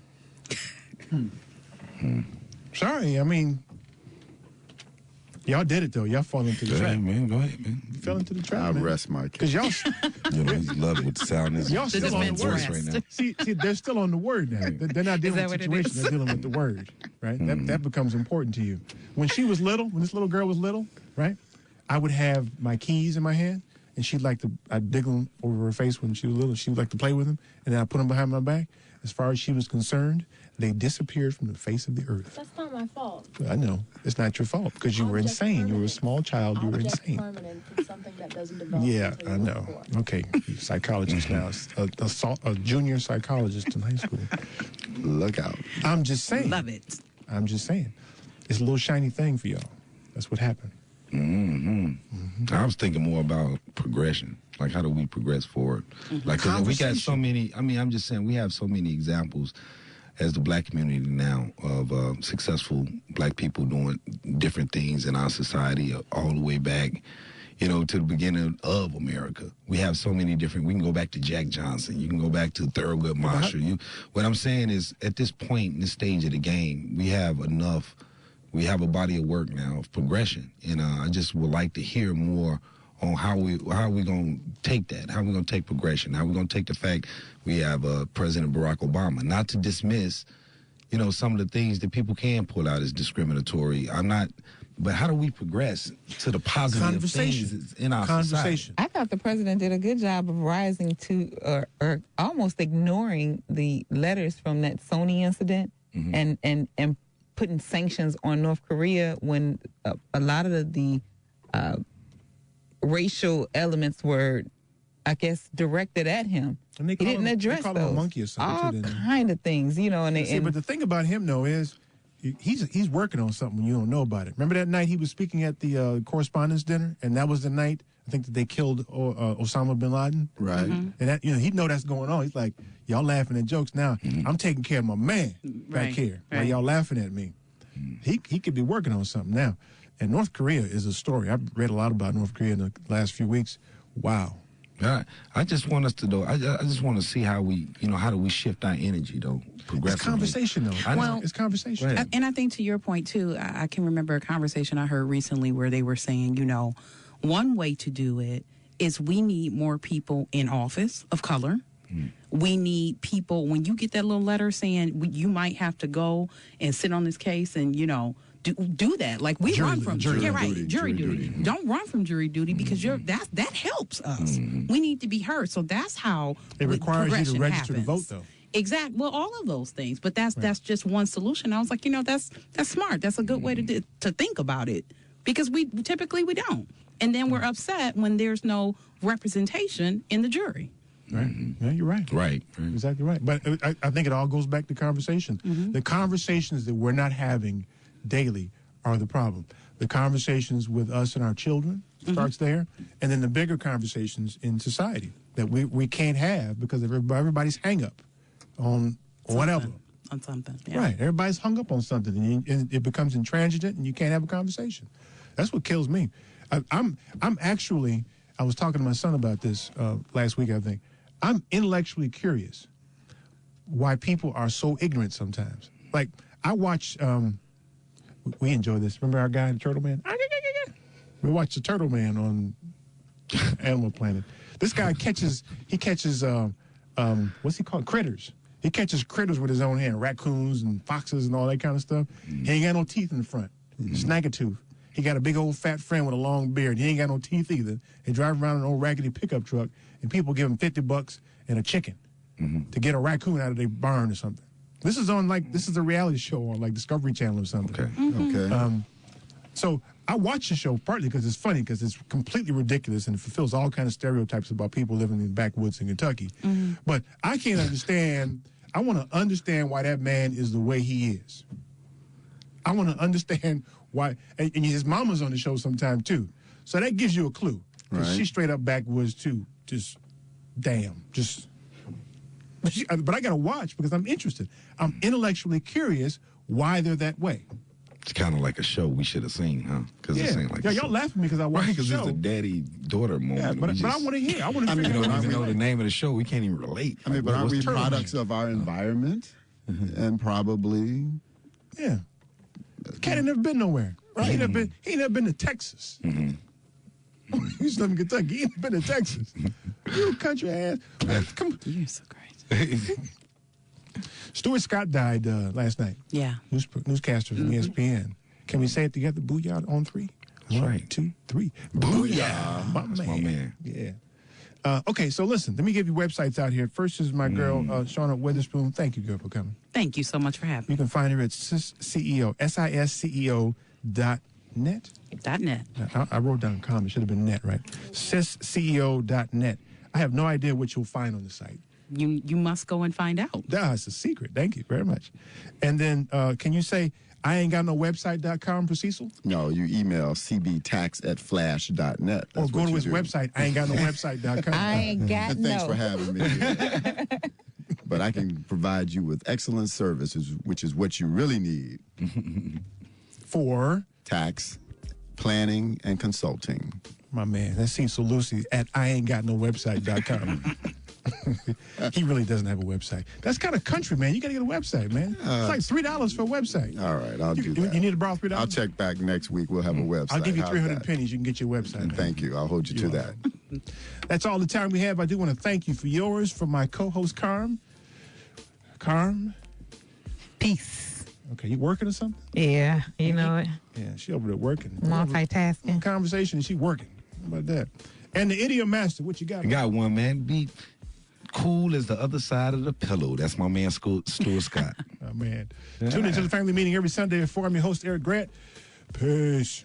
O: Sorry, I mean, y'all did it though. Y'all fall into the trap.
P: Man, go ahead, man.
O: You fell into the trap.
R: I
O: man.
R: rest my case.
O: Because y'all,
P: He's loving with the sound.
O: y'all still on the word
P: right now.
O: See, they're still on the word now. They're not dealing with the situation. They're dealing with the word, right? That becomes important to you. When she was little, when this little girl was little, right? I would have my keys in my hand, and I'd dig them over her face when she was little. She would like to play with them, and then I put them behind my back. As far as she was concerned, they disappeared from the face of the earth.
B: That's not my fault.
O: I know. It's not your fault because you were insane. You were a small child. You were insane.
B: Permanent from something that doesn't develop.
O: Yeah, I know. Okay, you're a psychologist now. A junior psychologist in high school.
R: Look out.
O: I'm just saying.
I: Love it.
O: I'm just saying. It's a little shiny thing for y'all. That's what happened.
P: I was thinking more about progression. Like, how do we progress forward? Like, 'cause we got so many. I mean, I'm just saying we have so many examples as the black community now of successful black people doing different things in our society all the way back, to the beginning of America. We have so many different. We can go back to Jack Johnson. You can go back to Thurgood Marshall. What I'm saying is, at this point in this stage of the game, we have enough. We have a body of work now of progression, and I just would like to hear more on how we going to take that, how we going to take progression, how we going to take the fact we have President Barack Obama. Not to dismiss, some of the things that people can pull out as discriminatory. But how do we progress to the positive things in our society?
Q: I thought the president did a good job of rising to or almost ignoring the letters from that Sony incident and putting sanctions on North Korea when a lot of the racial elements were, I guess, directed at him.
O: And he
Q: didn't address
O: him
Q: those.
O: a monkey or something.
Q: All kind of things,
O: but the thing about him, though, is he's working on something when you don't know about it. Remember that night he was speaking at the correspondence dinner, and that was the night I think that they killed Osama bin Laden.
R: Right.
O: And that, he know that's going on. He's like, y'all laughing at jokes now. I'm taking care of my man back here. While y'all laughing at me. He could be working on something now. And North Korea is a story. I've read a lot about North Korea in the last few weeks. Wow.
P: I just want us to know. I just want to see how we, how do we shift our energy though? Progressively.
O: It's conversation though. It's conversation.
I: And I think to your point too, I can remember a conversation I heard recently where they were saying, one way to do it is we need more people in office of color. We need people, when you get that little letter saying you might have to go and sit on this case and, do that. Like we run from jury duty. Don't run from jury duty because that helps us. We need to be heard. So that's how
O: it requires you to register
I: happens.
O: to vote, though.
I: Exactly. Well, all of those things, but that's just one solution. I was like, that's smart. That's a good way to think about it because we typically don't, and then we're upset when there's no representation in the jury.
O: Right. Yeah, you're right.
P: Right.
O: Exactly right. But I think it all goes back to conversation. The conversations that we're not having daily are the problem. The conversations with us and our children starts there, and then the bigger conversations in society that we can't have because of everybody's hang up on whatever.
I: On something. Yeah.
O: Right. Everybody's hung up on something, and it becomes intransigent, and you can't have a conversation. That's what kills me. I'm actually, I was talking to my son about this last week, I think. I'm intellectually curious why people are so ignorant sometimes. Like, I watch, we enjoy this. Remember our guy, the Turtle Man? We watch the Turtle Man on Animal Planet. This guy catches what's he called? Critters. He catches critters with his own hand, raccoons and foxes and all that kind of stuff. He ain't got no teeth in the front. Snag-a-tooth. He got a big old fat friend with a long beard. He ain't got no teeth either. He drive around in an old raggedy pickup truck, and people give him $50 and a chicken to get a raccoon out of their barn or something. This is a reality show on like Discovery Channel or something.
R: Okay.
O: So I watch the show partly because it's funny, because it's completely ridiculous and it fulfills all kinds of stereotypes about people living in the backwoods in Kentucky. But I can't understand. I want to understand why that man is the way he is. I want to understand why, and his mama's on the show sometime too. So that gives you a clue. Right. She's straight up backwoods too. But I got to watch because I'm interested. I'm intellectually curious why they're that way.
P: It's kind of like a show we should have seen, huh? Because it seemed like
O: y'all laughing at me because I watched the show.
P: Because it's a daddy-daughter moment.
O: Yeah, but I want to hear. I want to
P: figure out. We don't even know the name of the show. We can't even relate.
R: I mean, but aren't we products of our environment? And probably...
O: Yeah. Cat ain't never been nowhere. Right? He ain't never been to Texas. He's living in Kentucky. He ain't been to Texas. You country ass. Come on.
I: You're so crazy.
O: Stuart Scott died last night.
I: Yeah.
O: Newscaster from ESPN. Can we say it together? Booyah on three?
P: That's right.
O: 1, 2, 3.
P: Booyah.
O: My man. Yeah. Okay, so listen, let me give you websites out here. First is my girl, Shauna Witherspoon. Thank you, girl, for coming.
I: Thank you so much for having me.
O: You can find her at SISCEO, SISCEO.net.
I: .net.
O: I wrote down com. It should have been net, right? SISCEO.net. I have no idea what you'll find on the site.
I: You must go and find out.
O: That's a secret. Thank you very much. And then can you say, I ain't got no website.com for Cecil?
R: No, you email cbtax@flash.net.
O: Or go to his website, I ain't got no website.com.
Q: I ain't got
R: and thanks for having me. But I can provide you with excellent services, which is what you really need.
O: For?
R: Tax, planning, and consulting.
O: My man, that's Cecil Lucy at IAin'tGotNoWebsite.com. He really doesn't have a website. That's kind of country, man. You got to get a website, man. It's like $3 for a website.
R: All right, I'll do that.
O: You need to borrow $3?
R: I'll check back next week. We'll have a website.
O: I'll give you 300 pennies. You can get your website.
R: And thank you. I'll hold you to that.
O: That's all the time we have. I do want to thank you for yours, for my co-host, Carm. Carm?
Q: Peace.
O: Okay, you working or something?
Q: Yeah, you know it.
O: Yeah, she over there working.
Q: Multitasking.
O: Conversation and she working. How about that? And the idiom master, what you got?
P: I got one, man. Be cool as the other side of the pillow. That's my man, Stuart Scott.
O: Oh, man. Tune into the family meeting every Sunday at 4. I'm your host, Eric Grant. Peace.